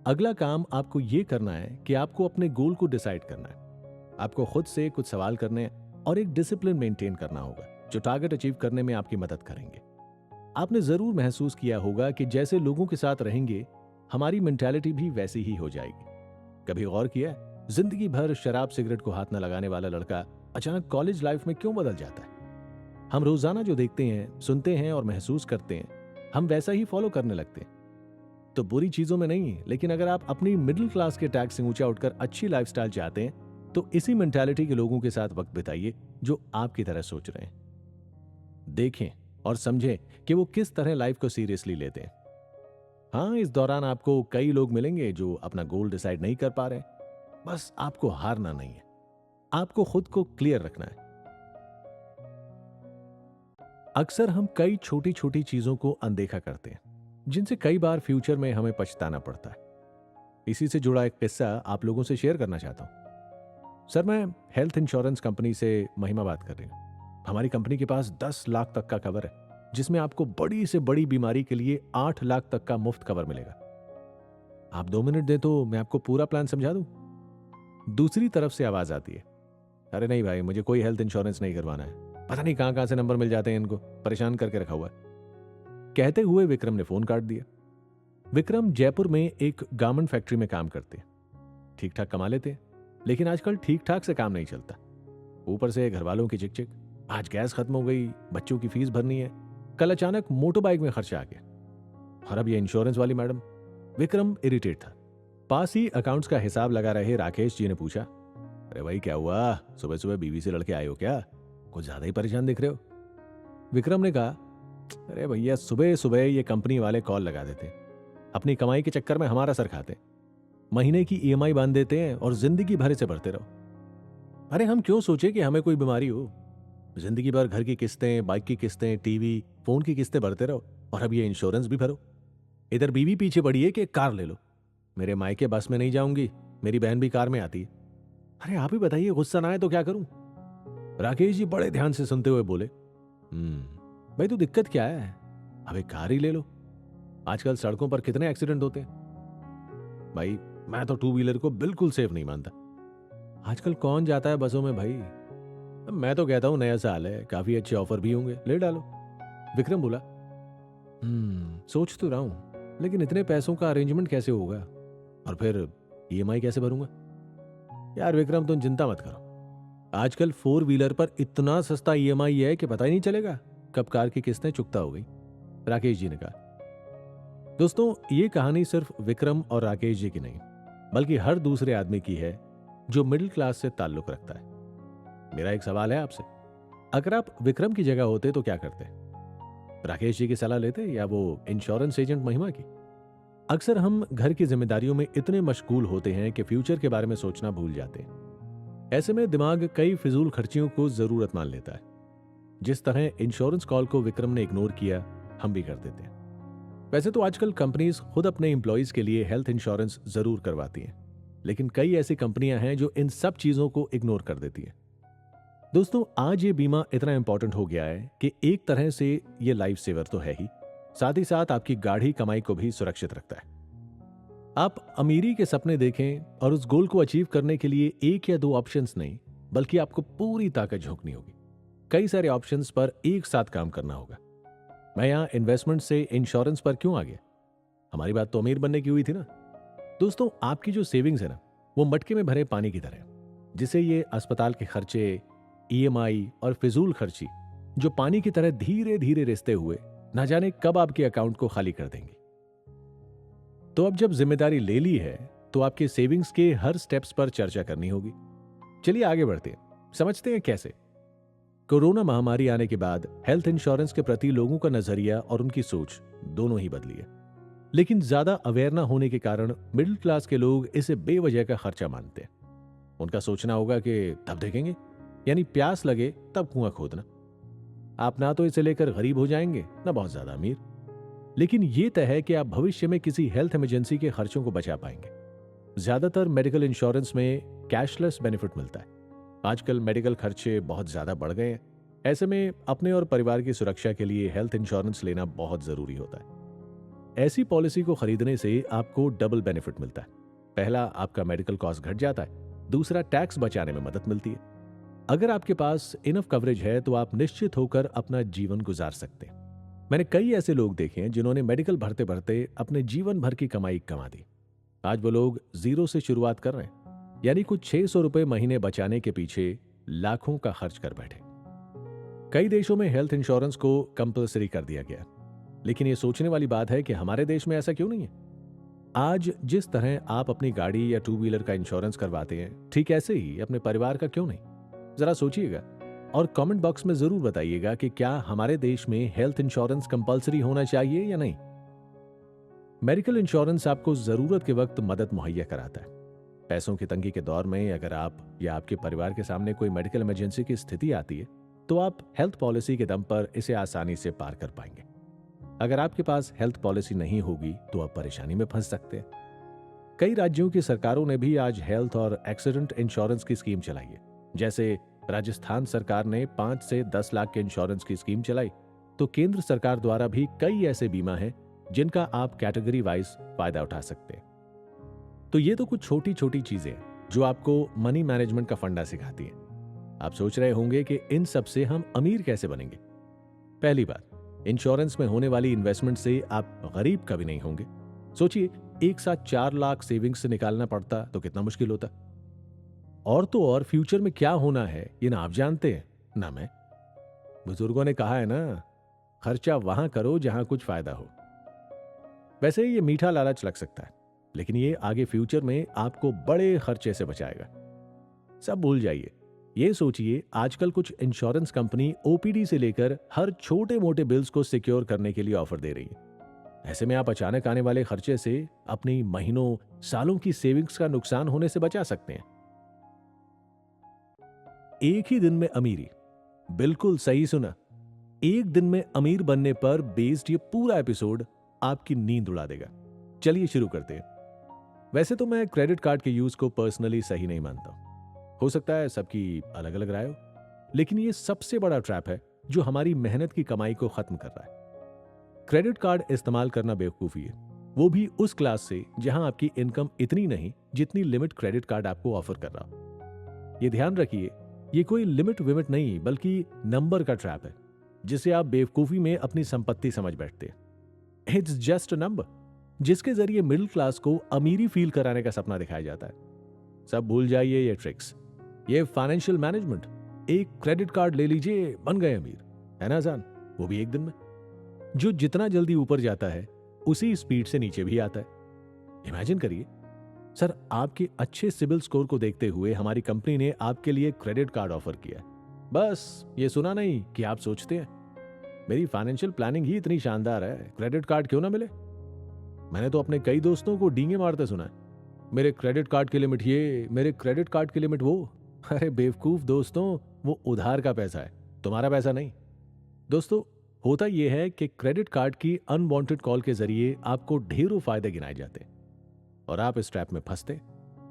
[SPEAKER 1] अगला काम आपको यह करना है कि आपको अपने गोल को डिसाइड करना है। आपको खुद से कुछ सवाल करने और एक डिसिप्लिन मेंटेन करना होगा जो टारगेट अचीव करने में आपकी मदद करेंगे। आपने जरूर महसूस किया होगा कि जैसे लोगों के साथ रहेंगे, हमारी मेंटालिटी भी वैसी ही हो जाएगी। कभी गौर किया जिंदगी भर शराब सिगरेट को हाथ न लगाने वाला लड़का अचानक कॉलेज लाइफ में क्यों बदल जाता है? हम रोजाना जो देखते हैं, सुनते हैं और महसूस करते हैं, हम वैसा ही फॉलो करने लगते हैं। तो बुरी चीजों में नहीं है, लेकिन अगर आप अपनी मिडिल क्लास के टैग से ऊंचा उठकर अच्छी लाइफस्टाइल चाहते हैं तो इसी मेंटालिटी के लोगों के साथ वक्त बिताइए जो आपकी तरह सोच रहे हैं। देखें और समझें कि वो किस तरह लाइफ को सीरियसली लेते हैं। हाँ, इस दौरान आपको कई लोग मिलेंगे जो अपना गोल डिसाइड नहीं कर पा रहे। बस आपको हारना नहीं है, आपको खुद को क्लियर रखना है। अक्सर हम कई छोटी छोटी चीजों को अनदेखा करते हैं जिनसे कई बार फ्यूचर में हमें पछताना पड़ता है। इसी से जुड़ा एक किस्सा आप लोगों से शेयर करना चाहता हूं। सर, मैं हेल्थ इंश्योरेंस कंपनी से महिमा बात कर रही हूँ। हमारी कंपनी के पास 10 लाख तक का कवर है, जिसमें आपको बड़ी से बड़ी बीमारी के लिए 8 लाख तक का मुफ्त कवर मिलेगा। आप 2 मिनट दें तो मैं आपको पूरा प्लान समझा दूं। दूसरी तरफ से आवाज आती है, अरे नहीं भाई, मुझे कोई हेल्थ इंश्योरेंस नहीं करवाना है। पता नहीं कहां कहां से नंबर मिल जाते हैं, इनको परेशान करके रखा हुआ है। कहते हुए विक्रम ने फोन काट दिया। विक्रम जयपुर में एक गारमेंट फैक्ट्री में काम करते हैं। ठीक ठाक कमा लेते हैं, लेकिन आजकल ठीक ठाक से काम नहीं चलता। ऊपर से घर वालों की चिक-चिक, आज गैस खत्म हो गई, बच्चों की फीस भरनी है, कल अचानक मोटर बाइक में खर्चा आ गया, और अब ये इंश्योरेंस वाली मैडम। विक्रम इरिटेट था। पास ही अकाउंट्स का हिसाब लगा रहे राकेश जी ने पूछा, अरे भाई क्या हुआ, सुबह सुबह बीवी से लड़के आए हो क्या? कुछ ज्यादा ही परेशान दिख रहे हो। विक्रम ने कहा, अरे भैया, सुबह सुबह ये कंपनी वाले कॉल लगा देते, अपनी कमाई के चक्कर में हमारा सर खाते, महीने की ईएमआई बांध देते हैं और जिंदगी भर से भरते रहो। अरे हम क्यों सोचे कि हमें कोई बीमारी हो? जिंदगी भर घर की किस्तें, बाइक की किस्तें, टीवी, फोन की किस्तें भरते रहो, और अब ये इंश्योरेंस भी भरो। इधर बीवी पीछे पड़ी है कि एक कार ले लो। मेरे मायके बस में नहीं जाऊंगी, मेरी बहन भी कार में आती है। अरे आप ही बताइए, गुस्सा ना आए तो क्या करूं? राकेश जी बड़े ध्यान से सुनते हुए बोले, भाई तो दिक्कत क्या है, अब एक कार ही ले लो। आजकल सड़कों पर कितने एक्सीडेंट होते हैं। भाई मैं तो 2 व्हीलर को बिल्कुल सेफ नहीं मानता। आजकल कौन जाता है बसों में भाई? मैं तो कहता हूं नया साल है, काफी अच्छे ऑफर भी होंगे, ले डालो। विक्रम बोला, सोच तो रहा हूं, लेकिन इतने पैसों का अरेंजमेंट कैसे होगा, और फिर ईएमआई कैसे भरूंगा? यार विक्रम, तुम चिंता मत करो, आजकल 4 व्हीलर पर इतना सस्ता ईएमआई है कि पता ही नहीं चलेगा कब कार की किस्तें चुकता हो गई, राकेश जी ने कहा। दोस्तों, ये कहानी सिर्फ विक्रम और राकेश जी की नहीं, बल्कि हर दूसरे आदमी की है जो मिडिल क्लास से ताल्लुक रखता है। मेरा एक सवाल है आपसे, अगर आप विक्रम की जगह होते तो क्या करते? राकेश जी की सलाह लेते या वो इंश्योरेंस एजेंट महिमा की? अक्सर हम घर की जिम्मेदारियों में इतने मशगूल होते हैं कि फ्यूचर के बारे में सोचना भूल जाते हैं। ऐसे में दिमाग कई फिजूल खर्चियों को जरूरत मान लेता है। जिस तरह इंश्योरेंस कॉल को विक्रम ने इग्नोर किया, हम भी कर देते हैं। वैसे तो आजकल कंपनीज खुद अपने एम्प्लॉइज के लिए हेल्थ इंश्योरेंस जरूर करवाती हैं, लेकिन कई ऐसी कंपनियां हैं जो इन सब चीजों को इग्नोर कर देती हैं। दोस्तों, आज ये बीमा इतना इंपॉर्टेंट हो गया है कि एक तरह से ये लाइफ सेवर तो है ही, साथ ही साथ आपकी गाढ़ी कमाई को भी सुरक्षित रखता है। आप अमीरी के सपने देखें और उस गोल को अचीव करने के लिए 1 या 2 ऑप्शंस नहीं, बल्कि आपको पूरी ताकत झोंकनी होगी। कई सारे ऑप्शंस पर एक साथ काम करना होगा। मैं यहां इन्वेस्टमेंट से इंश्योरेंस पर क्यों आ गया? हमारी बात तो अमीर बनने की हुई थी ना। दोस्तों, आपकी जो सेविंग्स है ना, वो मटके में भरे पानी की तरह, जिसे ये अस्पताल के खर्चे, ईएमआई और फिजूल खर्ची जो पानी की तरह धीरे धीरे रिसते हुए ना जाने कब आपके अकाउंट को खाली कर देंगे। तो अब जब जिम्मेदारी ले ली है, तो आपके सेविंग्स के हर स्टेप्स पर चर्चा करनी होगी। चलिए आगे बढ़ते हैं, समझते हैं कैसे। कोरोना महामारी आने के बाद हेल्थ इंश्योरेंस के प्रति लोगों का नजरिया और उनकी सोच दोनों ही बदली है। लेकिन ज्यादा अवेयर ना होने के कारण मिडिल क्लास के लोग इसे बेवजह का खर्चा मानते हैं। उनका सोचना होगा कि तब देखेंगे, यानी प्यास लगे तब कुआं खोदना। आप ना तो इसे लेकर गरीब हो जाएंगे, ना बहुत ज्यादा अमीर, लेकिन यह तय है कि आप भविष्य में किसी हेल्थ इमरजेंसी के खर्चों को बचा पाएंगे। ज्यादातर मेडिकल इंश्योरेंस में कैशलेस बेनिफिट मिलता है। आजकल मेडिकल खर्चे बहुत ज्यादा बढ़ गए हैं। ऐसे में अपने और परिवार की सुरक्षा के लिए हेल्थ इंश्योरेंस लेना बहुत जरूरी होता है। ऐसी पॉलिसी को खरीदने से आपको डबल बेनिफिट मिलता है। पहला, आपका मेडिकल कॉस्ट घट जाता है। दूसरा, टैक्स बचाने में मदद मिलती है। अगर आपके पास इनफ कवरेज है तो आप निश्चित होकर अपना जीवन गुजार सकते हैं। मैंने कई ऐसे लोग देखे हैं जिन्होंने मेडिकल भरते भरते अपने जीवन भर की कमाई कमा दी। आज वो लोग जीरो से शुरुआत कर रहे हैं। यानी कुछ 600 रुपए महीने बचाने के पीछे लाखों का खर्च कर बैठे। कई देशों में हेल्थ इंश्योरेंस को कंपलसरी कर दिया गया, लेकिन यह सोचने वाली बात है कि हमारे देश में ऐसा क्यों नहीं है। आज जिस तरह आप अपनी गाड़ी या टू व्हीलर का इंश्योरेंस करवाते हैं, ठीक ऐसे ही अपने परिवार का क्यों नहीं। जरा सोचिएगा और कमेंट बॉक्स में जरूर बताइएगा कि क्या हमारे देश में हेल्थ इंश्योरेंस कंपलसरी होना चाहिए या नहीं। मेडिकल इंश्योरेंस आपको जरूरत के वक्त मदद मुहैया कराता है। पैसों की तंगी के दौर में अगर आप या आपके परिवार के सामने कोई मेडिकल इमरजेंसी की स्थिति आती है, तो आप हेल्थ पॉलिसी के दम पर इसे आसानी से पार कर पाएंगे। अगर आपके पास हेल्थ पॉलिसी नहीं होगी तो आप परेशानी में फंस सकते हैं। कई राज्यों की सरकारों ने भी आज हेल्थ और एक्सीडेंट इंश्योरेंस की स्कीम चलाई है। जैसे राजस्थान सरकार ने 5 से 10 लाख के इंश्योरेंस की स्कीम चलाई, तो केंद्र सरकार द्वारा भी कई ऐसे बीमा हैं जिनका आप कैटेगरी वाइज फायदा उठा सकते हैं। तो ये तो कुछ छोटी छोटी चीजें जो आपको मनी मैनेजमेंट का फंडा सिखाती हैं। आप सोच रहे होंगे कि इन सब से हम अमीर कैसे बनेंगे। पहली बात, इंश्योरेंस में होने वाली इन्वेस्टमेंट से आप गरीब कभी नहीं होंगे। सोचिए, एक साथ 4 लाख सेविंग्स से निकालना पड़ता तो कितना मुश्किल होता। और तो और फ्यूचर में क्या होना है ये ना आप जानते हैं ना मैं। बुजुर्गों ने कहा है ना, खर्चा वहां करो जहां कुछ फायदा हो। वैसे ये मीठा लालच लग सकता है, लेकिन ये आगे फ्यूचर में आपको बड़े खर्चे से बचाएगा। सब भूल जाइए, ये सोचिए आजकल कुछ इंश्योरेंस कंपनी ओपीडी से लेकर हर छोटे मोटे बिल्स को सिक्योर करने के लिए ऑफर दे रही है। ऐसे में आप अचानक आने वाले खर्चे से अपनी महीनों सालों की सेविंग्स का नुकसान होने से बचा सकते हैं। एक ही दिन में अमीरी, बिल्कुल सही सुना। एक दिन में अमीर बनने पर बेस्ड ये पूरा एपिसोड आपकी नींद उड़ा देगा। चलिए शुरू करते हैं। वैसे तो मैं क्रेडिट कार्ड के यूज को पर्सनली सही नहीं मानता। हो सकता है सबकी अलग अलग राय हो, लेकिन ये सबसे बड़ा ट्रैप है जो हमारी मेहनत की कमाई को खत्म कर रहा है। क्रेडिट कार्ड इस्तेमाल करना बेवकूफी है, वो भी उस क्लास से जहां आपकी इनकम इतनी नहीं जितनी लिमिट क्रेडिट कार्ड आपको ऑफर कर रहा हो। ये ध्यान रखिए, ये कोई लिमिट विमिट नहीं बल्कि नंबर का ट्रैप है, जिसे आप बेवकूफी में अपनी संपत्ति समझ बैठते हैं। इट्स जस्ट अ नंबर, जिसके जरिए मिडिल क्लास को अमीरी फील कराने का सपना दिखाया जाता है। सब भूल जाइए ये ट्रिक्स, ये फाइनेंशियल मैनेजमेंट। एक क्रेडिट कार्ड ले लीजिए, बन गए अमीर, है ना आसान, वो भी एक दिन में। जो जितना जल्दी ऊपर जाता है उसी स्पीड से नीचे भी आता है। इमेजिन करिए सर, आपके अच्छे सिबिल स्कोर को देखते हुए हमारी कंपनी ने आपके लिए क्रेडिट कार्ड ऑफर किया। बस ये सुना नहीं कि आप सोचते हैं मेरी फाइनेंशियल प्लानिंग ही इतनी शानदार है, क्रेडिट कार्ड क्यों ना मिले। मैंने तो अपने कई दोस्तों को डींगे मारते सुना है, मेरे क्रेडिट कार्ड की लिमिट ये, मेरे क्रेडिट कार्ड की लिमिट वो। अरे बेवकूफ दोस्तों, वो उधार का पैसा है, तुम्हारा पैसा नहीं। दोस्तों, होता यह है कि क्रेडिट कार्ड की अनवांटेड कॉल के जरिए आपको ढेरों फायदे गिनाए जाते और आप इस ट्रैप में फंसते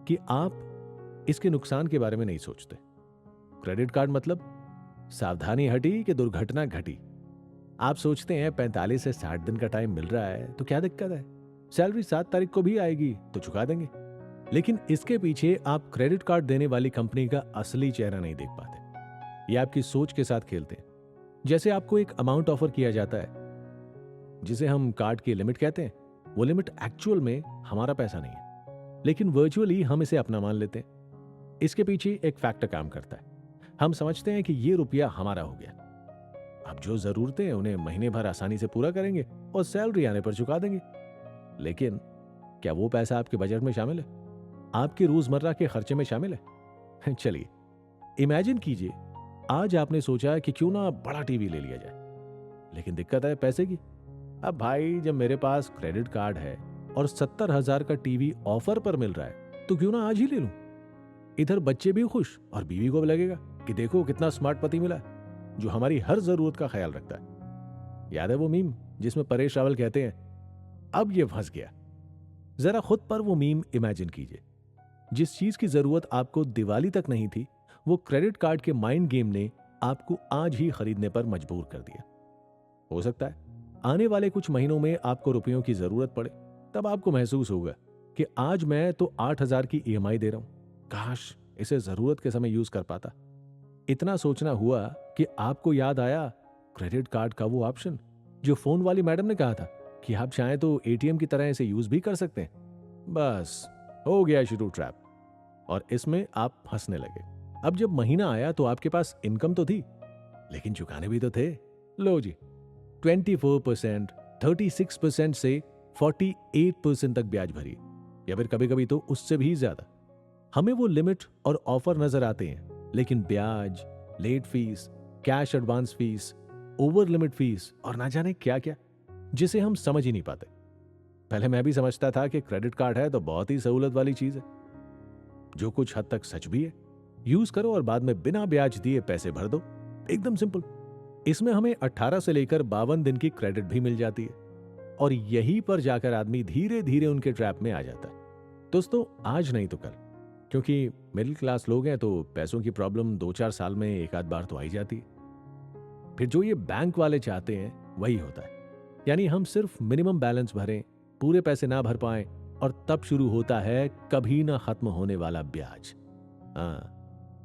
[SPEAKER 1] कि आप इसके नुकसान के बारे में नहीं सोचते। क्रेडिट कार्ड मतलब सावधानी हटी कि दुर्घटना घटी। आप सोचते हैं 45 से 60 दिन का टाइम मिल रहा है तो क्या दिक्कत है, सैलरी 7 तारीख को भी आएगी तो चुका देंगे। लेकिन इसके पीछे आप क्रेडिट कार्ड देने वाली कंपनी का असली चेहरा नहीं देख पाते। ये आपकी सोच के साथ खेलते हैं। जैसे आपको एक अमाउंट ऑफर किया जाता है जिसे हम कार्ड की लिमिट कहते हैं, वो लिमिट एक्चुअल में हमारा पैसा नहीं है, लेकिन वर्चुअली हम इसे अपना मान लेते हैं। इसके पीछे एक फैक्टर काम करता है। हम समझते हैं कि ये रुपया हमारा हो गया, अब जो जरूरतें हैं उन्हें महीने भर आसानी से पूरा करेंगे और सैलरी आने पर चुका देंगे। लेकिन क्या वो पैसा आपके बजट में शामिल है, आपके रोजमर्रा के खर्चे में शामिल है? चलिए इमेजिन कीजिए, आज आपने सोचा कि क्यों ना बड़ा टीवी ले लिया जाए, लेकिन दिक्कत है पैसे की। अब भाई, जब मेरे पास क्रेडिट कार्ड है और 70,000 का टीवी ऑफर पर मिल रहा है तो क्यों ना आज ही ले लूं। इधर बच्चे भी खुश और बीवी को भी लगेगा कि देखो कितना स्मार्ट पति मिला जो हमारी हर जरूरत का ख्याल रखता है। याद है वो मीम जिसमें परेश रावल कहते हैं, अब ये फंस गया। जरा खुद पर वो मीम इमेजिन कीजिए। जिस चीज की जरूरत आपको दिवाली तक नहीं थी, वो क्रेडिट कार्ड के माइंड गेम ने आपको आज ही खरीदने पर मजबूर कर दिया। हो सकता है आने वाले कुछ महीनों में आपको रुपयों की जरूरत पड़े, तब आपको महसूस होगा कि आज मैं तो 8,000 की ईएमआई दे रहा हूं, काश इसे जरूरत के समय यूज कर पाता। इतना सोचना हुआ कि आपको याद आया क्रेडिट कार्ड का वो ऑप्शन जो फोन वाली मैडम ने कहा था कि आप चाहें तो एटीएम की तरह इसे यूज भी कर सकते हैं। बस हो गया शुरू ट्रैप। और इसमें आप फंसने लगे। अब जब महीना आया तो आपके पास इनकम तो थी, लेकिन चुकाने भी तो थे। लो जी, 24%, 36% से 48% तक ब्याज भरी, या फिर कभी कभी तो उससे भी ज्यादा। हमें वो लिमिट और ऑफर नजर आते हैं, लेकिन ब्याज, late fees, cash advance fees, over limit fees और ना जाने क्या क्या, जिसे हम समझ ही नहीं पाते। पहले मैं भी समझता था कि क्रेडिट कार्ड है तो बहुत ही सहूलत वाली चीज है, जो कुछ हद तक सच भी है। यूज करो और बाद में बिना ब्याज दिए पैसे भर दो, एकदम सिंपल। इसमें हमें 18 से लेकर 52 दिन की क्रेडिट भी मिल जाती है, और यहीं पर जाकर आदमी धीरे धीरे उनके ट्रैप में आ जाता है। दोस्तों, आज नहीं तो कल, क्योंकि मिडिल क्लास लोग हैं तो पैसों की प्रॉब्लम 2-4 साल में एक आध बार तो आई जाती है। फिर जो ये बैंक वाले चाहते हैं वही होता है, यानी हम सिर्फ मिनिमम बैलेंस भरें, पूरे पैसे ना भर पाएं, और तब शुरू होता है कभी ना खत्म होने वाला ब्याज।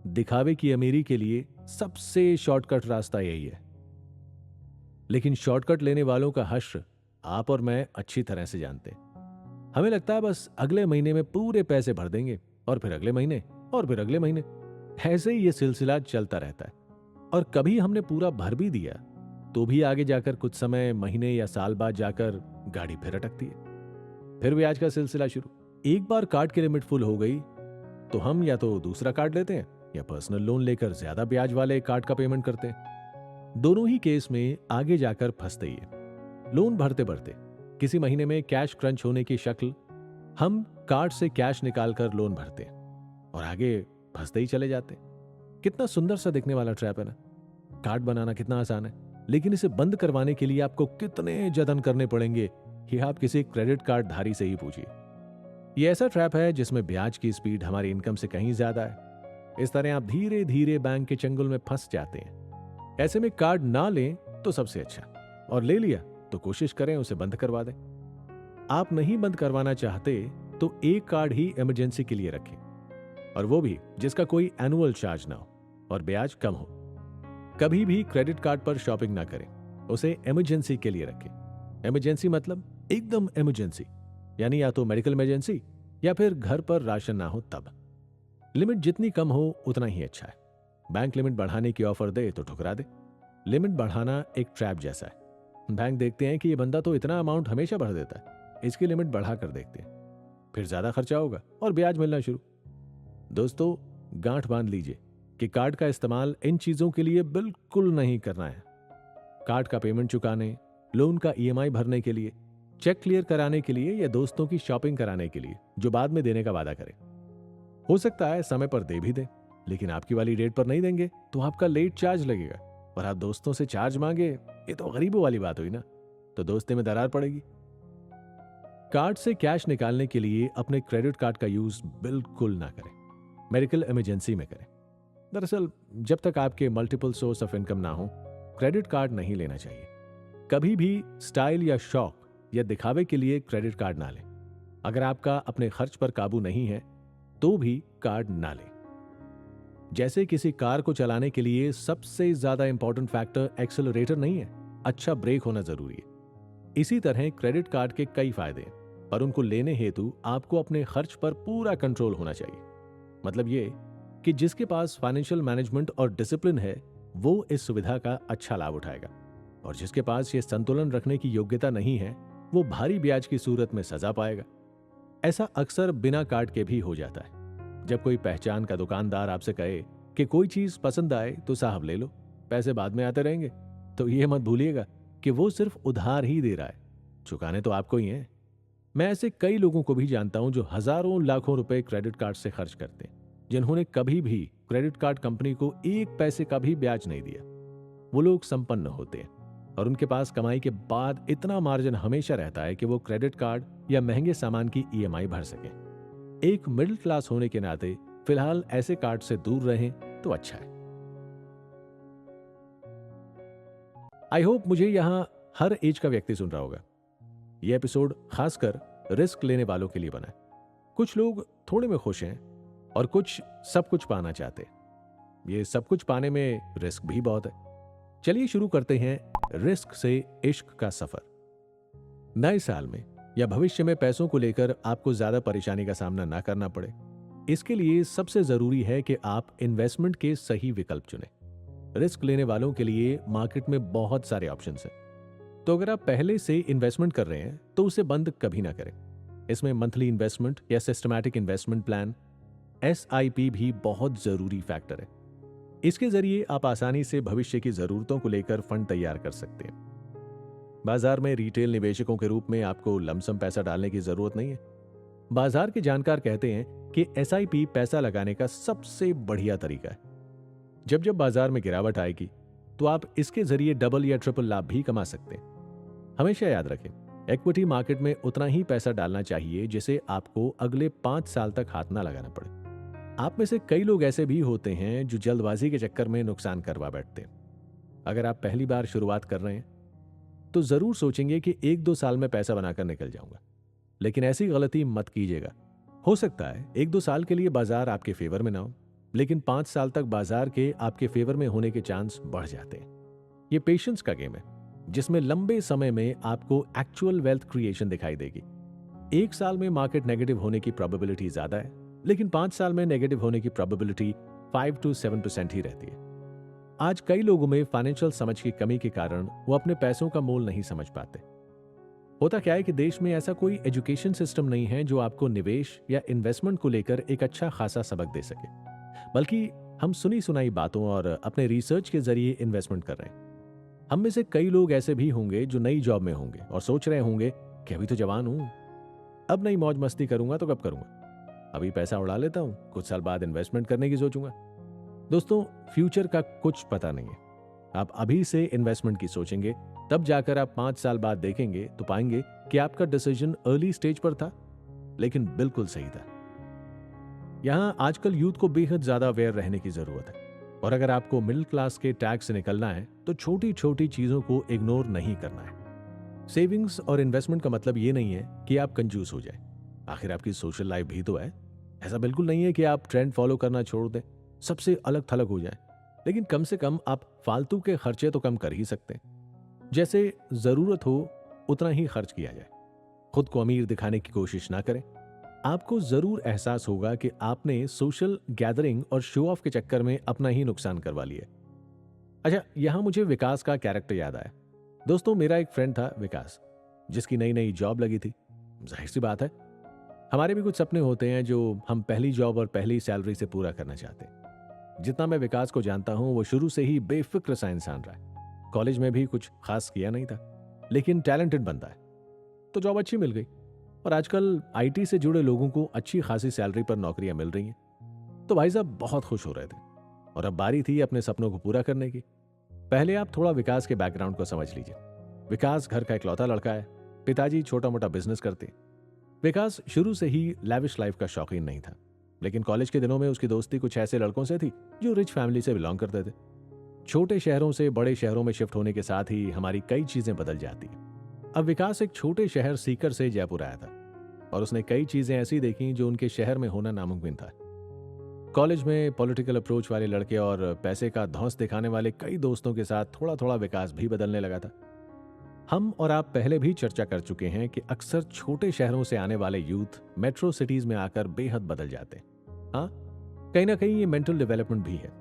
[SPEAKER 1] दिखावे की अमीरी के लिए सबसे शॉर्टकट रास्ता यही है, लेकिन शॉर्टकट लेने वालों का हश्र आप और मैं अच्छी तरह से जानते हैं। हमें लगता है बस अगले महीने में पूरे पैसे भर देंगे, और फिर अगले महीने, और फिर अगले महीने, ऐसे ही ये सिलसिला चलता रहता है। और कभी हमने पूरा भर भी दिया तो भी आगे जाकर कुछ समय, महीने या साल बाद जाकर गाड़ी फिर अटकती है। फिर ब्याज का सिलसिला शुरू। एक बार कार्ड की लिमिट फुल हो गई तो हम या तो दूसरा कार्ड लेते हैं या पर्सनल लोन लेकर ज्यादा ब्याज वाले कार्ड का पेमेंट करते हैं। दोनों ही केस में आगे जाकर फंसते ही है। लोन भरते भरते किसी महीने में कैश क्रंच होने की शक्ल, हम कार्ड से कैश निकालकर लोन भरते हैं और आगे फंसते ही चले जाते हैं। कितना सुंदर सा दिखने वाला ट्रैप है ना। कार्ड बनाना कितना आसान है, लेकिन इसे बंद करवाने के लिए आपको कितने जतन करने पड़ेंगे, ये आप किसी क्रेडिट कार्ड धारी से ही पूछिए। ये ऐसा ट्रैप है जिसमें ब्याज की स्पीड हमारी इनकम से कहीं ज्यादा है। इस तरह आप धीरे धीरे बैंक के चंगुल में फंस जाते हैं। ऐसे में कार्ड ना लें तो सबसे अच्छा, और ले लिया तो कोशिश करें उसे बंद करवा दें। आप नहीं बंद करवाना चाहते तो एक कार्ड ही इमरजेंसी के लिए रखें, और वो भी जिसका कोई एनुअल चार्ज ना हो और ब्याज कम हो। कभी भी क्रेडिट कार्ड पर शॉपिंग ना करें, उसे इमरजेंसी के लिए रखें। इमरजेंसी मतलब एकदम इमरजेंसी, यानी या तो मेडिकल इमरजेंसी या फिर घर पर राशन ना हो तब। लिमिट जितनी कम हो उतना ही अच्छा है। बैंक लिमिट बढ़ाने की ऑफर दे तो ठुकरा दे। लिमिट बढ़ाना एक ट्रैप जैसा है। बैंक देखते हैं कि ये बंदा तो इतना अमाउंट हमेशा भर देता है, इसकी लिमिट बढ़ा कर देखते हैं, फिर ज्यादा खर्चा होगा और ब्याज मिलना शुरू। दोस्तों, गांठ बांध लीजिए कि कार्ड का इस्तेमाल इन चीजों के लिए बिल्कुल नहीं करना है। कार्ड का पेमेंट चुकाने, लोन का ईएमआई भरने के लिए, चेक क्लियर कराने के लिए या दोस्तों की शॉपिंग कराने के लिए जो बाद में देने का वादा करें। हो सकता है समय पर दे भी दें, लेकिन आपकी वाली डेट पर नहीं देंगे तो आपका लेट चार्ज लगेगा, और आप दोस्तों से चार्ज मांगे, ये तो गरीबों वाली बात हुई ना, तो दोस्ती में दरार पड़ेगी। कार्ड से कैश निकालने के लिए अपने क्रेडिट कार्ड का यूज बिल्कुल ना करें। मेडिकल इमरजेंसी में करें। दरअसल जब तक आपके मल्टीपल सोर्स ऑफ इनकम ना हो, क्रेडिट कार्ड नहीं लेना चाहिए। कभी भी स्टाइल या शौक या दिखावे के लिए क्रेडिट कार्ड ना लें। अगर आपका अपने खर्च पर काबू नहीं है तो भी कार्ड ना लें। जैसे किसी कार को चलाने के लिए सबसे ज्यादा इंपॉर्टेंट फैक्टर एक्सेलरेटर नहीं है, अच्छा ब्रेक होना जरूरी है। इसी तरह क्रेडिट कार्ड के कई फायदे हैं, पर उनको लेने हेतु आपको अपने खर्च पर पूरा कंट्रोल होना चाहिए। मतलब ये कि जिसके पास फाइनेंशियल मैनेजमेंट और डिसिप्लिन है वो इस सुविधा का अच्छा लाभ उठाएगा, और जिसके पास ये संतुलन रखने की योग्यता नहीं है वो भारी ब्याज की सूरत में सजा पाएगा। ऐसा अक्सर बिना कार्ड के भी हो जाता है। जब कोई पहचान का दुकानदार आपसे कहे कि कोई चीज पसंद आए तो साहब ले लो, पैसे बाद में आते रहेंगे, तो ये मत भूलिएगा कि वो सिर्फ उधार ही दे रहा है, चुकाने तो आपको ही है। मैं ऐसे कई लोगों को भी जानता हूं जो हजारों लाखों रुपए क्रेडिट कार्ड से खर्च करते हैं, जिन्होंने कभी भी क्रेडिट कार्ड कंपनी को एक पैसे का भी ब्याज नहीं दिया। वो लोग संपन्न होते हैं और उनके पास कमाई के बाद इतना मार्जिन हमेशा रहता है कि वो क्रेडिट कार्ड या महंगे सामान की ईएमआई भर सके। एक मिडिल क्लास होने के नाते फिलहाल ऐसे कार्ड से दूर रहें तो अच्छा है। आई होप मुझे यहां हर एज का व्यक्ति सुन रहा होगा। यह एपिसोड खासकर रिस्क लेने वालों के लिए बना है। कुछ लोग थोड़े में खुश हैं और कुछ सब कुछ पाना चाहते हैं। ये सब कुछ पाने में रिस्क भी बहुत है। चलिए शुरू करते हैं रिस्क से इश्क का सफर। नए साल में या भविष्य में पैसों को लेकर आपको ज्यादा परेशानी का सामना ना करना पड़े, इसके लिए सबसे जरूरी है कि आप इन्वेस्टमेंट के सही विकल्प चुनें। रिस्क लेने वालों के लिए मार्केट में बहुत सारे ऑप्शंस हैं। तो अगर आप पहले से इन्वेस्टमेंट कर रहे हैं तो उसे बंद कभी ना करें। इसमें मंथली इन्वेस्टमेंट या सिस्टमैटिक इन्वेस्टमेंट प्लान SIP भी बहुत जरूरी फैक्टर है। इसके जरिए आप आसानी से भविष्य की जरूरतों को लेकर फंड तैयार कर सकते हैं। बाजार में रिटेल निवेशकों के रूप में आपको लमसम पैसा डालने की जरूरत नहीं है। बाजार के जानकार कहते हैं कि SIP पैसा लगाने का सबसे बढ़िया तरीका है। जब जब बाजार में गिरावट आएगी तो आप इसके जरिए डबल या ट्रिपल लाभ भी कमा सकते हैं। हमेशा याद रखें, इक्विटी मार्केट में उतना ही पैसा डालना चाहिए जिसे आपको अगले 5 साल तक हाथ ना लगाना पड़े। आप में से कई लोग ऐसे भी होते हैं जो जल्दबाजी के चक्कर में नुकसान करवा बैठते हैं। अगर आप पहली बार शुरुआत कर रहे हैं तो जरूर सोचेंगे कि 1-2 साल में पैसा बनाकर निकल जाऊंगा, लेकिन ऐसी गलती मत कीजिएगा। हो सकता है 1-2 साल के लिए बाजार आपके फेवर में ना हो, लेकिन 5 साल तक बाजार के आपके फेवर में होने के चांस बढ़ जाते हैं। ये पेशेंस का गेम है जिसमें लंबे समय में आपको एक्चुअल वेल्थ क्रिएशन दिखाई देगी। 1 साल में मार्केट नेगेटिव होने की प्रोबेबिलिटी ज्यादा है, लेकिन 5 साल में नेगेटिव होने की प्रोबेबिलिटी 5 to 7% ही रहती है। आज कई लोगों में फाइनेंशियल समझ की कमी के कारण वो अपने पैसों का मोल नहीं समझ पाते। होता क्या है कि देश में ऐसा कोई एजुकेशन सिस्टम नहीं है जो आपको निवेश या इन्वेस्टमेंट को लेकर एक अच्छा खासा सबक दे सके, बल्कि हम सुनी सुनाई बातों और अपने रिसर्च के जरिए इन्वेस्टमेंट कर रहे हैं। हम में से कई लोग ऐसे भी होंगे जो नई जॉब में होंगे और सोच रहे होंगे कि अभी तो जवान हूं, अब नई मौज मस्ती करूंगा तो कब करूंगा, अभी पैसा उड़ा लेता हूं, कुछ साल बाद इन्वेस्टमेंट करने की सोचूंगा। दोस्तों, फ्यूचर का कुछ पता नहीं है। आप अभी से इन्वेस्टमेंट की सोचेंगे, तब जाकर आप 5 साल बाद देखेंगे तो पाएंगे कि आपका डिसीजन अर्ली स्टेज पर था, लेकिन बिल्कुल सही था। यहां आजकल यूथ को बेहद ज्यादा अवेयर रहने की जरूरत है, और अगर आपको मिडिल क्लास के टैग से निकलना है तो छोटी छोटी चीजों को इग्नोर नहीं करना है। सेविंग्स और इन्वेस्टमेंट का मतलब ये नहीं है कि आप कंजूस हो जाए, आखिर आपकी सोशल लाइफ भी तो है। ऐसा बिल्कुल नहीं है कि आप ट्रेंड फॉलो करना छोड़ दें, सबसे अलग थलग हो जाए, लेकिन कम से कम आप फालतू के खर्चे तो कम कर ही सकते हैं। जैसे जरूरत हो उतना ही खर्च किया जाए। खुद को अमीर दिखाने की कोशिश ना करें। आपको जरूर एहसास होगा कि आपने सोशल गैदरिंग और शो ऑफ के चक्कर में अपना ही नुकसान करवा लिया। अच्छा, यहां मुझे विकास का कैरेक्टर याद आया। दोस्तों, मेरा एक फ्रेंड था विकास, जिसकी नई नई जॉब लगी थी। जाहिर सी बात है, हमारे भी कुछ सपने होते हैं जो हम पहली जॉब और पहली सैलरी से पूरा करना चाहते हैं। जितना मैं विकास को जानता हूं, वो शुरू से ही बेफिक्र सा इंसान रहा है। कॉलेज में भी कुछ खास किया नहीं था, लेकिन टैलेंटेड बनता है, तो जॉब अच्छी मिल गई। और आजकल IT से जुड़े लोगों को अच्छी खासी सैलरी पर नौकरियां मिल रही हैं। तो भाई साहब बहुत खुश हो रहे थे, और अब बारी थी अपने सपनों को पूरा करने की। पहले आप थोड़ा विकास के बैकग्राउंड को समझ लीजिए। विकास घर का इकलौता लड़का है, पिताजी छोटा मोटा बिजनेस करते। विकास शुरू से ही लैविश लाइफ का शौकीन नहीं था, लेकिन कॉलेज के दिनों में उसकी दोस्ती कुछ ऐसे लड़कों से थी जो रिच फैमिली से बिलोंग करते थे। छोटे शहरों से बड़े शहरों में शिफ्ट होने के साथ ही हमारी कई चीजें बदल जाती हैं। अब विकास एक छोटे शहर सीकर से जयपुर आया था, और उसने कई चीजें ऐसी देखी जो उनके शहर में होना नामुमकिन था। कॉलेज में पॉलिटिकल अप्रोच वाले लड़के और पैसे का धौंस दिखाने वाले कई दोस्तों के साथ थोड़ा थोड़ा विकास भी बदलने लगा था। हम और आप पहले भी चर्चा कर चुके हैं कि अक्सर छोटे शहरों से आने वाले यूथ मेट्रो सिटीज में आकर बेहद बदल जाते हैं। हाँ, कहीं ना कहीं ये मेंटल डेवलपमेंट भी है,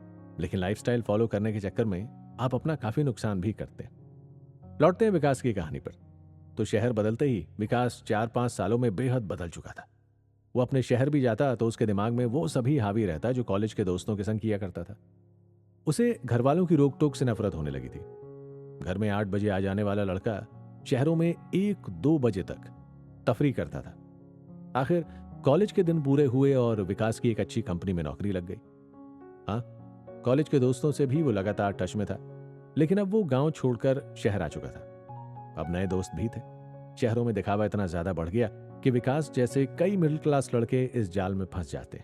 [SPEAKER 1] लेकिन लाइफस्टाइल फॉलो करने के चक्कर में आप अपना काफी नुकसान भी करते हैं। लौटते हैं विकास की कहानी पर। तो शहर बदलते ही विकास 4-5 सालों में बेहद बदल चुका था। वो अपने शहर भी जाता तो उसके दिमाग में वो सभी हावी रहता जो कॉलेज के दोस्तों के संग किया करता था। उसे घर वालों की रोक टोक से नफरत होने लगी थी। घर में 8 बजे आ जाने वाला लड़का शहरों में 1-2 बजे तक तफरी करता था। आखिर कॉलेज के दिन पूरे हुए और विकास की एक अच्छी कंपनी में नौकरी लग गई। हाँ, कॉलेज के दोस्तों से भी वो लगातार टच में था, लेकिन अब वो गांव छोड़कर शहर आ चुका था। अब नए दोस्त भी थे। शहरों में दिखावा इतना ज्यादा बढ़ गया कि विकास जैसे कई मिडिल क्लास लड़के इस जाल में फंस जाते।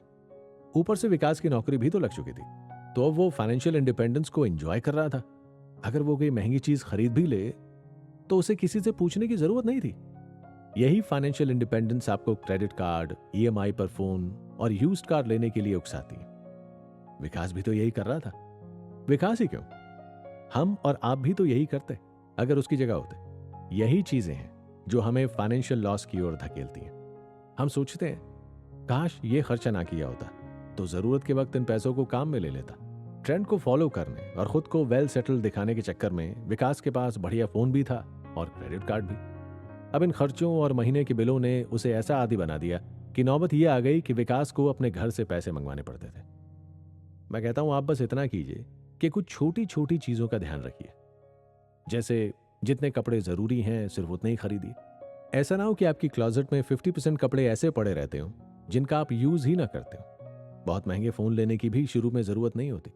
[SPEAKER 1] ऊपर से विकास की नौकरी भी तो लग चुकी थी, तो अब वो फाइनेंशियल इंडिपेंडेंस को एंजॉय कर रहा था। अगर वो कोई महंगी चीज खरीद भी ले तो उसे किसी से पूछने की जरूरत नहीं थी। यही फाइनेंशियल इंडिपेंडेंस आपको क्रेडिट कार्ड, EMI पर फोन और यूज्ड कार लेने के लिए उकसाती है। विकास भी तो यही कर रहा था। विकास ही क्यों, हम और आप भी तो यही करते अगर उसकी जगह होते। यही चीजें हैं जो हमें फाइनेंशियल लॉस की ओर धकेलती हैं। हम सोचते हैं काश ये खर्चा ना किया होता तो जरूरत के वक्त इन पैसों को काम में ले लेता। ट्रेंड को फॉलो करने और खुद को वेल सेटल्ड दिखाने के चक्कर में विकास के पास बढ़िया फोन भी था और क्रेडिट कार्ड भी। अब इन खर्चों और महीने के बिलों ने उसे ऐसा आदी बना दिया कि नौबत यह आ गई कि विकास को अपने घर से पैसे मंगवाने पड़ते थे। मैं कहता हूं आप बस इतना कीजिए कि कुछ छोटी छोटी चीजों का ध्यान रखिए, जैसे जितने कपड़े जरूरी हैं सिर्फ उतने ही खरीदिए। ऐसा ना हो कि आपकी क्लोजेट में 50% कपड़े ऐसे पड़े रहते हो जिनका आप यूज ही ना करते हो। बहुत महंगे फोन लेने की भी शुरू में जरूरत नहीं होती।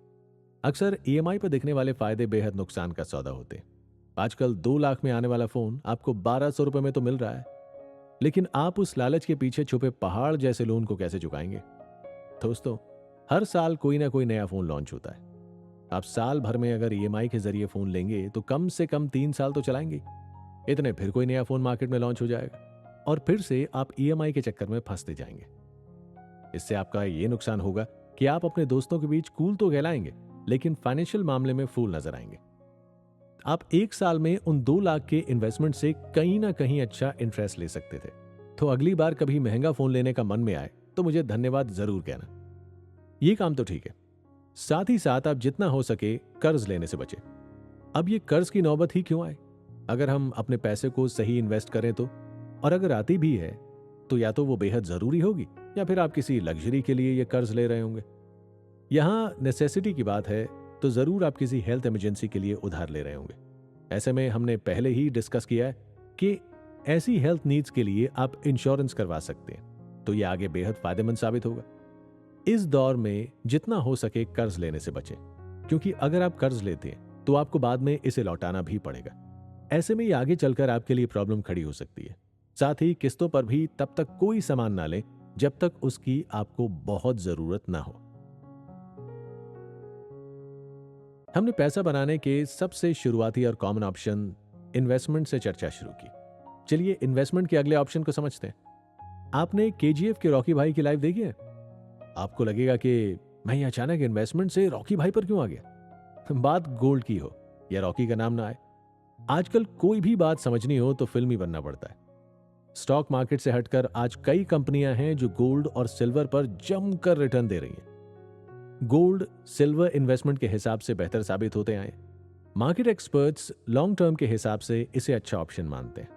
[SPEAKER 1] अक्सर ईएमआई पर दिखने वाले फायदे बेहद नुकसान का सौदा होते हैं। आजकल 2 लाख में आने वाला फोन आपको 1200 रुपए में तो मिल रहा है, लेकिन आप उस लालच के पीछे छुपे पहाड़ जैसे लोन को कैसे चुकाएंगे? दोस्तों, हर साल कोई ना कोई नया फोन लॉन्च होता है। आप साल भर में अगर ईएमआई के जरिए फोन लेंगे तो कम से कम 3 साल तो चलाएंगे। इतने फिर कोई नया फोन मार्केट में लॉन्च हो जाएगा और फिर से आप ईएमआई के चक्कर में फंसते जाएंगे। इससे आपका ये नुकसान होगा कि आप अपने दोस्तों के बीच कूल तो कहलाएंगे, लेकिन फाइनेंशियल मामले में फूल नजर आएंगे। आप 1 साल में उन 2 लाख के इन्वेस्टमेंट से कहीं ना कहीं अच्छा इंटरेस्ट ले सकते थे। तो अगली बार कभी महंगा फोन लेने का मन में आए तो मुझे धन्यवाद जरूर कहना। ये काम तो ठीक है, साथ ही साथ आप जितना हो सके कर्ज लेने से बचें। अब ये कर्ज की नौबत ही क्यों आए? अगर हम अपने पैसे को सही इन्वेस्ट करें तो, और अगर आती भी है तो या तो वो बेहद जरूरी होगी या फिर आप किसी लग्जरी के लिए ये कर्ज ले रहे होंगे। यहां नेसेसिटी की बात है तो जरूर आप किसी हेल्थ इमरजेंसी के लिए उधार ले रहे होंगे। ऐसे में हमने पहले ही डिस्कस किया है कि ऐसी हेल्थ नीड्स के लिए आप इंश्योरेंस करवा सकते हैं, तो यह आगे बेहद फायदेमंद साबित होगा। इस दौर में जितना हो सके कर्ज लेने से बचें, क्योंकि अगर आप कर्ज लेते हैं तो आपको बाद में इसे लौटाना भी पड़ेगा। ऐसे में ये आगे चलकर आपके लिए प्रॉब्लम खड़ी हो सकती है। साथ ही किस्तों पर भी तब तक कोई सामान ना लें जब तक उसकी आपको बहुत जरूरत ना हो। हमने पैसा बनाने के सबसे शुरुआती और कॉमन ऑप्शन इन्वेस्टमेंट से चर्चा शुरू की। चलिए इन्वेस्टमेंट के अगले ऑप्शन को समझते हैं। आपने केजीएफ के रॉकी भाई की लाइफ देखी है? आपको लगेगा कि मैं ये अचानक इन्वेस्टमेंट से रॉकी भाई पर क्यों आ गया? बात गोल्ड की हो या रॉकी का नाम ना आए, आजकल कोई भी बात समझनी हो तो फिल्मी बनना पड़ता है। स्टॉक मार्केट से हटकर आज कई कंपनियां हैं जो गोल्ड और सिल्वर पर जमकर रिटर्न दे रही हैं। गोल्ड सिल्वर इन्वेस्टमेंट के हिसाब से बेहतर साबित होते आए। मार्केट एक्सपर्ट्स लॉन्ग टर्म के हिसाब से इसे अच्छा ऑप्शन मानते हैं।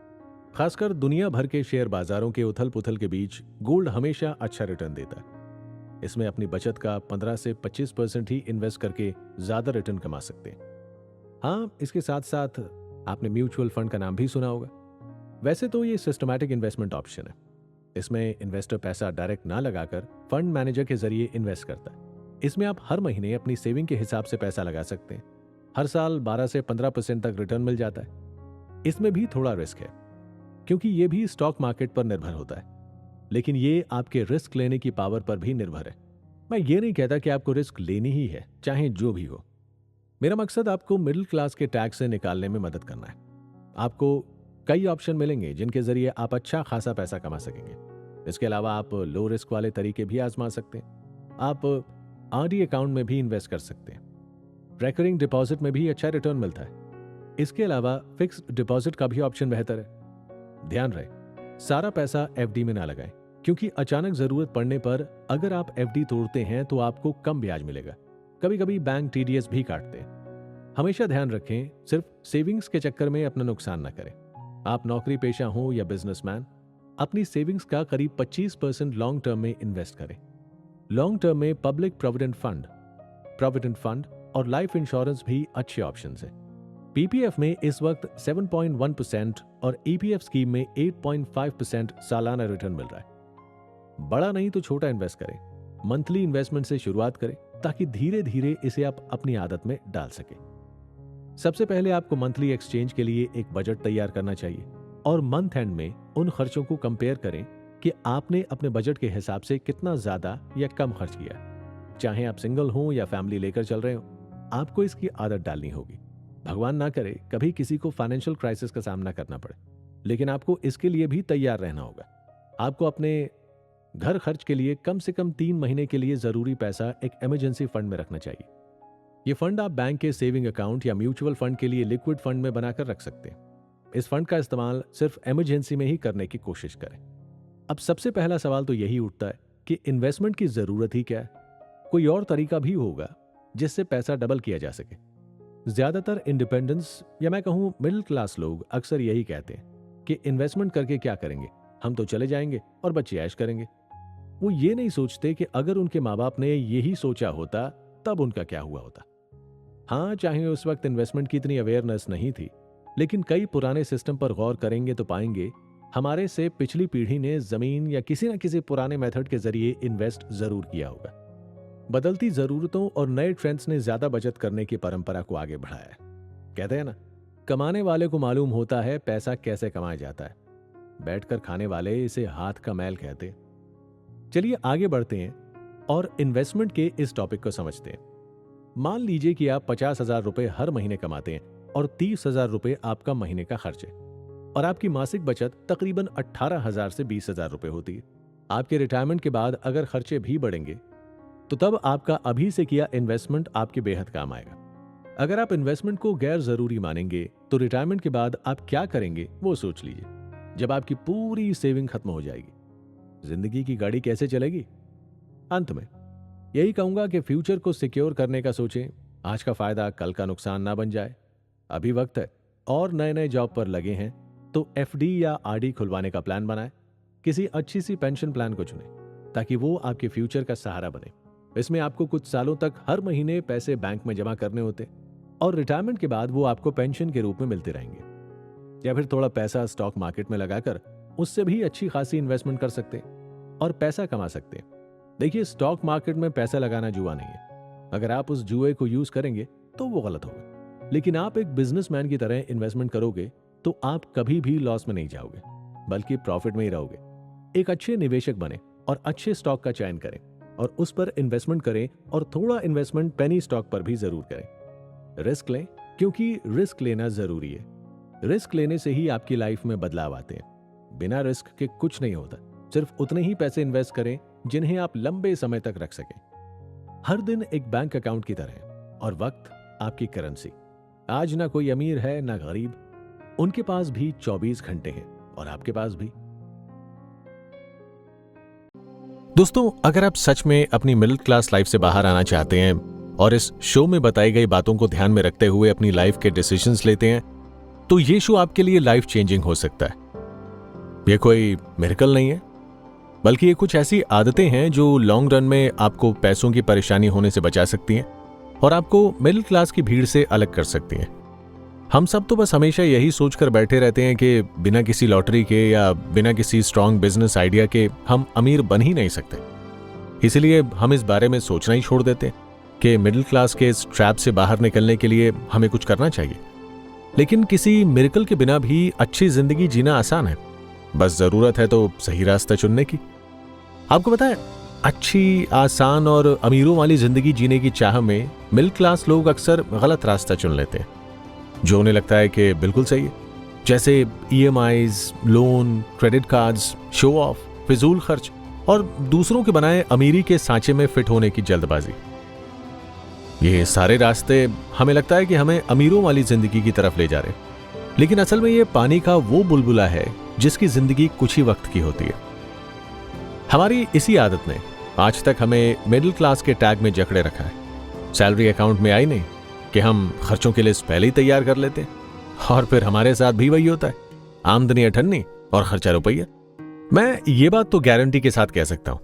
[SPEAKER 1] खासकर दुनिया भर के शेयर बाजारों के उथल पुथल के बीच गोल्ड हमेशा अच्छा रिटर्न देता है। इसमें अपनी बचत का 15 से 25% ही इन्वेस्ट करके ज्यादा रिटर्न कमा सकते हैं। हाँ, इसके साथ साथ आपने म्यूचुअल फंड का नाम भी सुना होगा। वैसे तो ये सिस्टमैटिक इन्वेस्टमेंट ऑप्शन है। इसमें इन्वेस्टर पैसा डायरेक्ट ना लगाकर फंड मैनेजर के जरिए इन्वेस्ट करता है। इसमें आप हर महीने अपनी सेविंग के हिसाब से पैसा लगा सकते हैं। हर साल 12 से 15% तक रिटर्न मिल जाता है। इसमें भी थोड़ा रिस्क है, क्योंकि ये भी स्टॉक मार्केट पर निर्भर होता है, लेकिन ये आपके रिस्क लेने की पावर पर भी निर्भर है। मैं ये नहीं कहता कि आपको रिस्क लेनी ही है, चाहे जो भी हो। मेरा मकसद आपको मिडिल क्लास के टैक्स से निकालने में मदद करना है। आपको कई ऑप्शन मिलेंगे जिनके जरिए आप अच्छा खासा पैसा कमा सकेंगे। इसके अलावा आप लो रिस्क वाले तरीके भी आजमा सकते हैं। आप आरडी अकाउंट में भी इन्वेस्ट कर सकते हैं। रिकरिंग डिपॉजिट में भी अच्छा रिटर्न मिलता है। इसके अलावा फिक्स्ड डिपॉजिट का भी ऑप्शन बेहतर है। ध्यान रहे, सारा पैसा एफडी में ना लगाएं, क्योंकि अचानक जरूरत पड़ने पर अगर आप एफडी तोड़ते हैं तो आपको कम ब्याज मिलेगा। कभी कभी बैंक टीडीएस भी काटते हैं। हमेशा ध्यान रखें, सिर्फ सेविंग्स के चक्कर में अपना नुकसान ना करें। आप नौकरी पेशा हो या बिजनेसमैन, अपनी सेविंग्स का करीब 25% लॉन्ग टर्म में इन्वेस्ट करें। लॉन्ग टर्म में पब्लिक प्रोविडेंट फंड और लाइफ इंश्योरेंस भी अच्छे ऑप्शंस हैं। पीपीएफ में इस वक्त 7.1% और ईपीएफ स्कीम में 8.5% सालाना रिटर्न मिल रहा है। बड़ा नहीं तो छोटा इन्वेस्ट करें। मंथली इन्वेस्टमेंट से शुरुआत करें ताकि धीरे धीरे इसे आप अपनी आदत में डाल सकें। सबसे पहले आपको मंथली एक्सचेंज के लिए एक बजट तैयार करना चाहिए और मंथ एंड में उन खर्चों को कंपेयर करें कि आपने अपने बजट के हिसाब से कितना ज्यादा या कम खर्च किया। चाहे आप सिंगल हो या फैमिली लेकर चल रहे हो, आपको इसकी आदत डालनी होगी। भगवान ना करे कभी किसी को फाइनेंशियल क्राइसिस का सामना करना पड़े, लेकिन आपको इसके लिए भी तैयार रहना होगा। आपको अपने घर खर्च के लिए कम से कम 3 महीने के लिए जरूरी पैसा एक इमरजेंसी फंड में रखना चाहिए। ये फंड आप बैंक के सेविंग अकाउंट या म्यूचुअल फंड के लिए लिक्विड फंड में बनाकर रख सकते हैं। इस फंड का इस्तेमाल सिर्फ इमरजेंसी में ही करने की कोशिश करें। अब सबसे पहला सवाल तो यही उठता है कि इन्वेस्टमेंट की जरूरत ही क्या है, कोई और तरीका भी होगा जिससे पैसा डबल किया जा सके। ज्यादातर इंडिपेंडेंस या मैं कहूं मिडिल क्लास लोग अक्सर यही कहते हैं कि इन्वेस्टमेंट करके क्या करेंगे, हम तो चले जाएंगे और बच्चे ऐश करेंगे। वो ये नहीं सोचते कि अगर उनके माँ बाप ने यही सोचा होता तब उनका क्या हुआ होता। हाँ, चाहे उस वक्त इन्वेस्टमेंट की इतनी अवेयरनेस नहीं थी, लेकिन कई पुराने सिस्टम पर गौर करेंगे तो पाएंगे हमारे से पिछली पीढ़ी ने जमीन या किसी न किसी पुराने मेथड के जरिए इन्वेस्ट जरूर किया होगा। बदलती जरूरतों और नए ट्रेंड्स ने ज्यादा बचत करने की परंपरा को आगे बढ़ाया है। कहते हैं ना, कमाने वाले को मालूम होता है पैसा कैसे कमाया जाता है, बैठकर खाने वाले इसे हाथ का मैल कहते। चलिए आगे बढ़ते हैं और इन्वेस्टमेंट के इस टॉपिक को समझते हैं। मान लीजिए कि आप 50,000 रुपए हर महीने कमाते हैं और 30,000 रुपए आपका महीने का खर्च है और आपकी मासिक बचत तकरीबन 18,000 से 20,000 रुपए होती है। आपके रिटायरमेंट के बाद अगर खर्चे भी बढ़ेंगे तो तब आपका अभी से किया इन्वेस्टमेंट आपके बेहद काम आएगा। अगर आप इन्वेस्टमेंट को गैर जरूरी मानेंगे तो रिटायरमेंट के बाद आप क्या करेंगे वो सोच लीजिए। जब आपकी पूरी सेविंग खत्म हो जाएगी, जिंदगी की गाड़ी कैसे चलेगी? अंत में यही कहूंगा कि फ्यूचर को सिक्योर करने का सोचें। आज का फायदा कल का नुकसान ना बन जाए। अभी वक्त है और नए नए जॉब पर लगे हैं तो एफडी या आरडी खुलवाने का प्लान बनाएं। किसी अच्छी सी पेंशन प्लान को चुनें ताकि वो आपके फ्यूचर का सहारा बने। इसमें आपको कुछ सालों तक हर महीने पैसे बैंक में जमा करने होते और रिटायरमेंट के बाद वो आपको पेंशन के रूप में मिलते रहेंगे। या फिर थोड़ा पैसा स्टॉक मार्केट में लगाकर उससे भी अच्छी खासी इन्वेस्टमेंट कर सकते हैं और पैसा कमा सकते हैं। देखिए, स्टॉक मार्केट में पैसा लगाना जुआ नहीं है। अगर आप उस जुए को यूज करेंगे तो वो गलत होगा, लेकिन आप एक बिजनेसमैन की तरह इन्वेस्टमेंट करोगे तो आप कभी भी लॉस में नहीं जाओगे, बल्कि प्रॉफिट में ही रहोगे। एक अच्छे निवेशक बने और अच्छे स्टॉक का चयन करें और उस पर इन्वेस्टमेंट करें और थोड़ा इन्वेस्टमेंट पेनी स्टॉक पर भी जरूर करें। रिस्क लें, क्योंकि रिस्क लेना जरूरी है। रिस्क लेने से ही आपकी लाइफ में बदलाव आते हैं। बिना रिस्क के कुछ नहीं होता। सिर्फ उतने ही पैसे इन्वेस्ट करें जिन्हें आप लंबे समय तक रख सकें। हर दिन एक बैंक अकाउंट की तरह और वक्त आपकी करेंसी। आज ना कोई अमीर है ना गरीब, उनके पास भी 24 घंटे हैं और आपके पास भी। दोस्तों, अगर आप सच में अपनी मिडिल क्लास लाइफ से बाहर आना चाहते हैं और इस शो में बताई गई बातों को ध्यान में रखते हुए अपनी लाइफ के डिसीजंस लेते हैं, तो ये शो आपके लिए लाइफ चेंजिंग हो सकता है। ये कोई मिरेकल नहीं है, बल्कि ये कुछ ऐसी आदतें हैं जो लॉन्ग रन में आपको पैसों की परेशानी होने से बचा सकती हैं और आपको मिडिल क्लास की भीड़ से अलग कर सकती हैं। हम सब तो बस हमेशा यही सोचकर बैठे रहते हैं कि बिना किसी लॉटरी के या बिना किसी स्ट्रांग बिजनेस आइडिया के हम अमीर बन ही नहीं सकते। इसीलिए हम इस बारे में सोचना ही छोड़ देते हैं कि मिडिल क्लास के इस ट्रैप से बाहर निकलने के लिए हमें कुछ करना चाहिए। लेकिन किसी मिरेकल के बिना भी अच्छी जिंदगी जीना आसान है, बस जरूरत है तो सही रास्ता चुनने की। आपको पता है, अच्छी, आसान और अमीरों वाली जिंदगी जीने की चाह में मिडिल क्लास लोग अक्सर गलत रास्ता चुन लेते हैं जो उन्हें लगता है कि बिल्कुल सही है, जैसे EMIs, loan, credit cards, show off, फिजूल खर्च और दूसरों के बनाए अमीरी के सांचे में फिट होने की जल्दबाजी। ये सारे रास्ते हमें लगता है कि हमें अमीरों वाली जिंदगी की तरफ ले जा रहे हैं, लेकिन असल में ये पानी का वो बुलबुला है जिसकी जिंदगी कुछ ही वक्त की होती है। हमारी इसी आदत ने आज तक हमें मिडिल क्लास के टैग में जकड़े रखा है। सैलरी अकाउंट में आई नहीं कि हम खर्चों की लिस्ट पहले ही तैयार कर लेते हैं और फिर हमारे साथ भी वही होता है, आमदनी अठन्नी और खर्चा रुपया। मैं ये बात तो गारंटी के साथ कह सकता हूं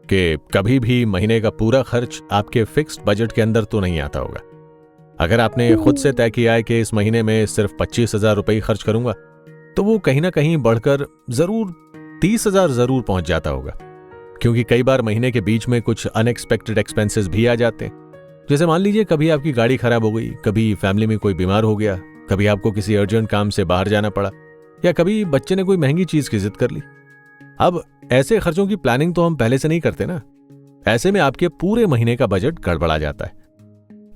[SPEAKER 1] कि कभी भी महीने का पूरा खर्च आपके फिक्स्ड बजट के अंदर तो नहीं आता होगा। अगर आपने खुद से तय किया है कि इस महीने में सिर्फ 25,000 रुपये खर्च करूंगा, तो वो कहीं ना कहीं बढ़कर जरूर 30,000 जरूर पहुंच जाता होगा, क्योंकि कई बार महीने के बीच में कुछ अनएक्सपेक्टेड एक्सपेंसेस भी आ जाते हैं। जैसे मान लीजिए कभी आपकी गाड़ी खराब हो गई, कभी फैमिली में कोई बीमार हो गया, कभी आपको किसी अर्जेंट काम से बाहर जाना पड़ा, या कभी बच्चे ने कोई महंगी चीज की जिद कर ली। अब ऐसे खर्चों की प्लानिंग तो हम पहले से नहीं करते ना। ऐसे में आपके पूरे महीने का बजट गड़बड़ा जाता है।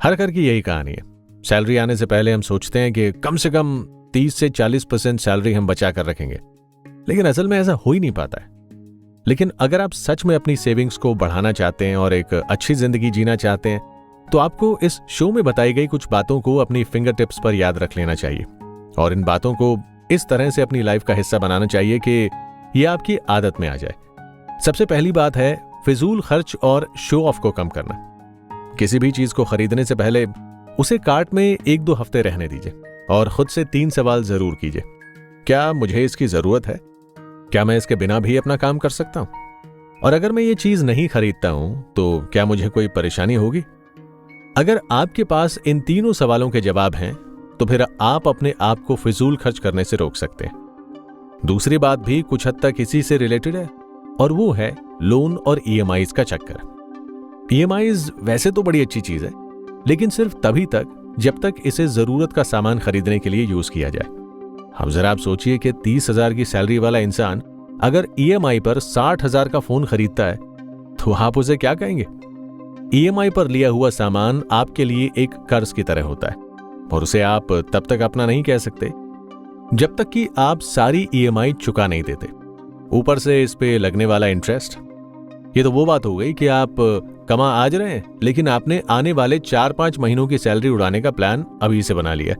[SPEAKER 1] हर घर की यही कहानी है। सैलरी आने से पहले हम सोचते हैं कि कम से कम 30 से 40% सैलरी हम बचा कर रखेंगे, लेकिन असल में ऐसा हो ही नहीं पाता है। लेकिन अगर आप सच में अपनी सेविंग्स को बढ़ाना चाहते हैं और एक अच्छी जिंदगी जीना चाहते हैं, तो आपको इस शो में बताई गई कुछ बातों को अपनी फिंगर टिप्स पर याद रख लेना चाहिए और इन बातों को इस तरह से अपनी लाइफ का हिस्सा बनाना चाहिए कि ये आपकी आदत में आ जाए। सबसे पहली बात है फिजूल खर्च और शो ऑफ को कम करना। किसी भी चीज को खरीदने से पहले उसे कार्ट में 1-2 हफ्ते रहने दीजिए और खुद से 3 सवाल जरूर कीजिए। क्या मुझे इसकी जरूरत है? क्या मैं इसके बिना भी अपना काम कर सकता हूं? और अगर मैं ये चीज नहीं खरीदता हूं तो क्या मुझे कोई परेशानी होगी? अगर आपके पास इन तीनों सवालों के जवाब हैं तो फिर आप अपने आप को फिजूल खर्च करने से रोक सकते हैं। दूसरी बात भी कुछ हद तक इसी से रिलेटेड है और वो है लोन और ईएमआईज का चक्कर। ईएमआईज वैसे तो बड़ी अच्छी चीज है, लेकिन सिर्फ तभी तक जब तक इसे जरूरत का सामान खरीदने के लिए यूज किया जाए। हम जरा आप सोचिए कि 30,000 की सैलरी वाला इंसान अगर ईएमआई पर 60,000 का फोन खरीदता है तो आप उसे क्या कहेंगे? ईएमआई पर लिया हुआ सामान आपके लिए एक कर्ज की तरह होता है और उसे आप तब तक अपना नहीं कह सकते जब तक कि आप सारी ईएमआई चुका नहीं देते। ऊपर से इस पे लगने वाला इंटरेस्ट, ये तो वो बात हो गई कि आप कमा आज रहे हैं लेकिन आपने आने वाले 4-5 महीनों की सैलरी उड़ाने का प्लान अभी से बना लिया।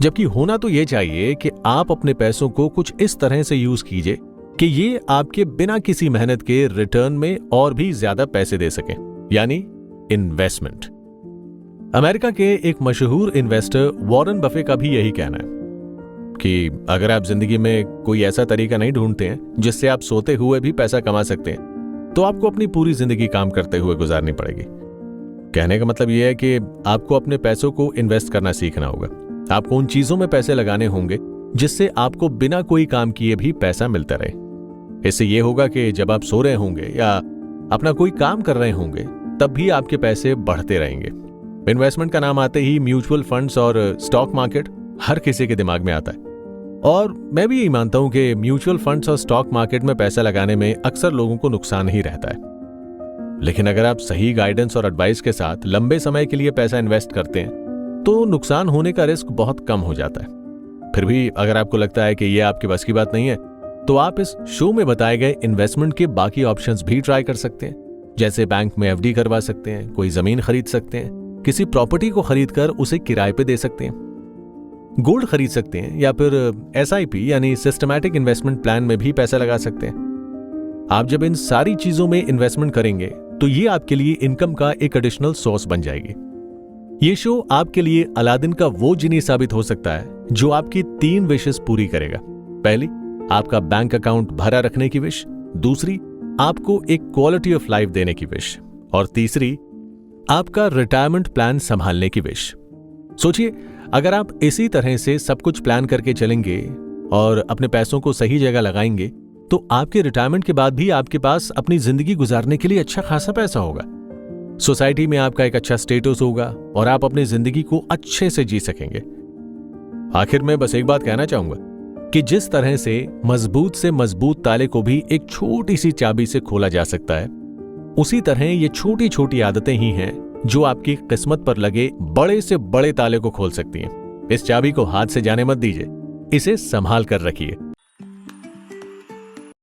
[SPEAKER 1] जबकि होना तो ये चाहिए कि आप अपने पैसों को कुछ इस तरह से यूज कीजिए कि ये आपके बिना किसी मेहनत के रिटर्न में और भी ज्यादा पैसे दे सकें, यानी इन्वेस्टमेंट। अमेरिका के एक मशहूर इन्वेस्टर वॉरेन बफे का भी यही कहना है कि अगर आप जिंदगी में कोई ऐसा तरीका नहीं ढूंढते हैं जिससे आप सोते हुए भी पैसा कमा सकते हैं तो आपको अपनी पूरी जिंदगी काम करते हुए गुजारनी पड़ेगी। कहने का मतलब यह है कि आपको अपने पैसों को इन्वेस्ट करना सीखना होगा। आपको उन चीजों में पैसे लगाने होंगे जिससे आपको बिना कोई काम किए भी पैसा मिलता रहे। इससे यह होगा कि जब आप सो रहे होंगे या अपना कोई काम कर रहे होंगे तब भी आपके पैसे बढ़ते रहेंगे। इन्वेस्टमेंट का नाम आते ही म्यूचुअल फंड्स और स्टॉक मार्केट हर किसी के दिमाग में आता है और मैं भी यही मानता हूं कि म्यूचुअल फंड्स और स्टॉक मार्केट में पैसा लगाने में अक्सर लोगों को नुकसान ही रहता है। लेकिन अगर आप सही गाइडेंस और एडवाइस के साथ लंबे समय के लिए पैसा इन्वेस्ट करते हैं तो नुकसान होने का रिस्क बहुत कम हो जाता है। फिर भी अगर आपको लगता है कि यह आपके बस की बात नहीं है तो आप इस शो में बताए गए इन्वेस्टमेंट के बाकी ऑप्शंस भी ट्राई कर सकते हैं। जैसे बैंक में एफडी करवा सकते हैं, कोई जमीन खरीद सकते हैं, किसी प्रॉपर्टी को खरीदकर उसे किराए पे दे सकते हैं, गोल्ड खरीद सकते हैं या फिर एसआईपी यानी सिस्टमैटिक इन्वेस्टमेंट प्लान में भी पैसा लगा सकते हैं। आप जब इन सारी चीजों में इन्वेस्टमेंट करेंगे तो ये आपके लिए इनकम का एक एडिशनल सोर्स बन जाएगी। ये शो आपके लिए अलादीन का वो जिनी साबित हो सकता है जो आपकी 3 विशेस पूरी करेगा। पहली, आपका बैंक अकाउंट भरा रखने की विश। दूसरी, आपको एक क्वालिटी ऑफ लाइफ देने की विश। और तीसरी, आपका रिटायरमेंट प्लान संभालने की विश। सोचिए, अगर आप इसी तरह से सब कुछ प्लान करके चलेंगे और अपने पैसों को सही जगह लगाएंगे तो आपके रिटायरमेंट के बाद भी आपके पास अपनी जिंदगी गुजारने के लिए अच्छा खासा पैसा होगा। सोसाइटी में आपका एक अच्छा स्टेटस होगा और आप अपनी जिंदगी को अच्छे से जी सकेंगे। आखिर में बस एक बात कहना चाहूंगा कि जिस तरह से मजबूत ताले को भी एक छोटी सी चाबी से खोला जा सकता है, उसी तरह ये छोटी छोटी आदतें ही हैं जो आपकी किस्मत पर लगे बड़े से बड़े ताले को खोल सकती हैं। इस चाबी को हाथ से जाने मत दीजिए, इसे संभाल कर रखिए।